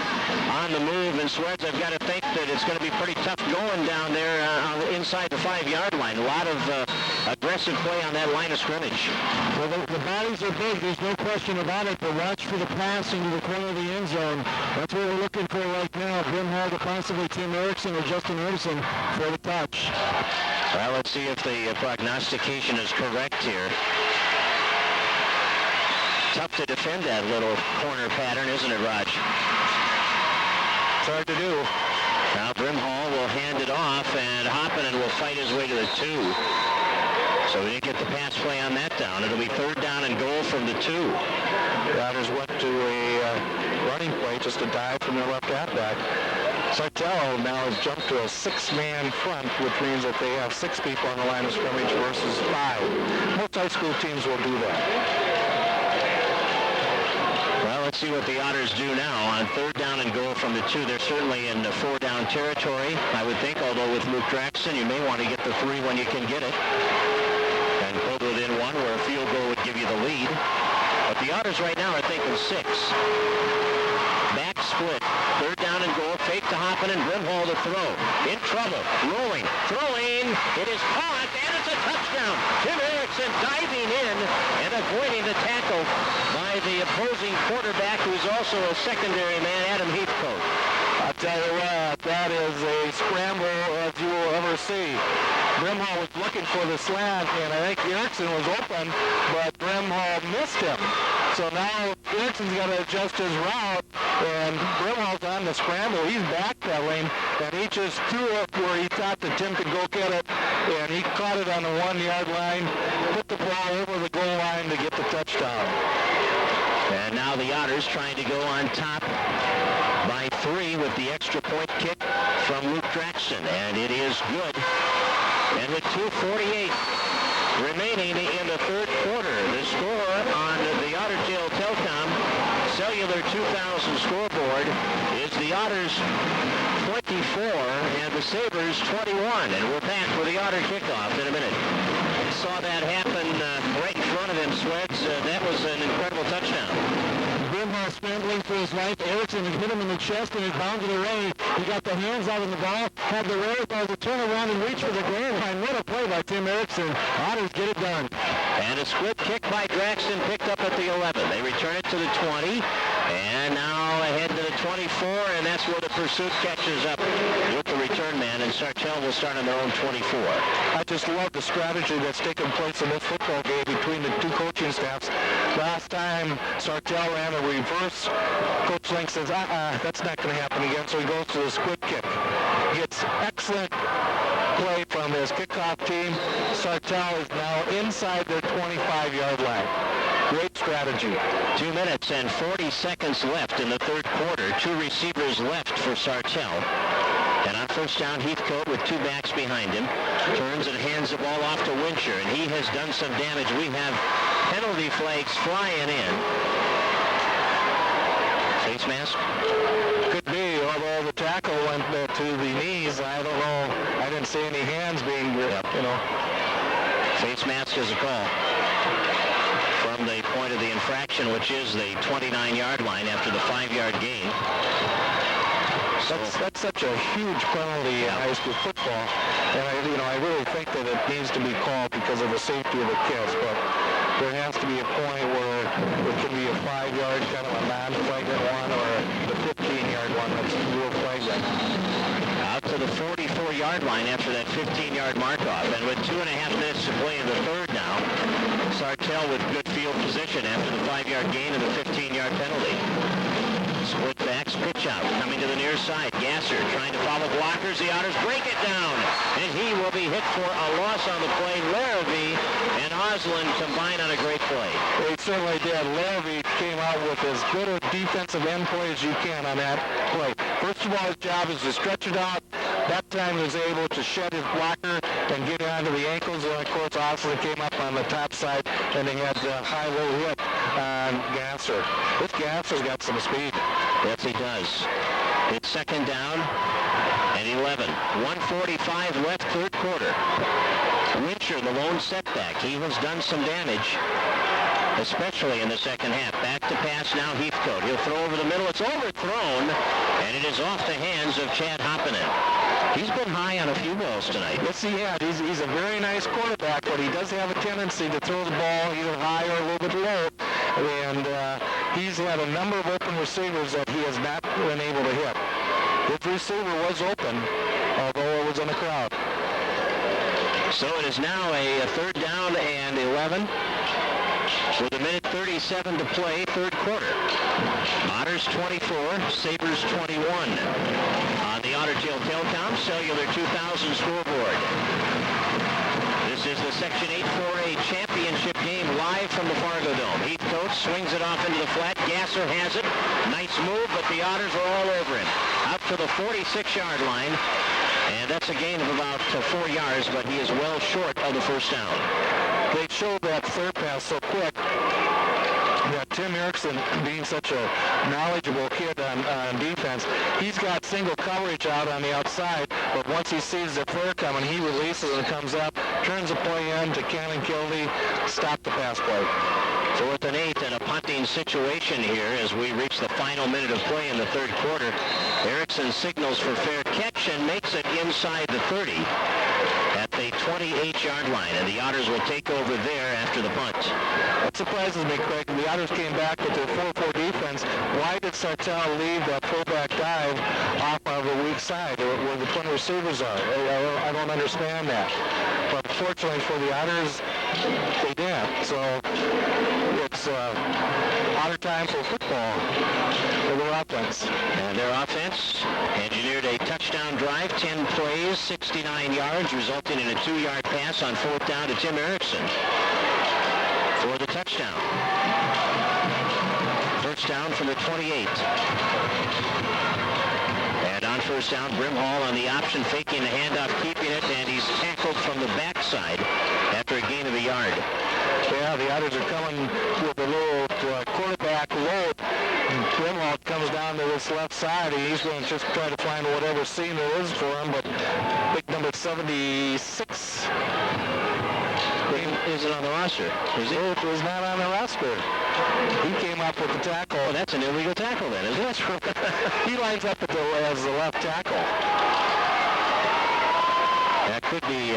Speaker 1: on the move. And Sweds, I've got to think that it's going to be pretty tough going down there inside the 5-yard line. A lot of aggressive play on that line of scrimmage.
Speaker 3: Well, the bodies are big. There's no question about it, but watch for the pass into the corner of the end zone. That's what we're looking for right now. Brimhall to possibly Tim Erickson or Justin Anderson for the touch.
Speaker 1: Well, let's see if the prognostication is correct here. Tough to defend that little corner pattern, isn't it, Raj?
Speaker 2: It's hard to do.
Speaker 1: Now Brimhall will hand it off, and Hopponen will fight his way to the 2. So we didn't get the pass play on that down. It'll be third down and goal from the 2.
Speaker 2: The Otters went to a running play, just a dive from their left halfback. Sartell now has jumped to a 6-man front, which means that they have 6 people on the line of scrimmage versus 5. Most high school teams will do that.
Speaker 1: Well, let's see what the Otters do now on third down and goal from the 2. They're certainly in the 4-down territory, I would think, although with Luke Draxton, you may want to get the 3 when you can get it. And pull within 1 where a field goal would give you the lead. But the Otters right now are thinking 6. Back split. Third down and goal. Fake to Hopponen. Brimhall to throw. In trouble. Rolling. Throwing. It is caught, and it's a touchdown. Tim Erickson diving in and avoiding the tackle by the opposing quarterback, who's also a secondary man, Adam Heathcote.
Speaker 2: I'll tell you what, that is a scramble as you will ever to see. Brimhall was looking for the slant, and I think Erickson was open, but Brimhall missed him. So now Erickson's got to adjust his route, and Brimhall's on the scramble. He's backpedaling, and he just threw it where he thought that Tim could go get it, and he caught it on the 1-yard line, put the ball over the goal line to get the touchdown.
Speaker 1: And now the Otters trying to go on top by 3 with the extra point kick from Luke Draxton, and it is good. And with 2:48 remaining in the third quarter, the score on the Otter Tail Telcom Cellular 2000 scoreboard is the Otters 24 and the Sabres 21. And we're back with the Otter kickoff in a minute. Saw that happen right in front of him, Sweats. That was an incredible touchdown.
Speaker 3: Brimhall scrambling for his life. Erickson had hit him in the chest and it bounded away. He got the hands out on the ball, had the wherewithal to turn around and reach for the goal line. What a play by Tim Erickson. Otters get it done.
Speaker 1: And a split kick by Draxton picked up at the 11. They return it to the 20. And now ahead to the 24, and that's where the pursuit catches up with the return man, and Sartell will start on their own 24.
Speaker 2: I just love the strategy that's taken place in this football game between the two coaching staffs. Last time Sartell ran a reverse, Coach Link says, that's not going to happen again, so he goes to the split kick. Gets excellent play from his kickoff team. Sartell is now inside their 25-yard line. Great strategy.
Speaker 1: 2 minutes and 40 seconds left in the third quarter. 2 receivers left for Sartell. And on first down, Heathcote with 2 backs behind him turns and hands the ball off to Winscher, and he has done some damage. We have penalty flags flying in. Face mask?
Speaker 2: Could be, although the tackle went to the knees. I don't know. I didn't see any hands being,
Speaker 1: Face mask is a call from the point of the infraction, which is the 29-yard line after the 5-yard gain.
Speaker 2: That's such a huge penalty in high school football, and I really think that it needs to be called because of the safety of the kids. But there has to be a point where it can be a 5-yard kind of a non-flagrant one, or the 15-yard one that's real flagrant.
Speaker 1: Out to the 44-yard line after that 15-yard mark-off, and with 2.5 minutes to play in the third now, Sartell with good field position after the 5-yard gain and the 15-yard penalty. Split backs, pitch out, coming to the near side. Gasser trying to follow blockers. The Otters break it down, and he will be hit for a loss on the play. Larrabee and Osland combine on a great play.
Speaker 2: They certainly did. Larrabee came out with as good a defensive end play as you can on that play. First of all, his job is to stretch it out. That time he was able to shed his blocker and get onto the ankles. And of course, Osland came up on the top side, and he had the high-low hit on Gasser. This Gasser's got some speed.
Speaker 1: Yes, he does. It's second down and 11. 1:45 left, third quarter. Winscher, the lone setback. He has done some damage, especially in the second half. Back to pass now, Heathcote. He'll throw over the middle. It's overthrown, and it is off the hands of Chad Hopponen. He's been high on a few balls tonight.
Speaker 2: Yes, he has. He's a very nice quarterback, but he does have a tendency to throw the ball either high or a little bit low. And he's had a number of open receivers that he has not been able to hit. His receiver was open, although it was in the crowd.
Speaker 1: So it is now a third down and 11. With a minute 37 to play, third quarter. Otters 24, Sabres 21. On the Otter Tail Telcom Cellular 2000 scoreboard. This is the Section 8-4A championship game live from the Fargodome. Heathcote swings it off into the flat. Gasser has it. Nice move, but the Otters are all over him. Out to the 46-yard line. And that's a gain of about 4 yards, but he is well short of the first down.
Speaker 2: They showed that third pass so quick that Tim Erickson, being such a knowledgeable kid on defense, he's got single coverage out on the outside, but once he sees the flare coming, he releases and comes up, turns the play in to Cannon Kildee, stop the pass play.
Speaker 1: So with an 8 and a punting situation here as we reach the final minute of play in the third quarter, Erickson signals for fair catch and makes it inside the 30 at the 28-yard line, and the Otters will take over there after the punt.
Speaker 2: A what surprises me, Craig, the Otters came back with their 4-4 defense. Why did Sartell leave that fullback dive off of the weak side where the twin receivers are? I don't understand that. But fortunately for the Otters, they did. So it's Otter time for football for their offense.
Speaker 1: And their offense engineered a touchdown drive, 10 plays, 69 yards, resulting in a 2-yard pass on 4th down to Tim Erickson for the touchdown. First down from the 28. And on first down, Brimhall on the option, faking the handoff, keeping it, and he's tackled from the backside after a gain of a yard.
Speaker 2: Yeah, the Otters are coming with a little quarterback load. Brimhall comes down to this left side, and he's going to just try to find whatever seam there is for him, but big number 76
Speaker 1: isn't on the roster, is he?
Speaker 2: It was not on the roster. He came up with the tackle.
Speaker 1: Oh, that's an illegal tackle then, isn't it?
Speaker 2: He lines up as the left tackle.
Speaker 1: That could be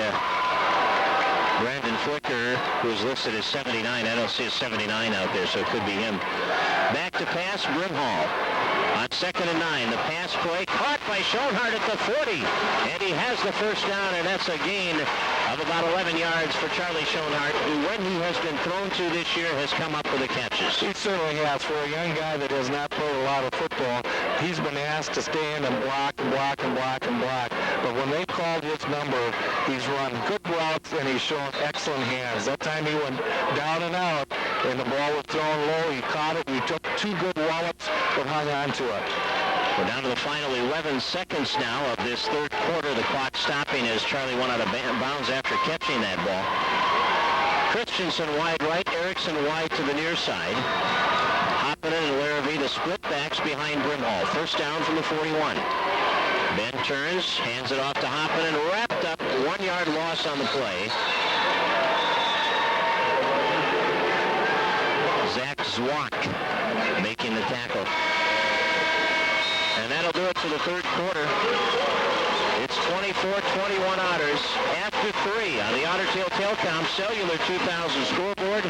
Speaker 1: Brandon Flicker, who's listed as 79. I don't see a 79 out there, so it could be him. Back to pass, Brimhall. On 2nd and 9, the pass play caught by Schoenhardt at the 40. And he has the first down, and that's a gain of about 11 yards for Charlie Schoenhardt, who, when he has been thrown to this year, has come up with the catches.
Speaker 2: He certainly has. For a young guy that has not played a lot of football, he's been asked to stand and block and block and block and block. But when they called his number, he's run good routes and he's shown excellent hands. That time he went down and out, and the ball was thrown low. He caught it, and he took 2 good wallops, but hung on to it.
Speaker 1: We're down to the final 11 seconds now of this third quarter. The clock stopping as Charlie went out of bounds after catching that ball. Christensen wide right, Erickson wide to the near side. Hopponen and Larrabee, the split backs behind Brimhall. First down from the 41. Ben turns, hands it off to Hopponen, wrapped up, 1-yard loss on the play. Zach Zwak making the tackle. And that'll do it for the third quarter. It's 24-21 Otters after 3 on the Otter Tail Telcom Cellular 2000 scoreboard.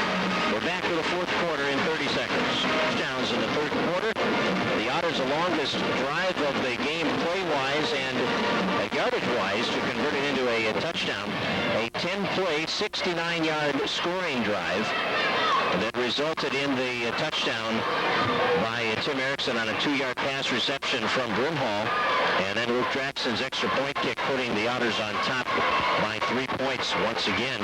Speaker 1: We're back to the fourth quarter in 30 seconds. Touchdowns in the third quarter. The Otters, the longest drive of the game play-wise and yardage-wise to convert it into a touchdown. A 10-play, 69-yard scoring drive that resulted in the touchdown by Tim Erickson on a 2-yard pass reception from Brimhall. And then Luke Jackson's extra point kick putting the Otters on top by 3 points once again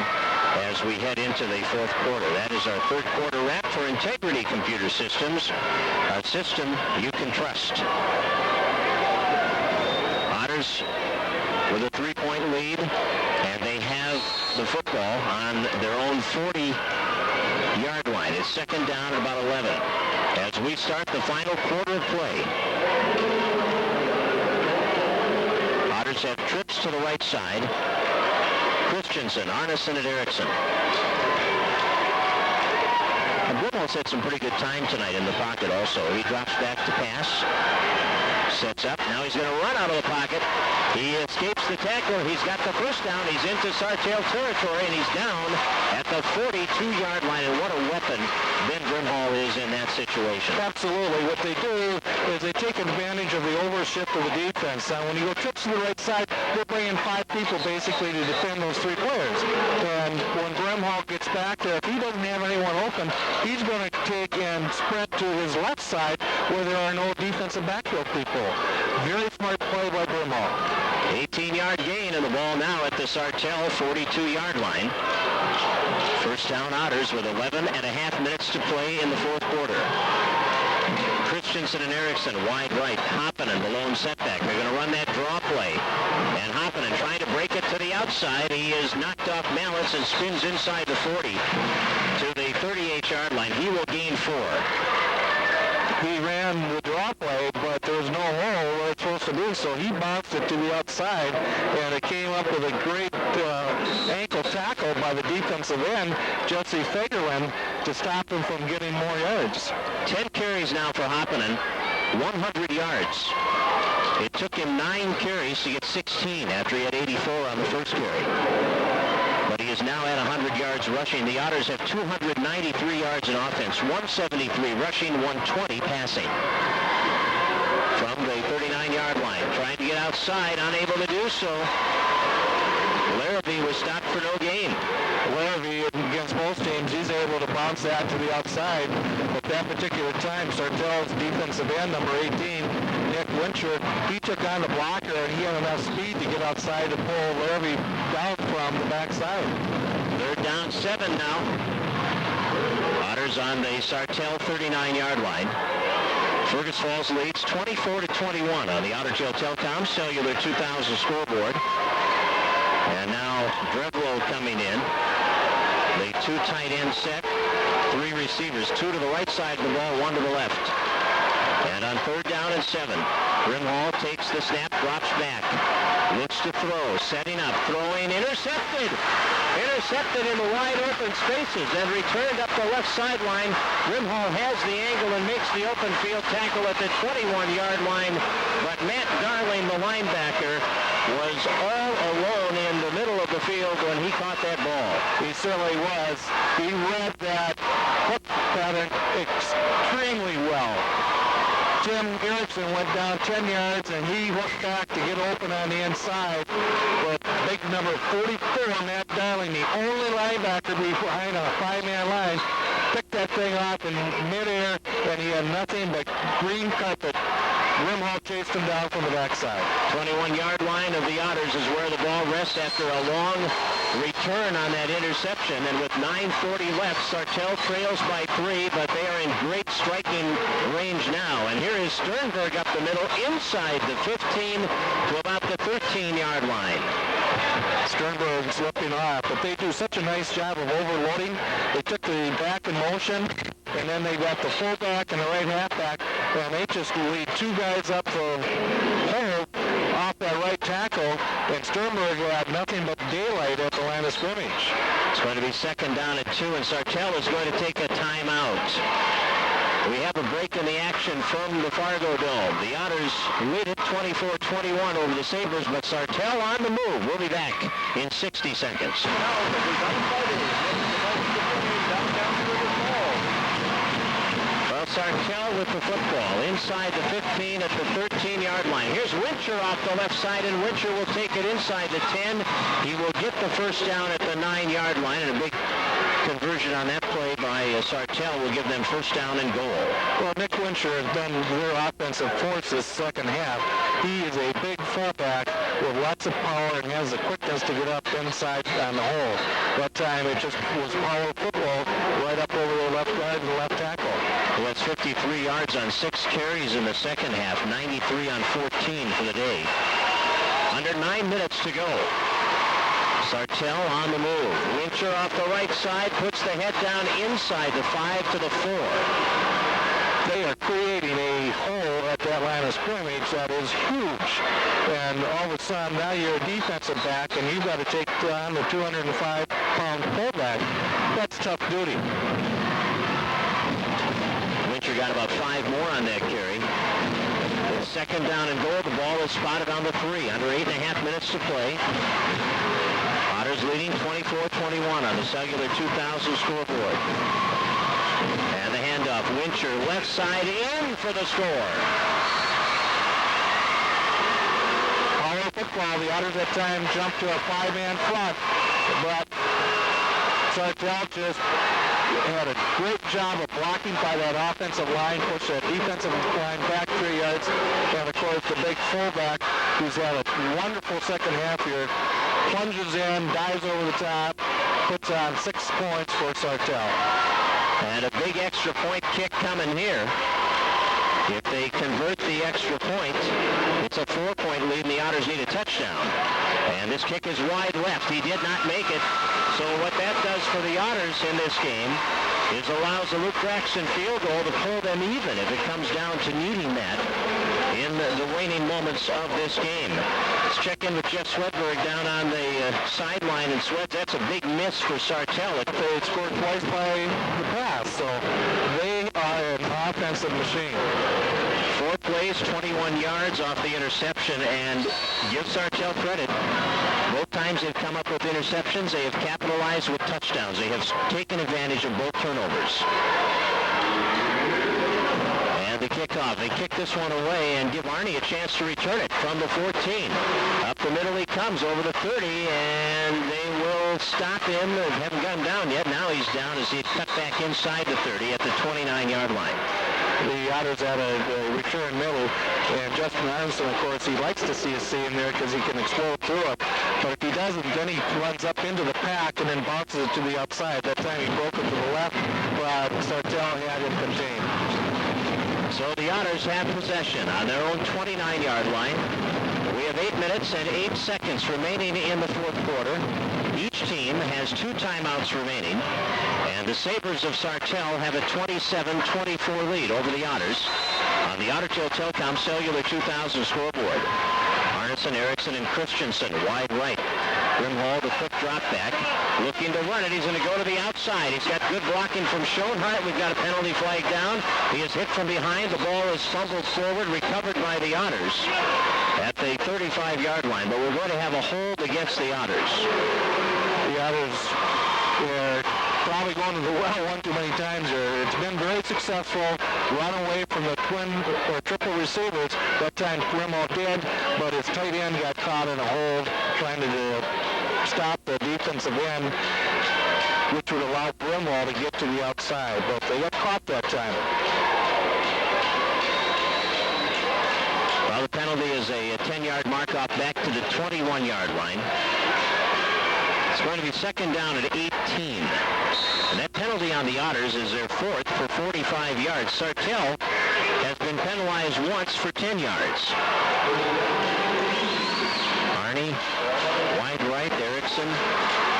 Speaker 1: as we head into the fourth quarter. That is our third quarter wrap for Integrity Computer Systems, a system you can trust. Otters with a 3-point lead, and they have the football on their own 40-yard line. It's second down at about 11 as we start the final quarter of play. Otters have trips to the right side. Christensen, Arneson, and Erickson. And Brimhall's had some pretty good time tonight in the pocket also. He drops back to pass. Sets up. Now he's going to run out of the pocket. He escapes the tackler. He's got the first down. He's into Sartell territory, and he's down at the 42-yard line. And what a weapon Ben Brimhall is in that situation.
Speaker 2: Absolutely. What they do is they take advantage of the overshift of the defense. Now, when you go trips to the right side, they're bringing 5 people basically to defend those 3 players. And when Brimhall gets back there, if he doesn't have anyone open, he's going to take and sprint to his left side where there are no defensive backfield people. Very smart play by Brimhall.
Speaker 1: 18-yard gain, and the ball now at the Sartell 42-yard line. First down Otters with 11 and a half minutes to play in the fourth quarter. Christensen and Erickson wide right. Hopponen, the lone setback. They're going to run that draw play. And Hopponen trying to break it to the outside. He is knocked off balance and spins inside the 40 to the 38-yard line. He will gain 4.
Speaker 2: He ran the draw play, but there was no hole where it's supposed to be, so he bounced it to the outside, and it came up with a great ankle tackle by the defensive end, Jesse Fagerlin, to stop him from getting more yards.
Speaker 1: 10 carries now for Hopponen, 100 yards. It took him 9 carries to get 16 after he had 84 on the first carry. But He is now at 100 yards rushing. The Otters have 293 yards in offense, 173 rushing, 120 passing. From the 39-yard line, trying to get outside, unable to do so. Larrabee was stopped for no gain.
Speaker 2: Larrabee, against most teams, he's able to bounce that to the outside. At that particular time, Sartell's defensive end, number 18, Nick Winscher, he took on the blocker, and he had enough speed to get outside to pull Larrabee down from the backside.
Speaker 1: Third down, 7 now. Otters on the Sartell 39-yard line. Fergus Falls leads 24-21 on the Otter Trail Telecom Cellular 2000 scoreboard. And now Drevlo coming in. The 2 tight end set, 3 receivers, 2 to the right side of the ball, 1 to the left. And on third down and 7, Brimhall takes the snap, drops back, looks to throw, setting up, throwing, intercepted! Intercepted in the wide open spaces and returned up the left sideline. Brimhall has the angle and makes the open field tackle at the 21-yard line. But Matt Darling, the linebacker, was all alone in the middle of the field when he caught that ball.
Speaker 2: He certainly was. He read that hook pattern extremely well. Tim Erickson went down 10 yards, and he hooked back to get open on the inside. But big number 44, Matt Darling, the only linebacker behind a 5-man line, picked that thing off in midair, and he had nothing but green carpet. Brimhall chased him down from the backside.
Speaker 1: 21-yard line of the Otters is where the ball rests after a long return on that interception. And with 9:40 left, Sartell trails by 3, but they are in great striking range now. And here is Sternberg up the middle, inside the 15 to about the 13-yard line.
Speaker 2: Sternberg slipping off, but they do such a nice job of overloading. They took the back in motion, and then they got the fullback and the right halfback, and they just lead 2 guys up the hole off that right tackle, and Sternberg had nothing but daylight at the line of scrimmage.
Speaker 1: It's going to be second down at 2, and Sartell is going to take a timeout. We have a break in the action from the Fargo Dome. The Otters lead it 24-21 over the Sabres, but Sartell on the move. We'll be back in 60 seconds. Well, Sartell with the football inside the 15 at the 13-yard line. Here's Winscher off the left side, and Winscher will take it inside the 10. He will get the first down at the 9-yard line, and a big conversion on that play by Sartell will give them first down and goal.
Speaker 2: Well, Nick Winscher has been their offensive force this second half. He is a big fullback with lots of power and has the quickness to get up inside on the hole. That time it just was power football right up over the left guard and the left tackle.
Speaker 1: Well, that's 53 yards on 6 carries in the second half, 93 on 14 for the day. Under 9 minutes to go. Sartell on the move. Winscher off the right side, puts the head down inside the 5 to the 4.
Speaker 2: They are creating a hole at that line of scrimmage that is huge. And all of a sudden, now you're a defensive back, and you've got to take on the 205-pound fullback. That's tough duty.
Speaker 1: Winscher got about 5 more on that carry. It's second down and goal. The ball is spotted on the 3. Under 8.5 minutes to play. Otters leading 24-21 on the Cellular 2000 scoreboard. And the handoff. Winscher left side in for the score.
Speaker 2: Power football. The Otters at times jumped to a 5-man front, but Sartell just had a great job of blocking by that offensive line, pushed that defensive line back 3 yards, and of course the big fullback, who's had a wonderful second half here, plunges in, dives over the top, puts on 6 points for Sartell.
Speaker 1: And a big extra point kick coming here. If they convert the extra point, it's a 4-point lead, and the Otters need a touchdown. And this kick is wide left. He did not make it. So what that does for the Otters in this game is allows the Luke Braxton field goal to pull them even if it comes down to needing that in the waning moments of this game. Let's check in with Jeff Swedberg down on the sideline, and Swed, that's a big miss for Sartell.
Speaker 2: They scored twice by the pass, so they are an offensive machine.
Speaker 1: 4 plays, 21 yards off the interception, and give Sartell credit. Both times they've come up with interceptions, they have capitalized with touchdowns. They have taken advantage of both turnovers. And the kickoff. They kick this one away and give Arnie a chance to return it from the 14. Up the middle he comes over the 30, and they will stop him. They haven't got him down yet. Now he's down as he cut back inside the 30 at the 29-yard line.
Speaker 2: The Otters had a return middle, and Justin Arneson, of course, he likes to see a seam there because he can explode through it. But if he doesn't, then he runs up into the pack and then bounces it to the outside. That time he broke it to the left, but Sartell had him contained.
Speaker 1: So the Otters have possession on their own 29-yard line. We have 8 minutes and 8 seconds remaining in the fourth quarter. Each team has 2 timeouts remaining, and the Sabres of Sartell have a 27-24 lead over the Otters on the Otter Tail Telecom Cellular 2000 scoreboard. Arneson, Erickson, and Christensen wide right. Brimhall, the quick drop back, looking to run it. He's going to go to the outside. He's got good blocking from Schoenhart. We've got a penalty flag down. He is hit from behind. The ball is fumbled forward, recovered by the Otters at the 35-yard line. But we're going to have a hold against the Otters.
Speaker 2: The Otters were probably going to the well one too many times here. It's been very successful. Run away from the twin or triple receivers. That time Brimhall did, but his tight end got caught in a hold trying to stop the defensive end, which would allow Brimhall to get to the outside, but they got caught that time.
Speaker 1: Well, the penalty is a 10-yard mark off back to the 21-yard line. It's going to be second down at 18. And that penalty on the Otters is their 4th for 45 yards. Sartell has been penalized once for 10 yards. Arnie, wide right, Erickson,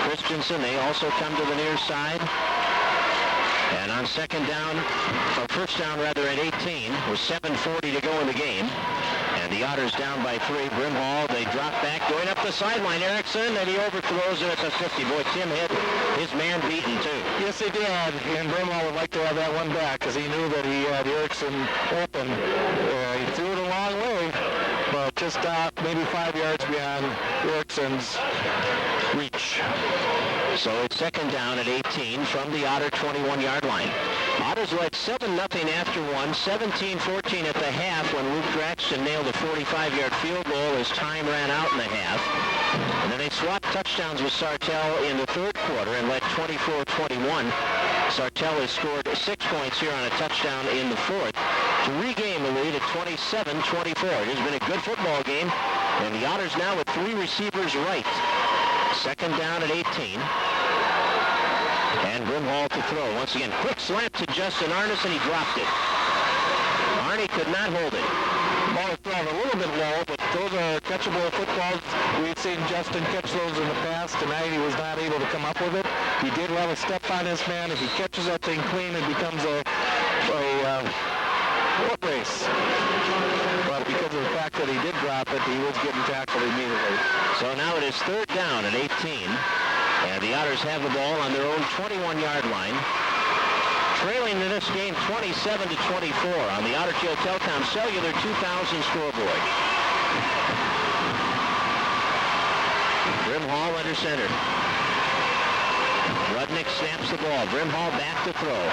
Speaker 1: Christensen, they also come to the near side. And on second down, or first down rather, at 18, with 7:40 to go in the game. And the Otters down by 3. Brimhall, they drop back, going up the sideline. Erickson, and he overthrows it at the 50. Boy, Tim hit his man beaten, too.
Speaker 2: Yes, he did. And Brimhall would like to have that one back because he knew that he had Erickson open. He threw it a long way, but just maybe 5 yards beyond Erickson's reach.
Speaker 1: So it's second down at 18 from the Otter 21-yard line. Otters led 7-0 after one, 17-14 at the half when Luke Draxton nailed a 45-yard field goal as time ran out in the half. And then they swapped touchdowns with Sartell in the third quarter and led 24-21. Sartell has scored 6 points here on a touchdown in the fourth to regain the lead at 27-24. It has been a good football game, and the Otters now with 3 receivers right. Second down at 18. And Brimhall to throw. Once again, quick slap to Justin Arneson. He dropped it. Arnie could not hold it.
Speaker 2: Ball is thrown a little bit low, but those are catchable footballs. We've seen Justin catch those in the past. Tonight he was not able to come up with it. He did have a step on his man. If he catches that thing clean, it becomes a foot race. But because of the fact that he did drop it, he was getting tackled immediately.
Speaker 1: So now it is third down at 18. And the Otters have the ball on their own 21-yard line. Trailing in this game 27-24 on the Otter Tail Telecom Cellular 2000 scoreboard. Brimhall under center. Rudnick snaps the ball. Brimhall back to throw.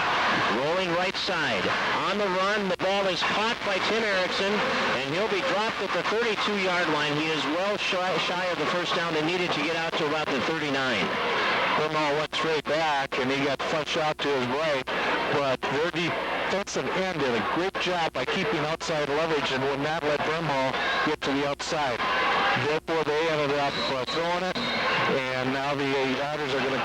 Speaker 1: Rolling right side. On the run, the ball is caught by Tim Erickson, and he'll be dropped at the 32-yard line. He is well shy of the first down. They needed to get out to about the 39.
Speaker 2: Brimhall went straight back, and he got flushed out to his right, but their defensive end did a great job by keeping outside leverage and would not let Brimhall get to the outside. Therefore, they ended up throwing it, and now the Otters are going to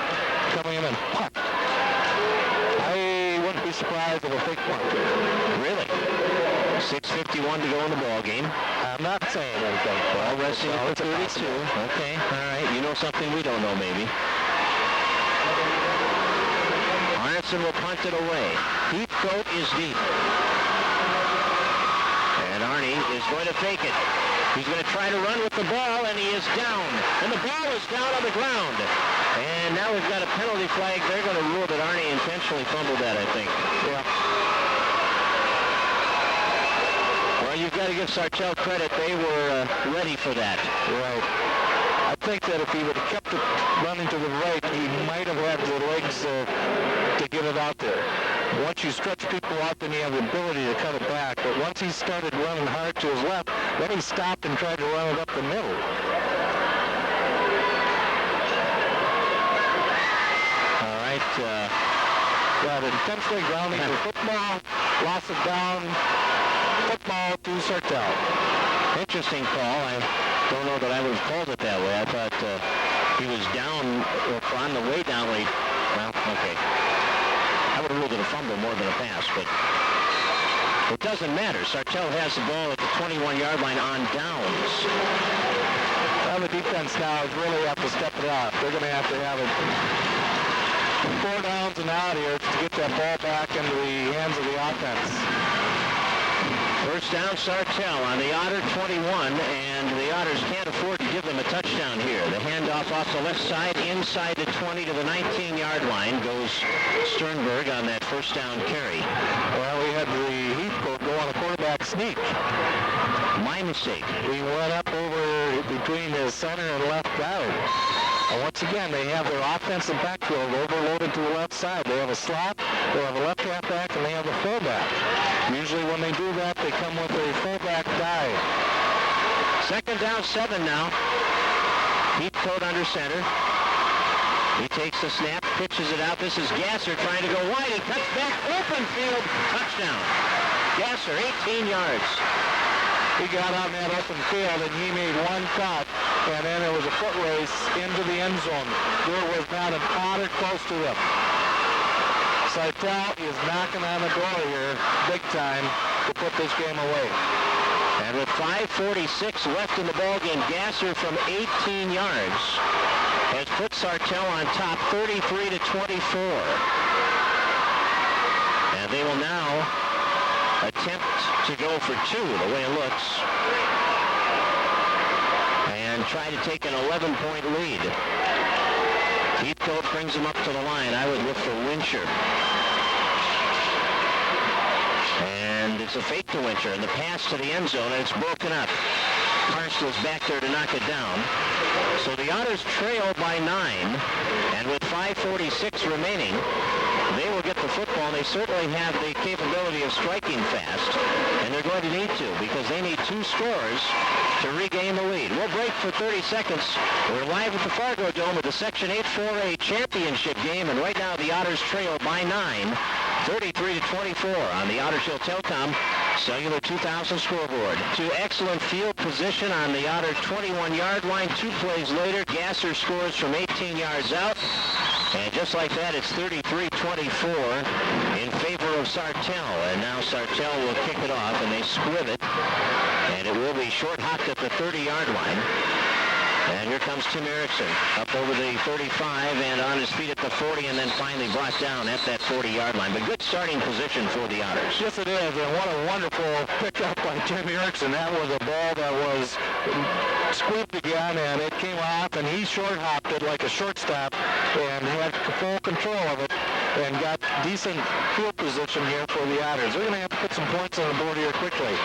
Speaker 2: come in and punt. I wouldn't be surprised if a fake punt.
Speaker 1: Really? 6:51 to go in the ball game.
Speaker 2: I'm not saying anything.
Speaker 1: Ball resting at the 32. Okay, all right. You know something we don't know, maybe. Arneson will punt it away. Deep throat is deep. And Arnie is going to fake it. He's going to try to run with the ball, and he is down. And the ball is down on the ground. And now we've got a penalty flag. They're going to rule that Arnie intentionally fumbled that, I think.
Speaker 2: Yeah.
Speaker 1: Well, you've got to give Sartell credit. They were ready for that.
Speaker 2: Right. I think that if he would have kept it running to the right, he might have had the legs to get it out there. Once you stretch people out, then you have the ability to cut it back. But once he started running hard to his left, then he stopped and tried to run it up the middle.
Speaker 1: All right.
Speaker 2: Got intentionally grounding the football, loss of down, football to Sartell.
Speaker 1: Interesting call. I don't know that I would have called it that way. I thought he was down, or on the way down. Well, okay. I would have ruled it a fumble more than a pass, but it doesn't matter. Sartell has the ball at the 21-yard line on downs.
Speaker 2: Well, the defense now is really have to step it up. They're going to have it 4 downs and out here to get that ball back into the hands of the offense.
Speaker 1: First down, Sartell on the Otter 21, and the Otters can't afford to give them a touchdown here. The handoff off the left side, inside the 20 to the 19-yard line, goes Sternberg on that first down carry.
Speaker 2: Well, we had the Heathcote go on a quarterback sneak.
Speaker 1: My mistake.
Speaker 2: We went up over between the center and left guard. And once again, they have their offensive backfield overloaded to the left side. They have a slot, they have a left halfback, and they have a fullback. Usually when they do that, they come with a fullback dive.
Speaker 1: Second down, 7 now. Heathcote under center. He takes the snap, pitches it out. This is Gasser trying to go wide. He cuts back, open field, touchdown. Gasser, 18 yards.
Speaker 2: He got on that open field, and he made one cut, and then there was a foot race into the end zone. There was not an Otter close to him. Sartell is knocking on the door here big time to put this game away.
Speaker 1: And with 5:46 left in the ballgame, Gasser from 18 yards has put Sartell on top 33 to 24. And they will now attempt to go for 2, the way it looks, and try to take an 11-point lead. Heathcote brings him up to the line. I would look for Winscher. And it's a fake to Winscher, and the pass to the end zone, and it's broken up. Karstle's back there to knock it down. So the Otters trail by 9, and with 5:46 remaining, they will get the football, and they certainly have the capability of striking fast, and they're going to need to, because they need 2 scores to regain the lead. We'll break for 30 seconds. We're live at the Fargo Dome with the Section 8 4A championship game, and right now the Otters trail by 9, 33 to 24 on the Otter Shield Telcom Cellular 2000 scoreboard. To excellent field position on the Otter 21-yard line. 2 plays later, Gasser scores from 18 yards out. And just like that, it's 33-24 in favor of Sartell. And now Sartell will kick it off, and they squib it. And it will be short-hopped at the 30-yard line. And here comes Tim Erickson up over the 35 and on his feet at the 40, and then finally brought down at that 40-yard line. But good starting position for the Otters.
Speaker 2: Yes, it is, and what a wonderful pickup by Tim Erickson. That was a ball that was scooped again, and it came off, and he short-hopped it like a shortstop and had full control of it and got decent field position here for the Otters. They're going to have to put some points on the board here quickly.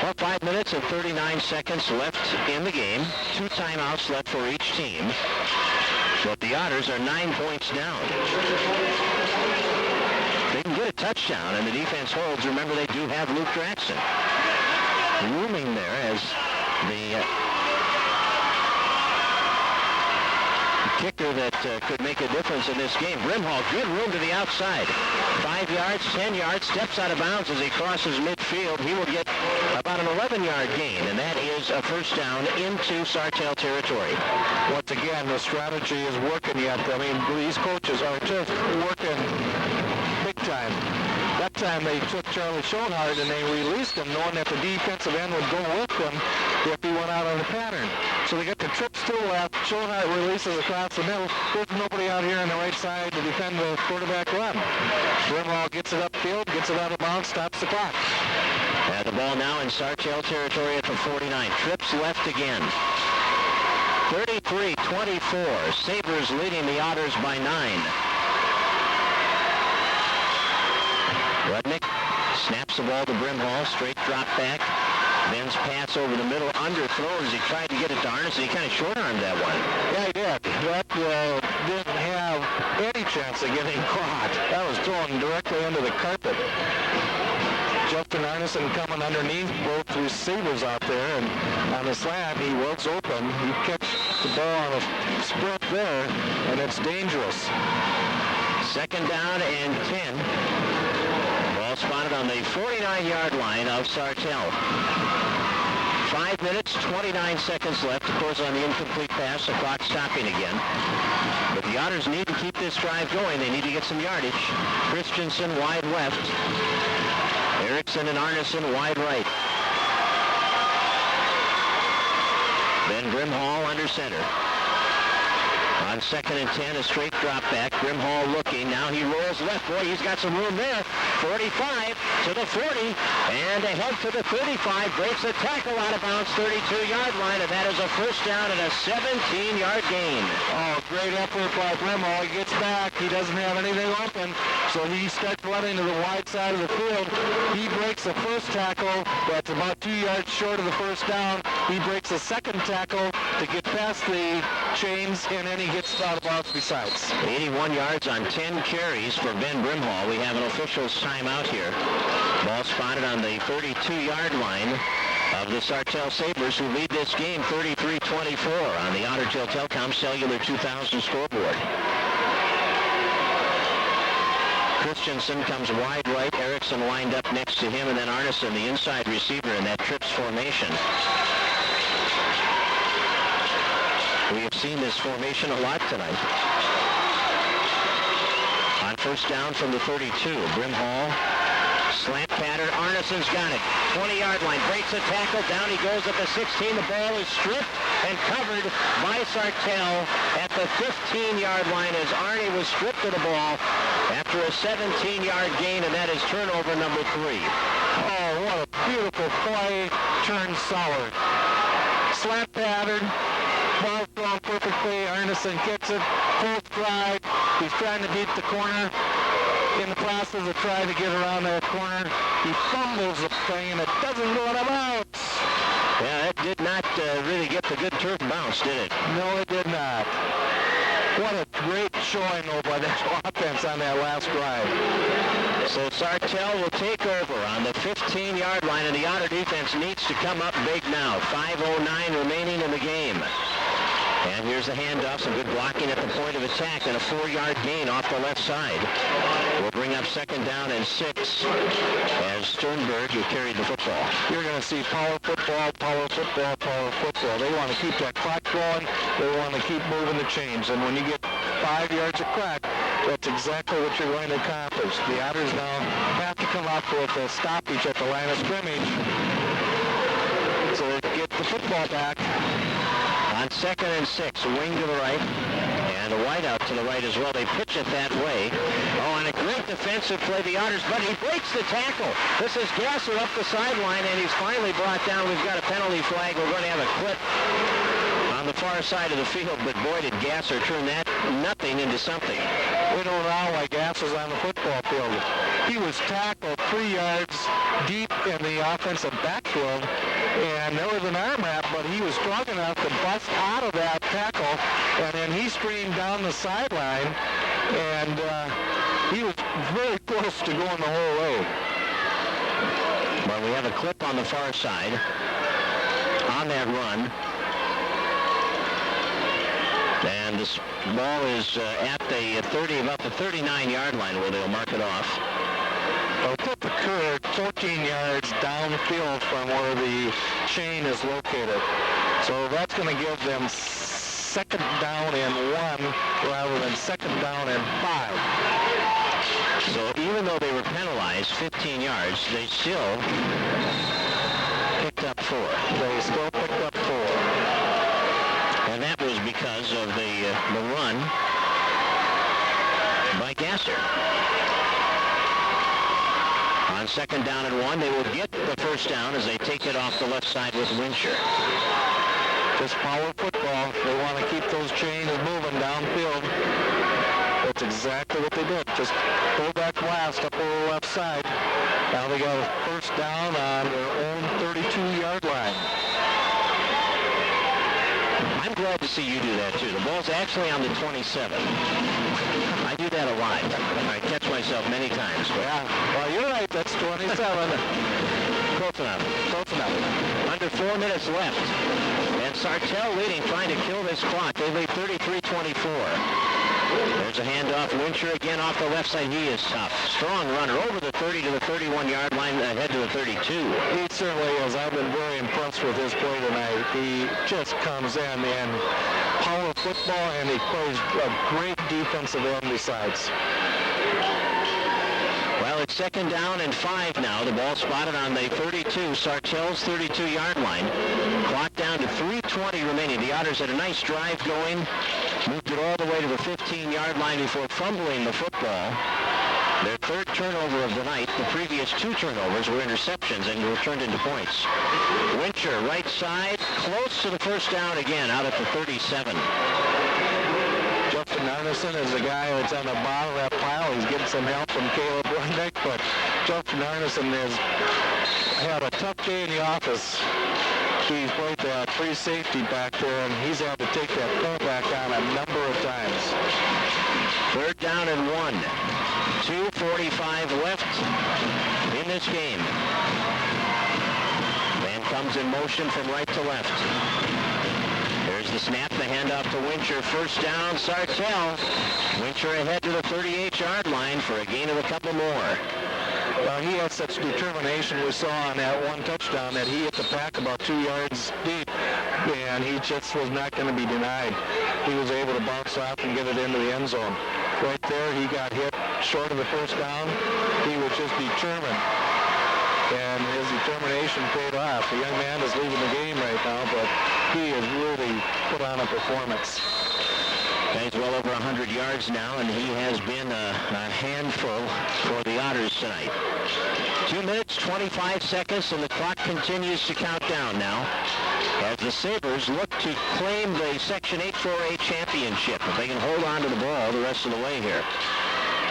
Speaker 1: Well, 5 minutes and 39 seconds left in the game. 2 timeouts left for each team. But the Otters are 9 points down. They can get a touchdown, and the defense holds. Remember, they do have Luke Draxton looming there as the kicker that could make a difference in this game. Brimhall, good room to the outside. 5 yards, 10 yards, steps out of bounds as he crosses midfield. He will get about an 11-yard gain, and that is a first down into Sartell territory.
Speaker 2: Once again, the strategy is working yet. I mean, these coaches are just working big time. That time they took Charlie Schoenhardt and they released him, knowing that the defensive end would go with him if he went out on the pattern. So they get the trips to the left. Schoenhardt releases across the middle. There's nobody out here on the right side to defend the quarterback run. Brimhall gets it upfield, gets it out of bounds, stops the clock.
Speaker 1: The ball now in Sartell territory at the 49. Trips left again. 33-24. Sabres leading the Otters by 9. Rudnick snaps the ball to Brimhall. Straight drop back. Ben's pass over the middle, underthrown as he tried to get it to Arneson. He kind of short-armed that one.
Speaker 2: Yeah, he did. That didn't have any chance of getting caught. That was thrown directly into the carpet. Justin Arneson coming underneath both receivers out there, and on the slant, he was open. He catch the ball on a sprint there, and it's dangerous.
Speaker 1: Second down and 10. Ball spotted on the 49-yard line of Sartell. 5 minutes, 29 seconds left. Of course, on the incomplete pass, the clock stopping again. But the Otters need to keep this drive going. They need to get some yardage. Christensen wide left. Erickson and Arneson wide right. Ben Brimhall under center. On second and 10, a straight drop back. Brimhall looking. Now he rolls left. Boy, he's got some room there. 45 to the 40. And ahead to the 35. Breaks a tackle out of bounds, 32-yard line. And that is a first down and a 17-yard gain.
Speaker 2: Oh, great effort by Brimhall. He gets back. He doesn't have anything open. So he starts running to the wide side of the field. He breaks the first tackle. That's about 2 yards short of the first down. He breaks the second tackle to get past the chains, and then he gets out of bounds besides.
Speaker 1: 81 yards on 10 carries for Ben Brimhall. We have an official's timeout here. Ball spotted on the 32-yard line of the Sartell Sabres, who lead this game 33-24 on the Otter Telecom Cellular 2000 scoreboard. Christensen comes wide right. Erickson lined up next to him, and then Arneson, the inside receiver in that trips formation. We have seen this formation a lot tonight. On first down from the 32, Brimhall, slant pattern. Arneson's got it. 20-yard line, breaks a tackle. Down he goes at the 16. The ball is stripped and covered by Sartell at the 15-yard line as Arnie was stripped of the ball after a 17-yard gain, and that is turnover number 3.
Speaker 2: Oh, what a beautiful play. Turned sour. Slant pattern. Ball thrown perfectly. Arneson gets it. Full stride. He's trying to beat the corner. In the process of trying to get around that corner, he fumbles the thing, and it doesn't go out of bounds.
Speaker 1: Yeah, that did not really get the good turf bounce, did it?
Speaker 2: No, it did not. What a great showing, though, by that offense on that last drive.
Speaker 1: So Sartell will take over on the 15-yard line, and the Otter defense needs to come up big now. 5:09 remaining in the game. And here's a handoff, some good blocking at the point of attack, and a 4-yard gain off the left side. We'll bring up second down and 6 as Sternberg, who carried the football.
Speaker 2: You're going to see power football, power football, power football. They want to keep that clock going. They want to keep moving the chains. And when you get 5 yards of clock, that's exactly what you're going to accomplish. The Otters now have to come up with a stoppage at the line of scrimmage to get the football back.
Speaker 1: On second and 6, a wing to the right, and a wideout to the right as well. They pitch it that way. Oh, and a great defensive play, the Otters, but he breaks the tackle. This is Gasser up the sideline, and he's finally brought down. We've got a penalty flag. We're going to have a clip on the far side of the field, but boy, did Gasser turn that nothing into something.
Speaker 2: We don't know why Gasser's on the football field. He was tackled 3 yards deep in the offensive backfield, and there was an arm wrap, but he was strong enough to bust out of that tackle, and then he streamed down the sideline, and he was very close to going the whole way.
Speaker 1: But we have a clip on the far side on that run. And this ball is at the about the 39-yard line where they'll mark it off.
Speaker 2: Well, clip occurred 14 yards downfield from where the chain is located. So that's going to give them second down and 1 rather than second down and 5.
Speaker 1: So even though they were penalized 15 yards, they still picked up 4.
Speaker 2: They still picked up 4.
Speaker 1: And that was because of the run by Gasser. On second down and 1, they will get the first down as they take it off the left side with Winscher.
Speaker 2: Just power football. They want to keep those chains moving downfield. That's exactly what they did. Just pull back blast up over the left side. Now they got a first down on their own 32-yard line.
Speaker 1: I'm glad to see you do that too. The ball's actually on the 27. I do that a lot. I catch myself many times. But
Speaker 2: Yeah, well, you're right. That's 27.
Speaker 1: close enough.
Speaker 2: Close enough.
Speaker 1: Under 4 minutes left. And Sartell leading, trying to kill this clock. They lead 33-24. There's a handoff. Winscher again off the left side. He is tough. Strong runner over the 30 to the 31-yard line, ahead to the 32.
Speaker 2: He certainly is. I've been very impressed with his play tonight. He just comes in and power football, and he plays a great defensive end besides.
Speaker 1: Well, it's 2nd down and 5 now. The ball spotted on the 32, Sartell's 32-yard line. Clock down to 3:20 remaining. The Otters had a nice drive going. Moved it all the way to the 15-yard line before fumbling the football. Their 3rd turnover of the night. The previous 2 turnovers were interceptions and were turned into points. Winscher, right side, close to the first down again, out at the 37.
Speaker 2: Justin Arneson is the guy that's on the bottom of that pile. He's getting some help from Caleb Rundick, but Justin Arneson has had a tough day in the office. He's played the free safety back there, and he's had to take that pullback on a number of times.
Speaker 1: 3rd down and 1. 2:45 left in this game. Man comes in motion from right to left. There's the snap, the handoff to Winscher. First down, Sartell. Winscher ahead to the 38-yard line for a gain of a couple more.
Speaker 2: He had such determination. We saw on that one touchdown that he hit the pack about 2 yards deep, and he just was not going to be denied. He was able to bounce off and get it into the end zone. Right there, he got hit short of the first down. He was just determined, and his determination paid off. The young man is leaving the game right now, but he has really put on a performance.
Speaker 1: He's well over 100 yards now, and he has been a handful for the Otters tonight. 2 minutes, 25 seconds, and the clock continues to count down now as the Sabres look to claim the Section 8-4A championship. If they can hold on to the ball the rest of the way here.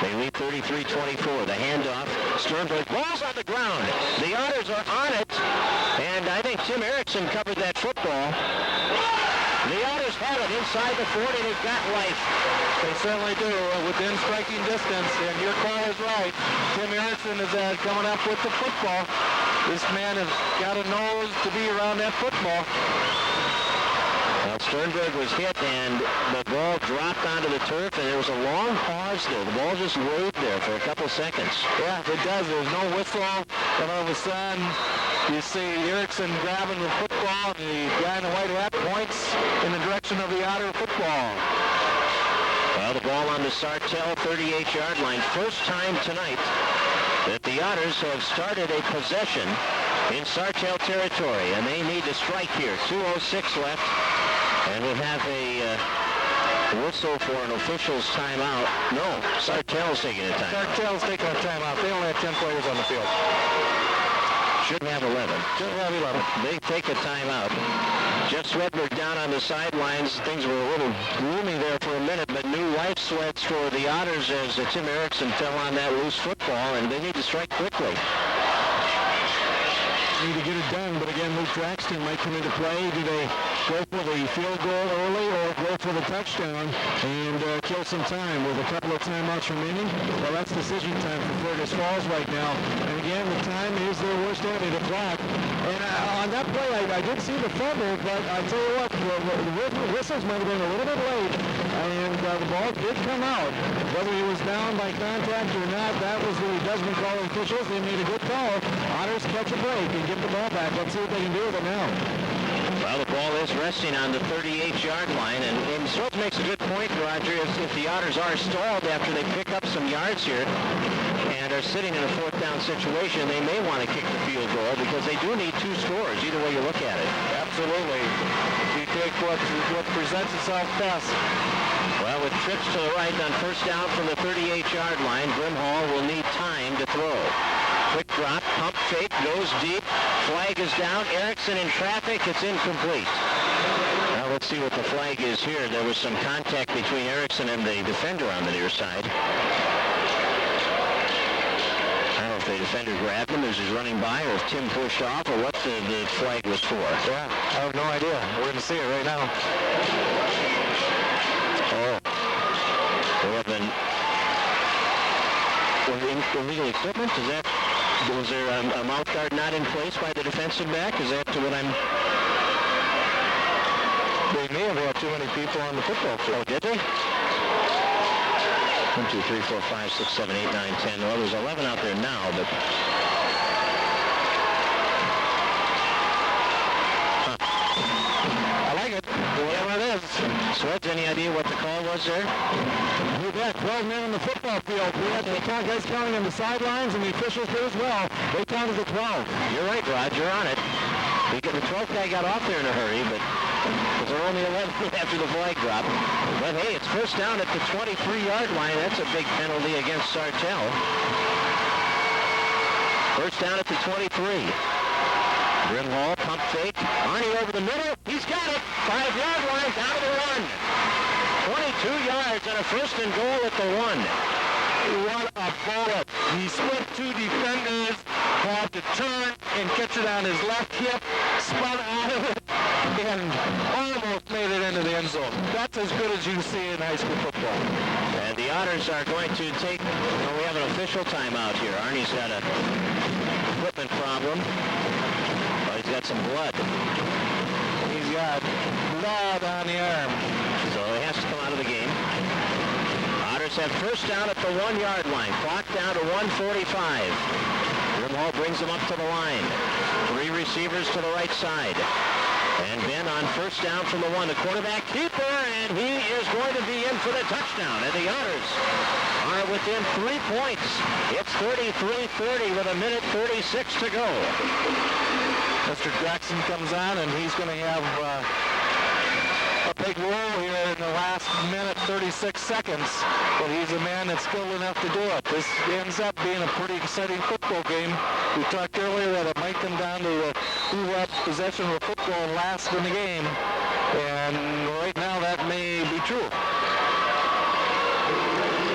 Speaker 1: They lead 33-24. The handoff. Sternberg, ball's on the ground. The Otters are on it, and I think Tim Erickson covered that football. The Otters have it inside the 40. They've got life.
Speaker 2: They certainly do, within striking distance, and your call is right. Tim Erickson is coming up with the football. This man has got a nose to be around that football.
Speaker 1: Well, Sternberg was hit, and the ball dropped onto the turf, and there was a long pause there. The ball just waved there for a couple seconds.
Speaker 2: Yeah, it does. There's no whistle, and all of a sudden, you see Erickson grabbing the football, and the guy in the white hat points in the direction of the Otter football.
Speaker 1: Well, the ball on the Sartell 38-yard line. First time tonight that the Otters have started a possession in Sartell territory, and they need to strike here. 2:06 left, and we have a whistle for an official's timeout. No, Sartell's taking a timeout.
Speaker 2: Sartell's taking a timeout. They only have 10 players on the field.
Speaker 1: Shouldn't have 11.
Speaker 2: Shouldn't have 11.
Speaker 1: They take a timeout. Jeff Swedberg down on the sidelines. Things were a little gloomy there for a minute, but new life sweats for the Otters as Tim Erickson fell on that loose football, and they need to strike quickly.
Speaker 3: Need to get it done, but again, Luke Draxton might come into play. Do they go for the field goal early or go for the touchdown and kill some time with a couple of timeouts remaining? Well, that's decision time for Fergus Falls right now. And again, the time is their worst enemy, the clock. And on that play, I did see the fumble, but I tell you what, the whistles might have been a little bit late, and the ball did come out. Whether he was down by contact or not, that was the judgment call officials. They made a good call. Otters catch a break and get the ball back. Let's see what they can do with it now.
Speaker 1: Well, the ball is resting on the 38-yard line, and Schultz makes a good point, Roger. If the Otters are stalled after they pick up some yards here and are sitting in a 4th down situation, they may want to kick the field goal because they do need 2 scores, either way you look at it.
Speaker 2: Absolutely. You take what presents itself best.
Speaker 1: Well, with trips to the right on first down from the 38-yard line, Brimhall will need time to throw. Quick drop, pump fake, goes deep, flag is down, Erickson in traffic, it's incomplete. Now let's see what the flag is here. There was some contact between Erickson and the defender on the near side. I don't the defender grabbed him as he's running by, or if Tim pushed off, or what the flag was for.
Speaker 2: Yeah, I have no idea. We're going to see it right now.
Speaker 1: Oh. There have been illegal equipment? Was there a mouth guard not in place by the defensive back? Is that what I'm...
Speaker 2: They may have had too many people on the football field.
Speaker 1: Oh, did they? 1, 2, 3, 4, 5, 6, 7, 8, 9, 10. Well, there's 11 out there now, but... Huh.
Speaker 2: I like it. Whatever it is.
Speaker 1: Sweats, any idea what the call was there?
Speaker 3: You bet. 12 men on the football field. We had the guys counting on the sidelines, and the officials did as well. They counted to 12.
Speaker 1: You're right, Rod. You're on it. The 12th guy got off there in a hurry, but there were only 11 after the flag drop. But hey, it's first down at the 23-yard line. That's a big penalty against Sartell. First down at the 23. Brimhall, pump fake. Arnie over the middle. He's got it. 5-yard line, down to the 1. 22 yards and a first and goal at the 1.
Speaker 2: What a bullet. He split 2 defenders, had to turn and catch it on his left hip, spun out of it, and almost made it into the end zone. That's as good as you see in high school football.
Speaker 1: And the Otters are going to take, well, we have an official timeout here. Arnie's got a equipment problem. Oh, he's got some blood.
Speaker 2: He's got blood on the arm.
Speaker 1: So he has to come out of the game. Otters have first down at the 1-yard line. Clock down to 1:45. Brimhall brings them up to the line. 3 receivers to the right side. And Ben on first down from the 1. The quarterback keeper, and he is going to be in for the touchdown. And the Otters are within 3 points. It's 33-30 with 1:36 to go.
Speaker 2: Mr. Jackson comes on, and he's going to have a big role here in the last minute, 36 seconds. But he's a man that's skilled enough to do it. This ends up being a pretty exciting football game. We talked earlier that it might come down to who had possession of the football last in the game. And right now that may be true.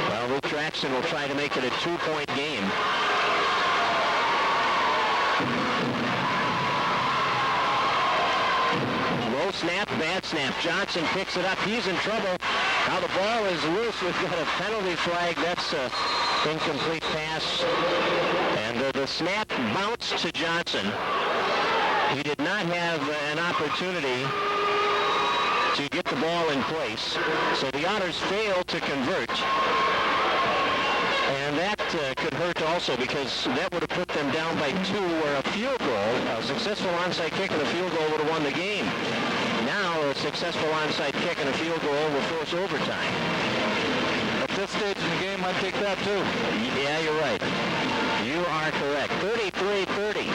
Speaker 1: Well, Luke Jackson will try to make it a 2-point game. Low snap, bad snap. Johnson picks it up. He's in trouble. Now the ball is loose. We've got a penalty flag. That's an incomplete pass. And the snap bounced to Johnson. He did not have an opportunity to get the ball in place. So the Otters failed to convert. And that could hurt also, because that would have put them down by 2, where a field goal, a successful onside kick and a field goal would have won the game. Now a successful onside kick and a field goal will force overtime.
Speaker 2: At this stage in the game, I'd take that too.
Speaker 1: Yeah, you're right. You are correct. 33-30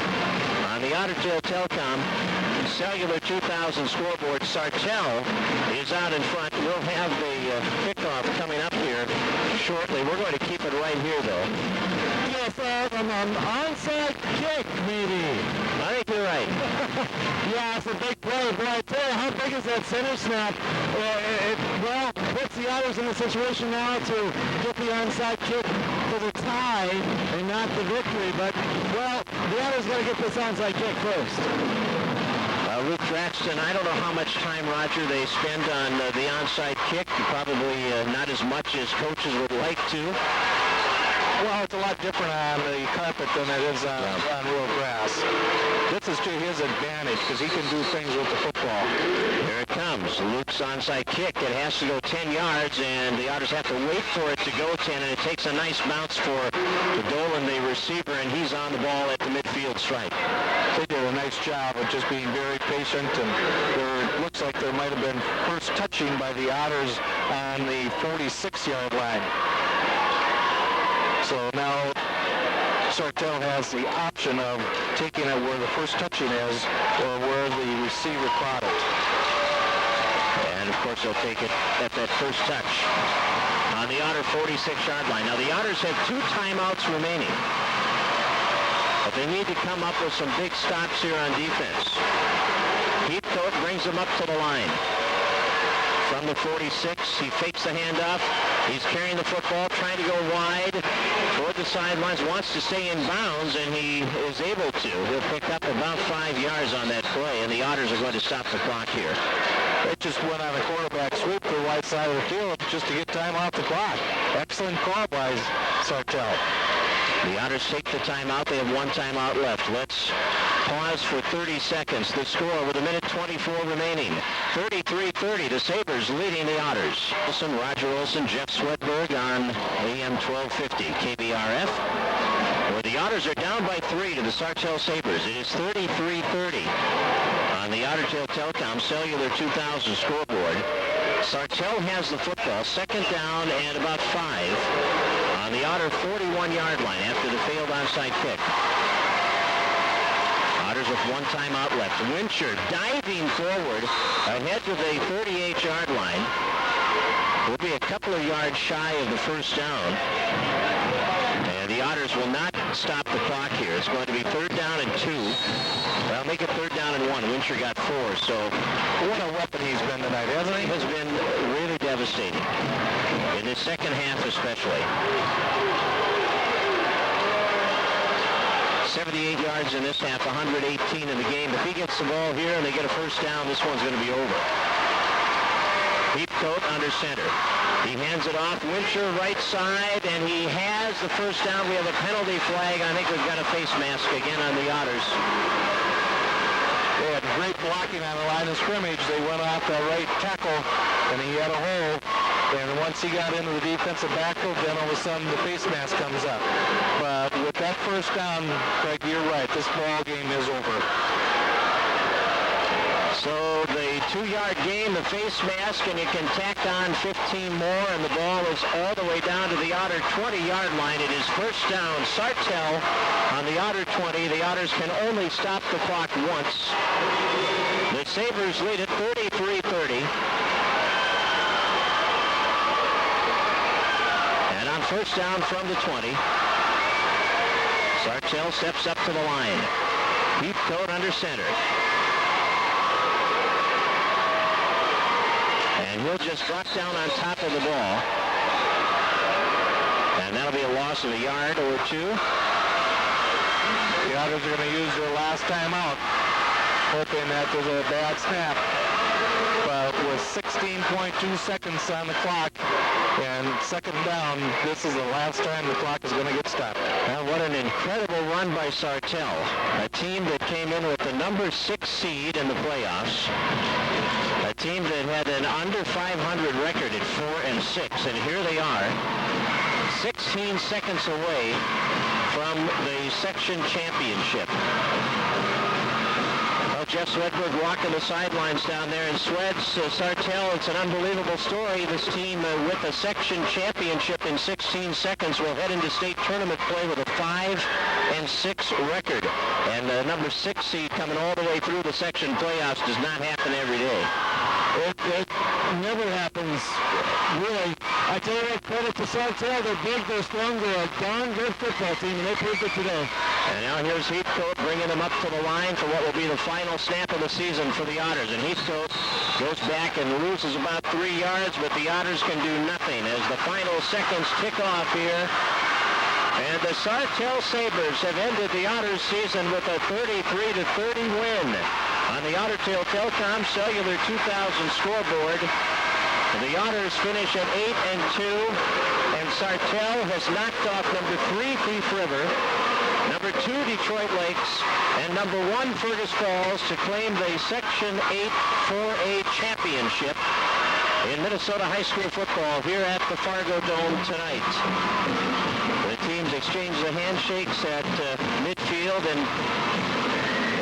Speaker 1: on the Otter Tail Telecom Cellular 2000 scoreboard. Sartell is out in front. We'll have the kickoff coming up here shortly. We're going to keep it right here, though.
Speaker 3: Yes, an onside kick, maybe.
Speaker 1: I think you're right.
Speaker 3: Yeah, it's a big play, but I tell you, how big is that center snap? Well, puts the Otters in the situation now to get the onside kick for the tie and not the victory. But, well, the Otters got to get this onside kick first.
Speaker 1: Luke Draxton, I don't know how much time, Roger, they spend on the onside kick. Probably not as much as coaches would like to.
Speaker 2: Well, it's a lot different on the carpet than it is on real grass. This is to his advantage because he can do things with the football.
Speaker 1: Here it comes. Luke's onside kick. It has to go 10 yards, and the Otters have to wait for it to go 10, and it takes a nice bounce for Dolan, the receiver, and he's on the ball at the midfield stripe.
Speaker 2: They did a nice job of just being very patient, and it looks like there might have been first touching by the Otters on the 46-yard line. So now Sartell has the option of taking it where the first touching is or where the receiver caught it.
Speaker 1: And, of course, they'll take it at that first touch on the Otter 46-yard line. Now, the Otters have 2 timeouts remaining. But they need to come up with some big stops here on defense. Heathcote brings them up to the line. From the 46, he fakes the handoff. He's carrying the football, trying to go wide toward the sidelines, wants to stay in bounds, and he is able to. He'll pick up about 5 yards on that play, and the Otters are going to stop the clock here.
Speaker 2: It just went on a quarterback sweep to the right side of the field just to get time off the clock. Excellent call by Sartell.
Speaker 1: The Otters take the timeout. They have one timeout left. Let's pause for 30 seconds. The score with 1:24 remaining. 33-30. The Sabres leading the Otters. Olson, Roger Olson, Jeff Swedberg on AM 1250 KBRF. Where the Otters are down by 3 to the Sartell Sabres. It is 33-30 on the Ottertail Telecom Cellular 2000 scoreboard. Sartell has the football. Second down and about 5. On the Otter 41-yard line after the failed onside kick. Otters with one timeout left. Winscher diving forward ahead to the 38-yard line. Will be a couple of yards shy of the first down. And the Otters will not stop the clock here. It's going to be 3rd down and 2. Well, make it 3rd down and 1. Winscher got 4, so
Speaker 2: what a weapon he's been tonight, hasn't he?
Speaker 1: He has been really devastating. In the second half especially. 78 yards in this half, 118 in the game. If he gets the ball here and they get a first down, this one's going to be over. Heathcote under center. He hands it off. Winscher right side, and he has the first down. We have a penalty flag. I think we've got a face mask again on the Otters.
Speaker 2: They had great blocking on the line of scrimmage. They went off the right tackle, and he had a hole. And once he got into the defensive backfield, then all of a sudden the face mask comes up. But with that first down, Craig, you're right. This ball game is over.
Speaker 1: So the 2-yard gain, the face mask, and you can tack on 15 more, and the ball is all the way down to the Otter 20-yard line. It is first down. Sartell on the Otter 20. The Otters can only stop the clock once. The Sabres lead it 33-30. And on first down from the 20, Sartell steps up to the line. Heathcote under center. And he'll just drop down on top of the ball. And that'll be a loss of a yard or 2.
Speaker 2: The Otters are going to use their last timeout, hoping that there's a bad snap. But with 16.2 seconds on the clock and second down, this is the last time the clock is going to get stopped.
Speaker 1: Well, what an incredible run by Sartell, a team that came in with the number 6 seed in the playoffs. A team that had an under 500 record at 4-6, and here they are, 16 seconds away from the section championship. Well, Jeff Swedberg walking the sidelines down there, and Sartell, it's an unbelievable story. This team with a section championship in 16 seconds will head into state tournament play with a 5-6 record. And the number 6 seed coming all the way through the section playoffs does not happen every day.
Speaker 3: It never happens, really. I tell you what, credit to Sartell. They're big, they're strong, they're a darn good football team, and they proved it today.
Speaker 1: And now here's Heathcote bringing them up to the line for what will be the final snap of the season for the Otters. And Heathcote goes back and loses about 3 yards, but the Otters can do nothing as the final seconds tick off here. And the Sartell Sabres have ended the Otters season with a 33-30 win on the Ottertail Telecom Cellular 2000 scoreboard. The Otters finish at 8-2, and Sartell has knocked off number 3 Thief River, number 2 Detroit Lakes, and number 1 Fergus Falls to claim the Section 8 4A championship in Minnesota high school football here at the Fargodome tonight. The teams exchange the handshakes at midfield, and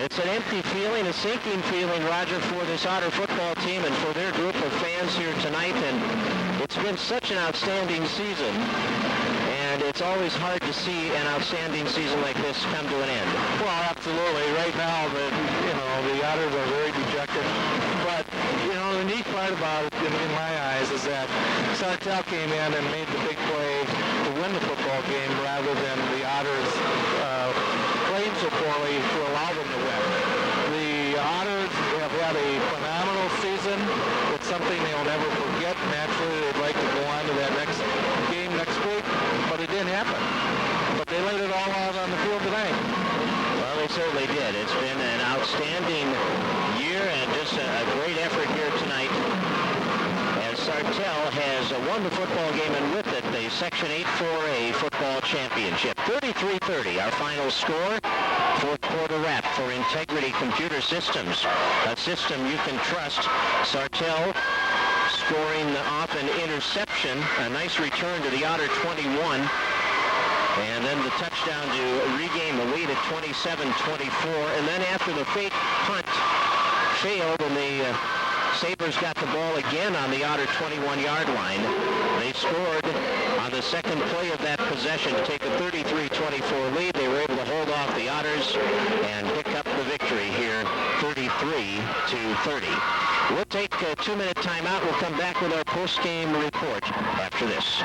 Speaker 1: it's an empty feeling, a sinking feeling, Roger, for this Otter football team and for their group of fans here tonight. And it's been such an outstanding season, and it's always hard to see an outstanding season like this come to an end.
Speaker 2: Well, absolutely. Right now, the Otters are very dejected. But, the neat part about it, in my eyes, is that Sartell came in and made the big play to win the football game rather than the Otters playing so poorly to allow them to win. The Otters have had a phenomenal season. It's something they'll never forget. Naturally, they'd like to go on to that next
Speaker 1: certainly did. It's been an outstanding year and just a great effort here tonight, as Sartell has won the football game, and with it, the Section 8 4A football championship. 33-30, our final score. Fourth quarter wrap for Integrity Computer Systems, a system you can trust. Sartell scoring off an interception, a nice return to the Otter 21, and then the touchdown to regain the lead at 27-24. And then after the fake punt failed and the Sabres got the ball again on the Otter 21-yard line, they scored on the second play of that possession to take a 33-24 lead. They were able to hold off the Otters and pick up the victory here, 33-30. We'll take a 2-minute timeout. We'll come back with our post-game report after this.